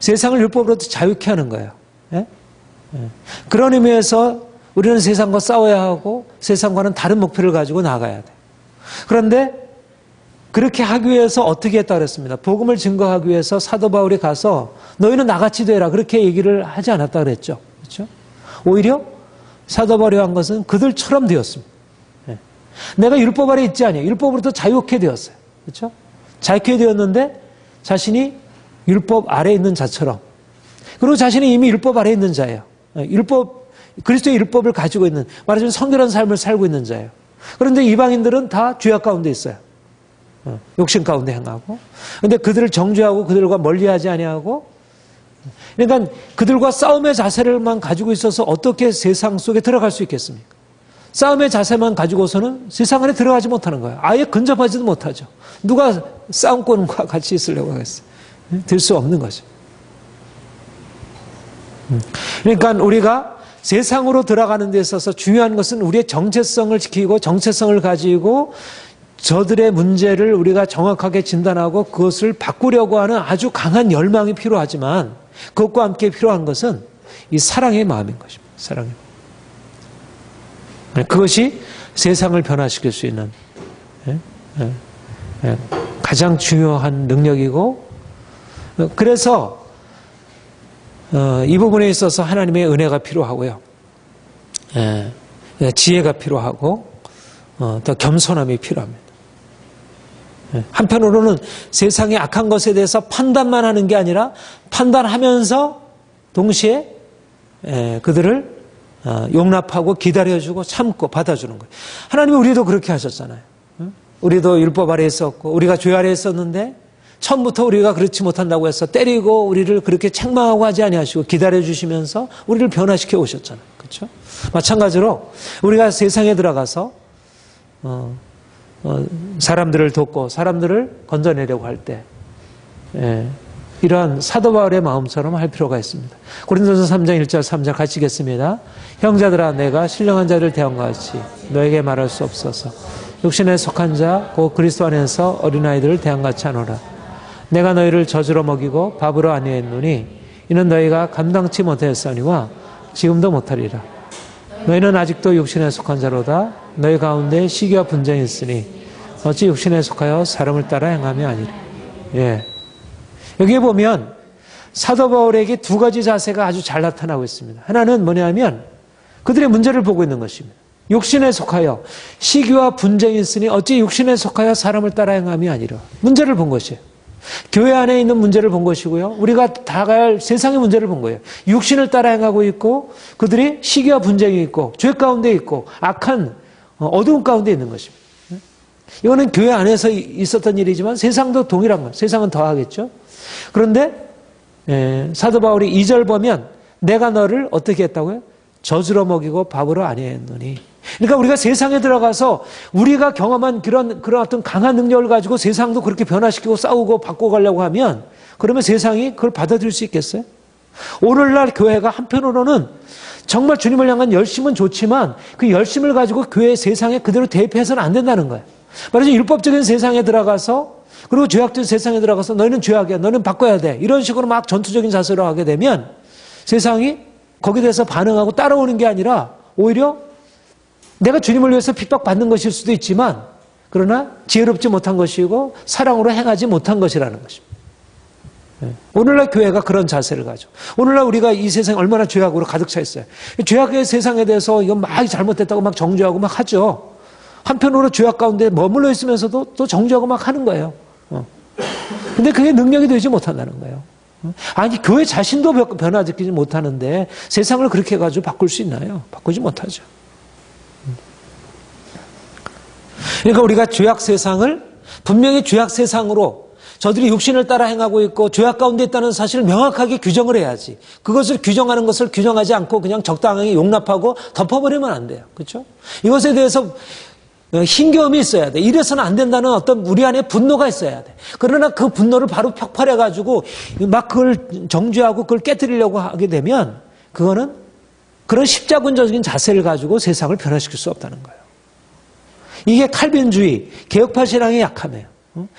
세상을 율법으로부터 자유케 하는 거예요. 예? 예. 그런 의미에서 우리는 세상과 싸워야 하고 세상과는 다른 목표를 가지고 나가야 돼요. 그런데 그렇게 하기 위해서 어떻게 했다 그랬습니다. 복음을 증거하기 위해서 사도 바울이 가서 너희는 나같이 되라 그렇게 얘기를 하지 않았다 그랬죠. 그렇죠? 오히려 사도 바울이 한 것은 그들처럼 되었습니다. 예. 내가 율법 아래 있지 아니에요. 율법으로부터 자유케 되었어요. 그렇죠? 자유케 되었는데 자신이 율법 아래 있는 자처럼, 그리고 자신이 이미 율법 아래 있는 자예요. 그리스도의 율법을 가지고 있는, 말하자면 성결한 삶을 살고 있는 자예요. 그런데 이방인들은 다 죄악 가운데 있어요. 욕심 가운데 행하고. 그런데 그들을 정죄하고 그들과 멀리하지 아니하고, 그러니까 그들과 싸움의 자세를만 가지고 있어서 어떻게 세상 속에 들어갈 수 있겠습니까? 싸움의 자세만 가지고서는 세상 안에 들어가지 못하는 거예요. 아예 근접하지도 못하죠. 누가 싸움꾼과 같이 있으려고 하겠어요? 될 수 없는 거죠. 그러니까 우리가 세상으로 들어가는 데 있어서 중요한 것은 우리의 정체성을 지키고 정체성을 가지고 저들의 문제를 우리가 정확하게 진단하고 그것을 바꾸려고 하는 아주 강한 열망이 필요하지만, 그것과 함께 필요한 것은 이 사랑의 마음인 것입니다. 사랑의 마음. 그것이 세상을 변화시킬 수 있는 가장 중요한 능력이고, 그래서 이 부분에 있어서 하나님의 은혜가 필요하고요. 지혜가 필요하고 더 겸손함이 필요합니다. 한편으로는 세상의 악한 것에 대해서 판단만 하는 게 아니라 판단하면서 동시에 그들을 용납하고 기다려주고 참고 받아주는 거예요. 하나님이 우리도 그렇게 하셨잖아요. 우리도 율법 아래에 있었고 우리가 죄 아래에 있었는데 처음부터 우리가 그렇지 못한다고 해서 때리고 우리를 그렇게 책망하고 하지 아니하시고 기다려주시면서 우리를 변화시켜 오셨잖아요. 그렇죠? 마찬가지로 우리가 세상에 들어가서 사람들을 돕고 사람들을 건져내려고 할 때 이러한 사도 바울의 마음처럼 할 필요가 있습니다. 고린도서 3장 1절 3절 같이 읽겠습니다. 형제들아, 내가 신령한 자를 대함과 같이 너에게 말할 수 없어서 육신에 속한 자 곧 그리스도 안에서 어린아이들을 대함같이 하노라. 내가 너희를 젖으로 먹이고 밥으로 안위했노니 이는 너희가 감당치 못하였으니와 지금도 못하리라. 너희는 아직도 육신에 속한 자로다. 너희 가운데 시기와 분쟁이 있으니 어찌 육신에 속하여 사람을 따라 행하며 아니라. 여기에 보면 사도 바울에게 두 가지 자세가 아주 잘 나타나고 있습니다. 하나는 뭐냐면 그들의 문제를 보고 있는 것입니다. 육신에 속하여 시기와 분쟁이 있으니 어찌 육신에 속하여 사람을 따라 행함이 아니라. 문제를 본 것이에요. 교회 안에 있는 문제를 본 것이고요. 우리가 다가야 할 세상의 문제를 본 거예요. 육신을 따라 행하고 있고 그들이 시기와 분쟁이 있고 죄 가운데 있고 악한 어두운 가운데 있는 것입니다. 이거는 교회 안에서 있었던 일이지만 세상도 동일한 거예요. 세상은 더 하겠죠. 그런데 사도 바울이 2절 보면 내가 너를 어떻게 했다고요? 젖으로 먹이고 밥으로 안위했노니. 그러니까 우리가 세상에 들어가서 우리가 경험한 그런 어떤 강한 능력을 가지고 세상도 그렇게 변화시키고 싸우고 바꿔가려고 하면 그러면 세상이 그걸 받아들일 수 있겠어요? 오늘날 교회가 한편으로는 정말 주님을 향한 열심은 좋지만 그 열심을 가지고 교회 세상에 그대로 대입해서는 안 된다는 거예요. 말하자면 율법적인 세상에 들어가서 그리고 죄악적인 세상에 들어가서 너희는 죄악이야, 너는 바꿔야 돼, 이런 식으로 막 전투적인 자세로 하게 되면 세상이 거기에 대해서 반응하고 따라오는 게 아니라 오히려 내가 주님을 위해서 핍박받는 것일 수도 있지만 그러나 지혜롭지 못한 것이고 사랑으로 행하지 못한 것이라는 것입니다. 오늘날 교회가 그런 자세를 가지고, 오늘날 우리가 이 세상에 얼마나 죄악으로 가득 차 있어요. 죄악의 세상에 대해서 이건 막 잘못됐다고 막 정죄하고 막 하죠. 한편으로 죄악 가운데 머물러 있으면서도 또 정죄하고 막 하는 거예요. 근데 그게 능력이 되지 못한다는 거예요. 아니, 교회 자신도 변화시키지 못하는데 세상을 그렇게 해가지고 바꿀 수 있나요? 바꾸지 못하죠. 그러니까 우리가 죄악 세상을 분명히 죄악 세상으로 저들이 육신을 따라 행하고 있고 죄악 가운데 있다는 사실을 명확하게 규정을 해야지. 그것을 규정하는 것을 규정하지 않고 그냥 적당하게 용납하고 덮어버리면 안 돼요. 그렇죠? 이것에 대해서 힘겨움이 있어야 돼. 이래서는 안 된다는 어떤 우리 안에 분노가 있어야 돼. 그러나 그 분노를 바로 폭발해가지고 막 그걸 정죄하고 그걸 깨뜨리려고 하게 되면 그거는 그런 십자군적인 자세를 가지고 세상을 변화시킬 수 없다는 거예요. 이게 칼빈주의, 개혁파 신앙의 약함이에요.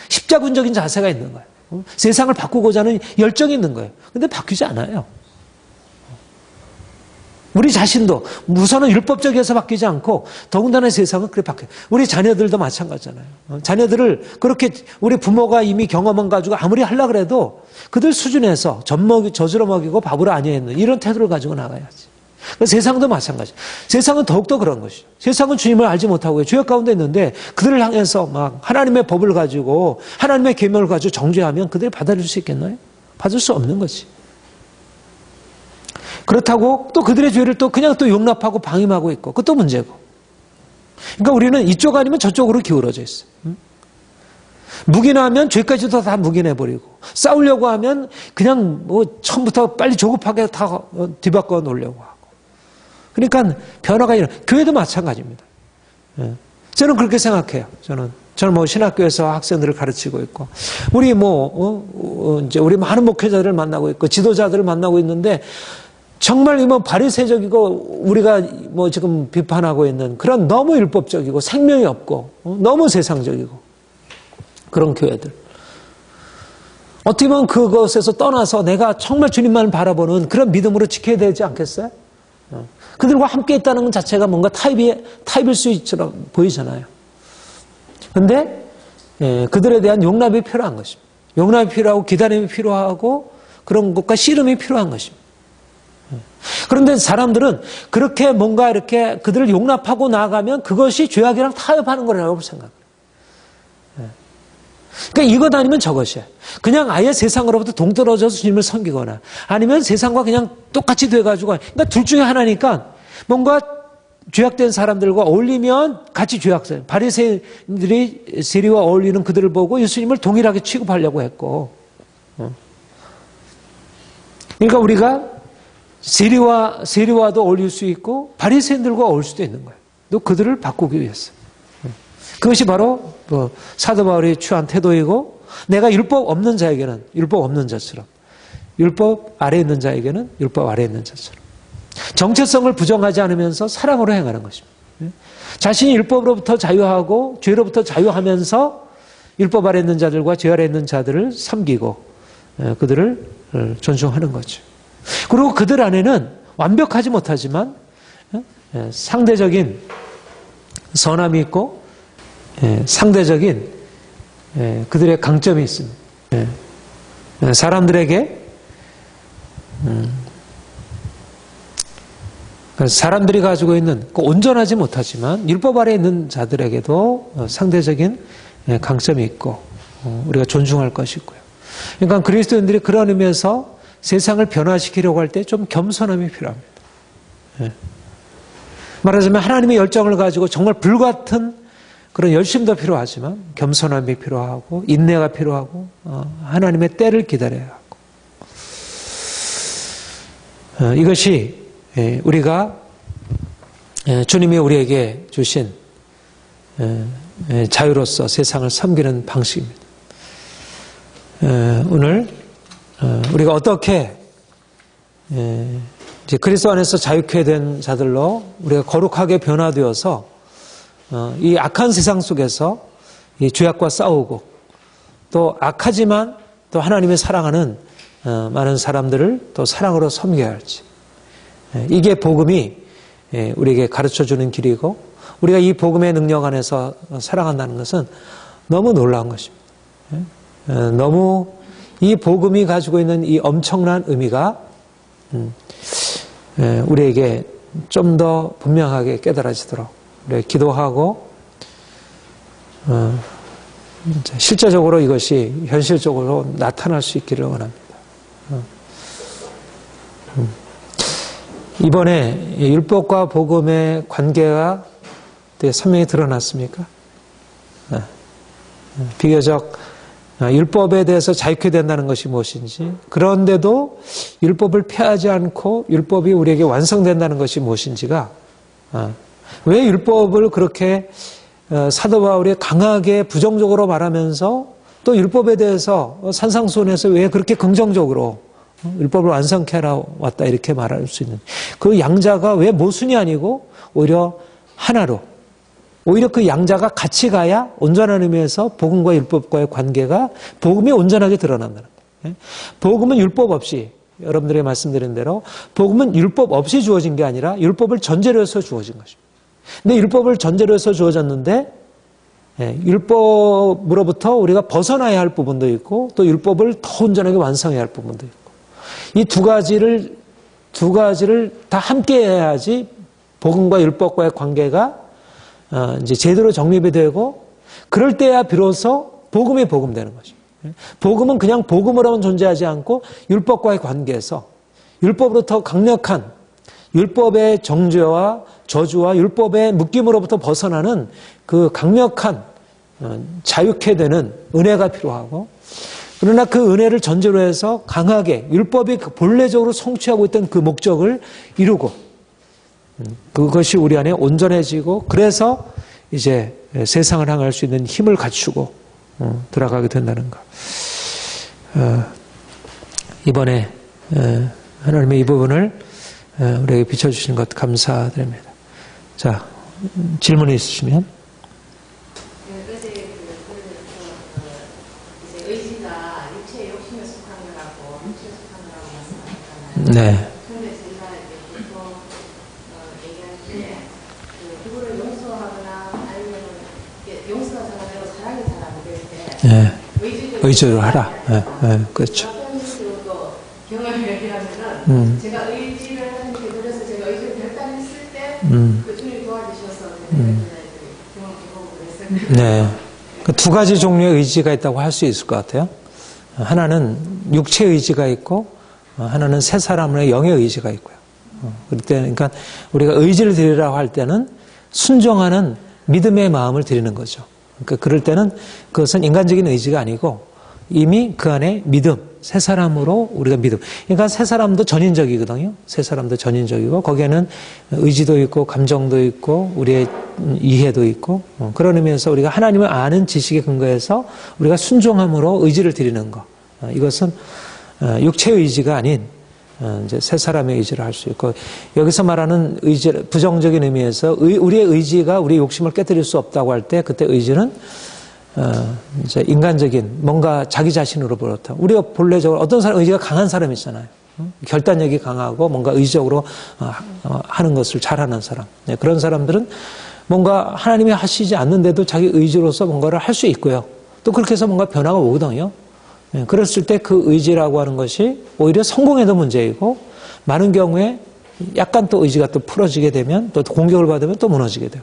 십자군적인 자세가 있는 거예요. 세상을 바꾸고자 하는 열정이 있는 거예요. 근데 바뀌지 않아요. 우리 자신도 우선은 율법적에서 바뀌지 않고 더군다나 세상은 그렇게 바뀌어요. 우리 자녀들도 마찬가지잖아요. 자녀들을 그렇게 우리 부모가 이미 경험한 가지고 아무리 하려고 해도 그들 수준에서 젖으로 먹이고 밥으로 아니했는 이런 태도를 가지고 나가야지. 세상도 마찬가지. 세상은 더욱더 그런 것이죠. 세상은 주님을 알지 못하고 죄악 가운데 있는데 그들을 향해서 막 하나님의 법을 가지고 하나님의 계명을 가지고 정죄하면 그들이 받아들일 수 있겠나요? 받을 수 없는 거지. 그렇다고 또 그들의 죄를 또 그냥 또 용납하고 방임하고 있고 그것도 문제고. 그러니까 우리는 이쪽 아니면 저쪽으로 기울어져 있어요. 묵인하면 죄까지도 다 묵인해버리고 싸우려고 하면 그냥 뭐 처음부터 빨리 조급하게 다 뒤바꿔 놓으려고 하고. 그러니까 변화가 교회도 마찬가지입니다. 저는 그렇게 생각해요. 저는 뭐 신학교에서 학생들을 가르치고 있고 우리 이제 우리 많은 목회자들을 만나고 있고 지도자들을 만나고 있는데 정말 뭐 바리새적이고 우리가 뭐 지금 비판하고 있는 그런 너무 율법적이고 생명이 없고 너무 세상적이고 그런 교회들. 어떻게 보면 그것에서 떠나서 내가 정말 주님만을 바라보는 그런 믿음으로 지켜야 되지 않겠어요? 그들과 함께 있다는 것 자체가 뭔가 타입일 수 있처럼 보이잖아요. 그런데 그들에 대한 용납이 필요한 것입니다. 용납이 필요하고 기다림이 필요하고 그런 것과 씨름이 필요한 것입니다. 그런데 사람들은 그렇게 뭔가 이렇게 그들을 용납하고 나아가면 그것이 죄악이랑 타협하는 거라고 생각해요. 그러니까 이것 아니면 저것이에요. 그냥 아예 세상으로부터 동떨어져서 주님을 섬기거나 아니면 세상과 그냥 똑같이 돼가지고 그러니까 둘 중에 하나니까 뭔가 죄악된 사람들과 어울리면 같이 죄악자예요. 바리새인들이 세리와 어울리는 그들을 보고 예수님을 동일하게 취급하려고 했고 그러니까 우리가 세리와도 어울릴 수 있고 바리새인들과 어울릴 수도 있는 거예요. 또 그들을 바꾸기 위해서. 그것이 바로 사도 바울이 취한 태도이고 내가 율법 없는 자에게는 율법 없는 자처럼 율법 아래에 있는 자에게는 율법 아래에 있는 자처럼 정체성을 부정하지 않으면서 사랑으로 행하는 것입니다. 자신이 율법으로부터 자유하고 죄로부터 자유하면서 율법 아래에 있는 자들과 죄 아래에 있는 자들을 섬기고 그들을 존중하는 거죠. 그리고 그들 안에는 완벽하지 못하지만 상대적인 선함이 있고 상대적인 그들의 강점이 있습니다. 사람들에게 사람들이 가지고 있는 온전하지 못하지만 율법 아래에 있는 자들에게도 상대적인 강점이 있고 우리가 존중할 것이 있고요. 그러니까 그리스도인들이 그런 의미에서 세상을 변화시키려고 할 때 좀 겸손함이 필요합니다. 말하자면 하나님의 열정을 가지고 정말 불같은 그런 열심도 필요하지만 겸손함이 필요하고 인내가 필요하고 하나님의 때를 기다려야 하고 이것이 우리가 주님이 우리에게 주신 자유로서 세상을 섬기는 방식입니다. 오늘 우리가 어떻게 이제 그리스도 안에서 자유케 된 자들로 우리가 거룩하게 변화되어서 이 악한 세상 속에서 이 죄악과 싸우고 또 악하지만 또 하나님의 사랑하는 많은 사람들을 또 사랑으로 섬겨야 할지 이게 복음이 우리에게 가르쳐주는 길이고 우리가 이 복음의 능력 안에서 살아간다는 것은 너무 놀라운 것입니다. 너무 이 복음이 가지고 있는 이 엄청난 의미가 우리에게 좀 더 분명하게 깨달아지도록 우리 기도하고 실제적으로 이것이 현실적으로 나타날 수 있기를 원합니다. 이번에 율법과 복음의 관계가 되게 선명히 드러났습니까? 비교적 율법에 대해서 자유케 된다는 것이 무엇인지 그런데도 율법을 폐하지 않고 율법이 우리에게 완성된다는 것이 무엇인지가 왜 율법을 그렇게 사도 바울이 강하게 부정적으로 말하면서 또 율법에 대해서 산상수훈에서 왜 그렇게 긍정적으로 율법을 완성케 하러 왔다 이렇게 말할 수 있는 그 양자가 왜 모순이 아니고 오히려 하나로 오히려 그 양자가 같이 가야 온전한 의미에서 복음과 율법과의 관계가 복음이 온전하게 드러난다는 거예요. 복음은 율법 없이 여러분들이 말씀드린 대로 복음은 율법 없이 주어진 게 아니라 율법을 전제로 해서 주어진 것입니다. 근데 율법을 전제로 해서 주어졌는데 율법으로부터 우리가 벗어나야 할 부분도 있고 또 율법을 더 온전하게 완성해야 할 부분도 있고 이 두 가지를 다 함께 해야지 복음과 율법과의 관계가 이제 제대로 정립이 되고 그럴 때야 비로소 복음이 복음되는 것입니다. 복음은 그냥 복음으로만 존재하지 않고 율법과의 관계에서 율법으로부터 강력한 율법의 정죄와 저주와 율법의 묶임으로부터 벗어나는 그 강력한 자유케 되는 은혜가 필요하고 그러나 그 은혜를 전제로 해서 강하게 율법이 본래적으로 성취하고 있던 그 목적을 이루고 그것이 우리 안에 온전해지고 그래서 이제 세상을 향할 수 있는 힘을 갖추고 들어가게 된다는 것. 이번에 하나님의 이 부분을 우리에게 비춰주신 것 감사드립니다. 자, 질문이 있으시면. 의지가 육체의 욕심에 속한 거라고 육체에 속한 거라고 말씀하셨잖아요. 네. 그런데 제가 이제 보통 얘기할 때 누구를 용서하거나 아니면 용서가 잘 안 되고 사랑이 잘 안 될 때 의지로 하라. 그렇죠. 어떤 식으로 경험을 얘기하면은 제가 의지를 하는 게 그래서 제가 의지를 결단했을 때 그 주님이 도와주셔서 경험 경험을 했어요. 네. 그 두 가지 종류의 의지가 있다고 할 수 있을 것 같아요. 하나는 육체 의지가 있고 하나는 새 사람의 영의 의지가 있고요. 그럴 때 그러니까 우리가 의지를 드리라고 할 때는 순종하는 믿음의 마음을 드리는 거죠. 그러니까 그럴 때는 그것은 인간적인 의지가 아니고 이미 그 안에 믿음, 새 사람으로 우리가 믿음. 그러니까 새 사람도 전인적이거든요. 새 사람도 전인적이고 거기에는 의지도 있고 감정도 있고 우리의 이해도 있고 그런 의미에서 우리가 하나님을 아는 지식에 근거해서 우리가 순종함으로 의지를 드리는 것. 이것은 육체 의지가 아닌 이제 새 사람의 의지를 할 수 있고 여기서 말하는 의지 부정적인 의미에서 우리의 의지가 우리의 욕심을 깨뜨릴 수 없다고 할 때 그때 의지는 이제 인간적인 뭔가 자기 자신으로부터 우리가 본래적으로 어떤 사람 의지가 강한 사람이 있잖아요. 결단력이 강하고 뭔가 의지적으로 하는 것을 잘하는 사람. 그런 사람들은 뭔가 하나님이 하시지 않는데도 자기 의지로서 뭔가를 할 수 있고요. 또 그렇게 해서 뭔가 변화가 오거든요. 그랬을 때 그 의지라고 하는 것이 오히려 성공에도 문제이고 많은 경우에 약간 또 의지가 또 풀어지게 되면 또 공격을 받으면 또 무너지게 돼요.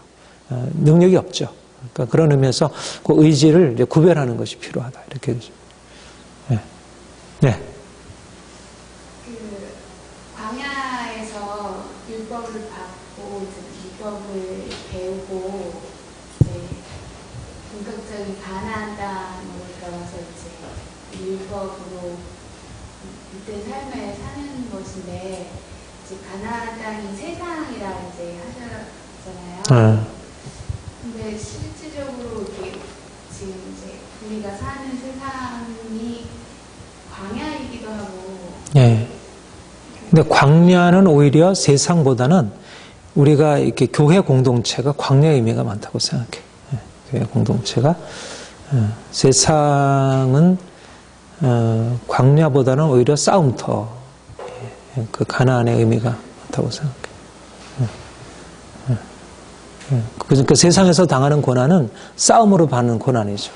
능력이 없죠. 그러니까 그런 의미에서 그 의지를 이제 구별하는 것이 필요하다. 이렇게 되죠. 네. 네. 광야에서 율법을 받고 율법을 배우고 이제 본격적인 가나안 땅으로 들어가서 이제 율법으로 그때 삶을 사는 것인데 이제 가나안 땅이 세상이라 이제 하셨잖아요. 근데 실질적으로 이렇게 지금 이제 우리가 사는 세상이 광야이기도 하고. 네. 근데 광야는 오히려 세상보다는 우리가 이렇게 교회 공동체가 광야의 의미가 많다고 생각해요. 교회 공동체가 세상은 광야보다는 오히려 싸움터 그 가나안의 의미가 많다고 생각해요. 그러니까 세상에서 당하는 고난은 싸움으로 받는 고난이죠.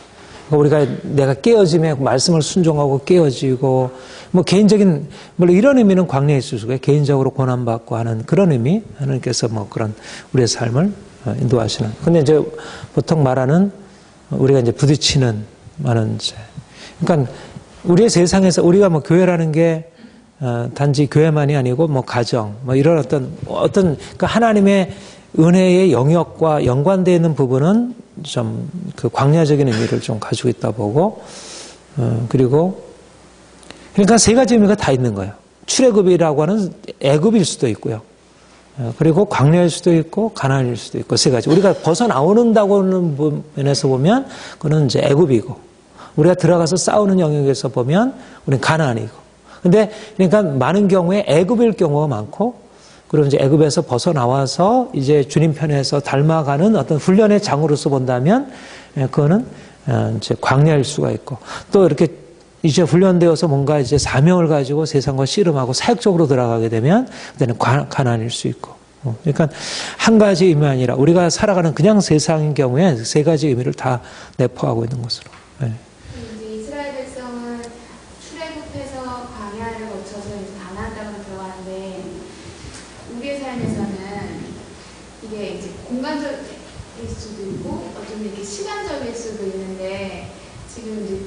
우리가 내가 깨어짐에 말씀을 순종하고 깨어지고 뭐 개인적인 물론 이런 의미는 광야에 있을 수가 있어요. 개인적으로 고난받고 하는 그런 의미 하나님께서 뭐 그런 우리의 삶을 인도하시는. 근데 이제 보통 말하는 우리가 이제 부딪히는 많은 이제 그러니까 우리의 세상에서 우리가 뭐 교회라는 게 단지 교회만이 아니고 뭐 가정 뭐 이런 어떤 그러니까 하나님의 은혜의 영역과 연관되어 있는 부분은 좀 그 광야적인 의미를 좀 가지고 있다 보고, 그리고, 그러니까 세 가지 의미가 다 있는 거예요. 출애굽이라고 하는 애굽일 수도 있고요. 그리고 광야일 수도 있고, 가나안일 수도 있고, 세 가지. 우리가 벗어나오는다고 하는 면에서 보면, 그거는 이제 애굽이고, 우리가 들어가서 싸우는 영역에서 보면, 우리는 가나안이고. 근데, 그러니까 많은 경우에 애굽일 경우가 많고, 그리고 이제 애굽에서 벗어나와서 이제 주님 편에서 닮아가는 어떤 훈련의 장으로서 본다면 그거는 이제 광야일 수가 있고, 또 이렇게 이제 훈련되어서 뭔가 이제 사명을 가지고 세상과 씨름하고 사역적으로 들어가게 되면 그때는 가나안일 수 있고. 그러니까 한 가지 의미 아니라 우리가 살아가는 그냥 세상인 경우에 세 가지 의미를 다 내포하고 있는 것으로. 네. 이제 이스라엘 백성은 출애굽해서 광야를 거쳐서 이제 가나안 땅으로 들어가는데, 우리의 삶에서는 이게 이제 공간적일 수도 있고 어쩌면 이렇게 시간적일 수도 있는데, 지금 이제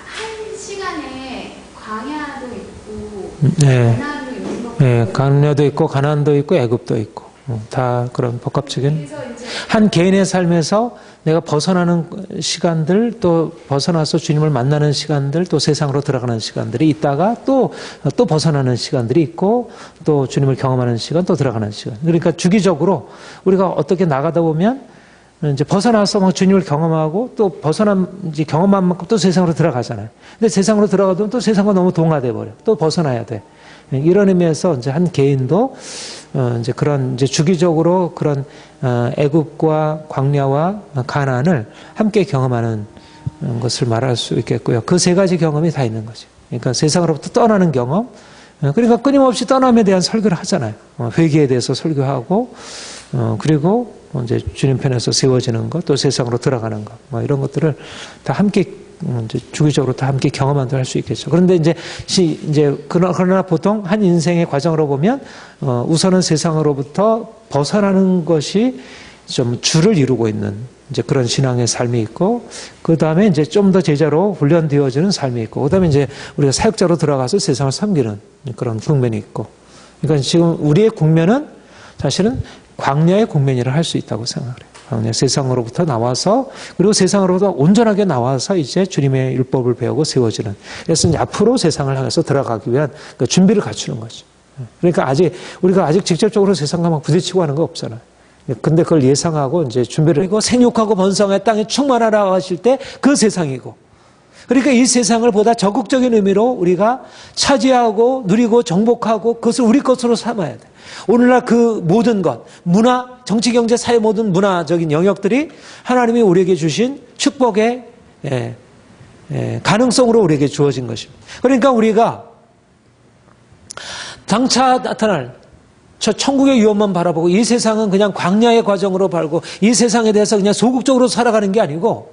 한 시간에 광야도 있고 네. 가나안도 있는 것 네, 같아요. 가나안도 있고 가나안도 있고 애굽도 있고 다 그런 복합적인 한 개인의 삶에서 내가 벗어나는 시간들, 또 벗어나서 주님을 만나는 시간들, 또 세상으로 들어가는 시간들이 있다가 또 벗어나는 시간들이 있고, 또 주님을 경험하는 시간, 또 들어가는 시간. 그러니까 주기적으로 우리가 어떻게 나가다 보면 이제 벗어나서 막 주님을 경험하고, 또 이제 경험한 만큼 또 세상으로 들어가잖아요. 근데 세상으로 들어가도 또 세상과 너무 동화돼 버려. 또 벗어나야 돼. 이런 의미에서 이제 한 개인도 이제 그런 이제 주기적으로 그런 애굽과 광야와 가나안을 함께 경험하는 것을 말할 수 있겠고요. 그 세 가지 경험이 다 있는 거죠. 그러니까 세상으로부터 떠나는 경험, 그러니까 끊임없이 떠남에 대한 설교를 하잖아요. 회개에 대해서 설교하고, 그리고 이제 주님 편에서 세워지는 것, 또 세상으로 들어가는 것, 뭐 이런 것들을 다 함께 이제 주기적으로 다 함께 경험한다 할 수 있겠죠. 그런데 이제 그러나 보통 한 인생의 과정으로 보면 우선은 세상으로부터 벗어나는 것이 좀 주를 이루고 있는 이제 그런 신앙의 삶이 있고, 그 다음에 이제 좀 더 제자로 훈련되어지는 삶이 있고, 그 다음에 이제 우리가 사역자로 들어가서 세상을 섬기는 그런 국면이 있고, 그러니까 지금 우리의 국면은 사실은 광야의 국면이라 할 수 있다고 생각을 해요. 광야, 세상으로부터 나와서, 그리고 세상으로부터 온전하게 나와서 이제 주님의 율법을 배우고 세워지는, 그래서 이제 앞으로 세상을 향해서 들어가기 위한 그 준비를 갖추는 거죠. 그러니까 우리가 아직 직접적으로 세상과 막 부딪히고 하는 거 없잖아요. 근데 그걸 예상하고 이제 준비를 하고, 생육하고 번성의 땅에 충만하라 하실 때 그 세상이고, 그러니까 이 세상을 보다 적극적인 의미로 우리가 차지하고 누리고 정복하고 그것을 우리 것으로 삼아야 돼. 오늘날 그 모든 것, 문화, 정치, 경제, 사회 모든 문화적인 영역들이 하나님이 우리에게 주신 축복의 가능성으로 우리에게 주어진 것입니다. 그러니까 우리가 장차 나타날 저 천국의 유업만 바라보고 이 세상은 그냥 광야의 과정으로 발고 이 세상에 대해서 그냥 소극적으로 살아가는 게 아니고,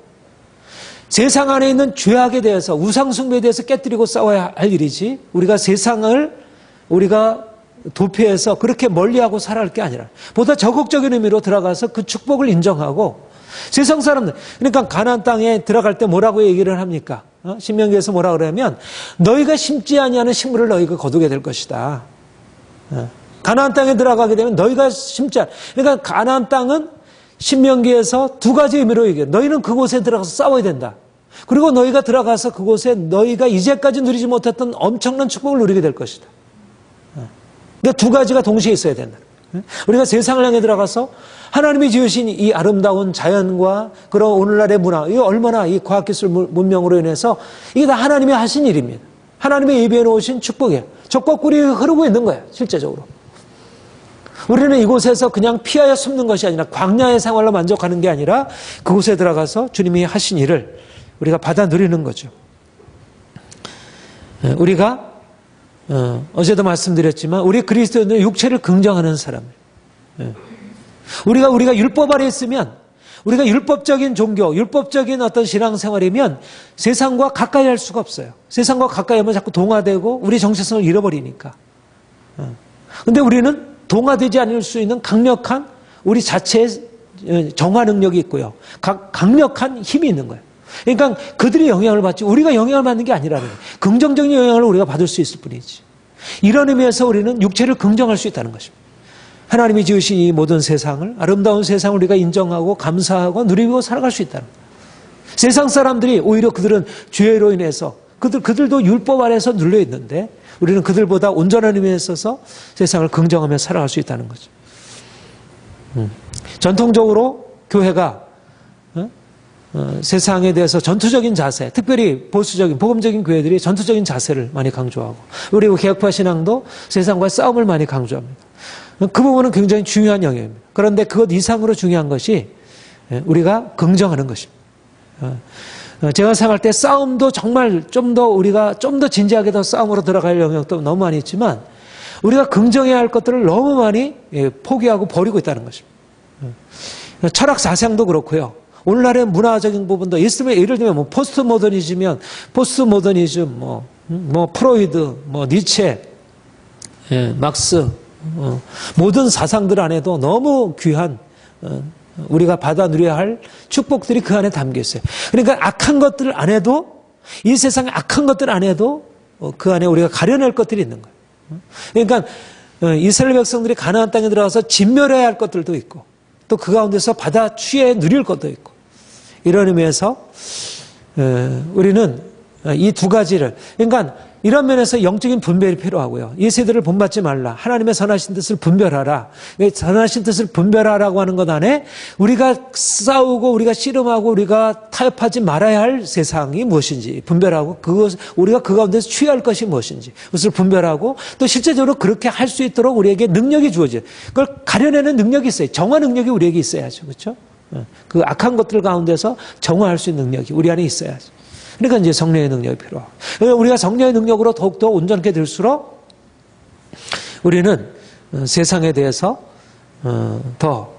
세상 안에 있는 죄악에 대해서, 우상숭배에 대해서 깨뜨리고 싸워야 할 일이지, 우리가 세상을 우리가 도피해서 그렇게 멀리하고 살아갈 게 아니라 보다 적극적인 의미로 들어가서 그 축복을 인정하고, 세상 사람들, 그러니까 가나안 땅에 들어갈 때 뭐라고 얘기를 합니까? 신명기에서 뭐라 그러냐면 너희가 심지 아니하는 식물을 너희가 거두게 될 것이다. 가나안 땅에 들어가게 되면 너희가 그러니까 가나안 땅은 신명기에서 두 가지 의미로 얘기해요. 너희는 그곳에 들어가서 싸워야 된다. 그리고 너희가 들어가서 그곳에 너희가 이제까지 누리지 못했던 엄청난 축복을 누리게 될 것이다. 그러니까 두 가지가 동시에 있어야 된다. 우리가 세상을 향해 들어가서 하나님이 지으신 이 아름다운 자연과 그런 오늘날의 문화, 이게 얼마나 이 과학기술 문명으로 인해서 이게 다 하나님이 하신 일입니다. 하나님이 예비해 놓으신 축복이에요. 적법꿀이 흐르고 있는 거예요, 실제적으로. 우리는 이곳에서 그냥 피하여 숨는 것이 아니라 광야의 생활로 만족하는 게 아니라 그곳에 들어가서 주님이 하신 일을 우리가 받아 누리는 거죠. 우리가 어제도 말씀드렸지만 우리 그리스도인은 육체를 긍정하는 사람이에요. 우리가 율법 아래 있으면, 우리가 율법적인 종교, 율법적인 어떤 신앙생활이면 세상과 가까이 할 수가 없어요. 세상과 가까이 하면 자꾸 동화되고 우리 정체성을 잃어버리니까. 근데 우리는 동화되지 않을 수 있는 강력한 우리 자체의 정화 능력이 있고요. 강력한 힘이 있는 거예요. 그러니까 그들이 영향을 받지 우리가 영향을 받는 게 아니라는 거예요. 긍정적인 영향을 우리가 받을 수 있을 뿐이지. 이런 의미에서 우리는 육체를 긍정할 수 있다는 것입니다. 하나님이 지으신 이 모든 세상을, 아름다운 세상을 우리가 인정하고 감사하고 누리고 살아갈 수 있다는 거예요. 세상 사람들이 오히려 그들은 죄로 인해서 그들도 율법 아래에서 눌려 있는데 우리는 그들보다 온전한 의미에 있어서 세상을 긍정하며 살아갈 수 있다는 거죠. 전통적으로 교회가 세상에 대해서 전투적인 자세, 특별히 보수적인 복음적인 교회들이 전투적인 자세를 많이 강조하고, 우리 개혁파 신앙도 세상과의 싸움을 많이 강조합니다. 그 부분은 굉장히 중요한 영역입니다. 그런데 그것 이상으로 중요한 것이 우리가 긍정하는 것입니다. 제가 생각할 때 싸움도 정말 우리가 좀 더 진지하게 더 싸움으로 들어갈 영역도 너무 많이 있지만, 우리가 긍정해야 할 것들을 너무 많이 포기하고 버리고 있다는 것입니다. 철학 사상도 그렇고요. 오늘날의 문화적인 부분도 있으면, 예를 들면 포스트 모더니즘, 프로이드, 니체, 막스, 모든 사상들 안에도 너무 귀한 우리가 받아 누려야 할 축복들이 그 안에 담겨 있어요. 그러니까 악한 것들 안에도, 이 세상의 악한 것들 안에도 그 안에 우리가 가려낼 것들이 있는 거예요. 그러니까 이스라엘 백성들이 가나안 땅에 들어가서 진멸해야 할 것들도 있고, 또 그 가운데서 받아 취해 누릴 것도 있고, 이런 의미에서 우리는 이 두 가지를, 그러니까 이런 면에서 영적인 분별이 필요하고요. 이 세대를 본받지 말라. 하나님의 선하신 뜻을 분별하라. 선하신 뜻을 분별하라고 하는 것 안에 우리가 싸우고 우리가 씨름하고 우리가 타협하지 말아야 할 세상이 무엇인지 분별하고, 우리가 그 가운데서 취할 것이 무엇인지 그것을 분별하고, 또 실제적으로 그렇게 할 수 있도록 우리에게 능력이 주어져요. 그걸 가려내는 능력이 있어요. 정화 능력이 우리에게 있어야죠. 그렇죠? 그 악한 것들 가운데서 정화할 수 있는 능력이 우리 안에 있어야죠. 그러니까 이제 성령의 능력이 필요하고, 우리가 성령의 능력으로 더욱더 온전하게 될수록 우리는 세상에 대해서 더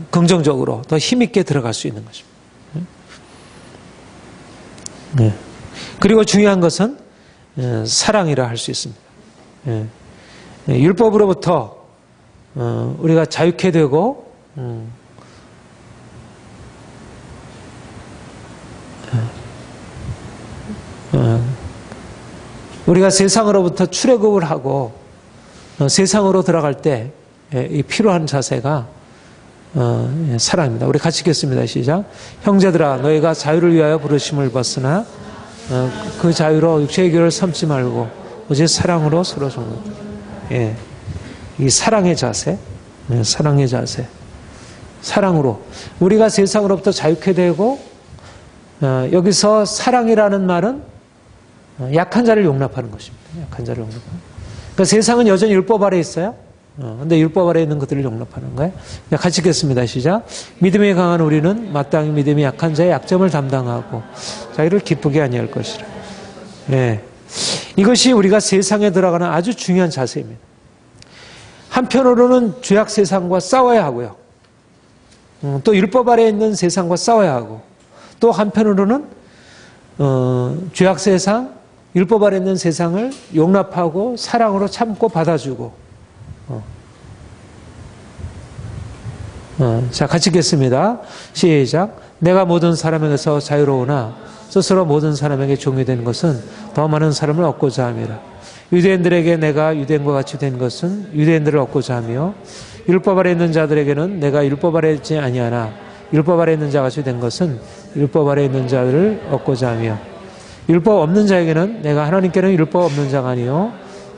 긍정적으로 더 힘있게 들어갈 수 있는 것입니다. 네. 그리고 중요한 것은 사랑이라 할 수 있습니다. 율법으로부터 우리가 자유케 되고 우리가 세상으로부터 출애굽을 하고 세상으로 들어갈 때 이 필요한 자세가 사랑입니다. 우리 같이 읽겠습니다. 시작. 형제들아, 너희가 자유를 위하여 부르심을 받으나 그 자유로 육체의 교를 삼지 말고 오직 사랑으로 서로 돕는다. 이 사랑의 자세, 사랑의 자세, 사랑으로 우리가 세상으로부터 자유케 되고, 여기서 사랑이라는 말은 약한 자를 용납하는 것입니다. 약한 자를 용납하는. 그러니까 세상은 여전히 율법 아래 있어요. 근데 율법 아래 있는 것들을 용납하는 거예요. 같이 읽겠습니다. 시작. 믿음이 강한 우리는 마땅히 믿음이 약한 자의 약점을 담당하고 자기를 기쁘게 아니할 것이라. 이것이 우리가 세상에 들어가는 아주 중요한 자세입니다. 한편으로는 죄악 세상과 싸워야 하고요. 또 율법 아래 있는 세상과 싸워야 하고, 또 한편으로는 죄악 세상, 율법 아래 있는 세상을 용납하고 사랑으로 참고 받아주고. 자, 같이 읽겠습니다. 시작. 내가 모든 사람에게서 자유로우나 스스로 모든 사람에게 종이 된 것은 더 많은 사람을 얻고자 함이라. 유대인들에게 내가 유대인과 같이 된 것은 유대인들을 얻고자 하며, 율법 아래 있는 자들에게는 내가 율법 아래 있지 아니하나 율법 아래 있는 자같이 된 것은 율법 아래 있는 자들을 얻고자 하며, 율법 없는 자에게는 내가 하나님께는 율법 없는 자가 아니요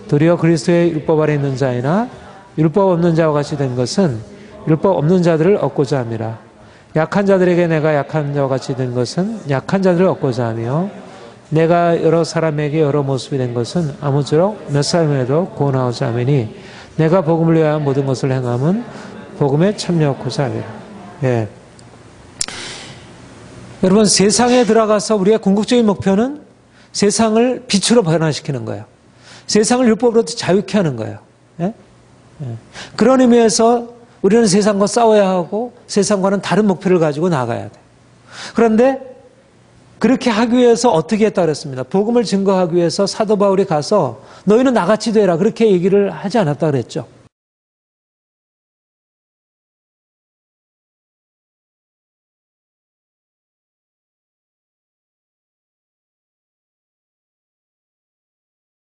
도리어 그리스도의 율법 아래 있는 자이나 율법 없는 자와 같이 된 것은 율법 없는 자들을 얻고자 함이라. 약한 자들에게 내가 약한 자와 같이 된 것은 약한 자들을 얻고자 하며, 내가 여러 사람에게 여러 모습이 된 것은 아무쪼록 몇 사람에도 구원하고자 하매니 내가 복음을 위하여 모든 것을 행함은 복음에 참여하고자 함이라. 여러분, 세상에 들어가서 우리의 궁극적인 목표는 세상을 빛으로 변화시키는 거예요. 세상을 율법으로부터 자유케 하는 거예요. 그런 의미에서 우리는 세상과 싸워야 하고 세상과는 다른 목표를 가지고 나가야 돼요. 그런데 그렇게 하기 위해서 어떻게 했다 그랬습니다. 복음을 증거하기 위해서 사도 바울이 가서 너희는 나같이 되라 그렇게 얘기를 하지 않았다 그랬죠.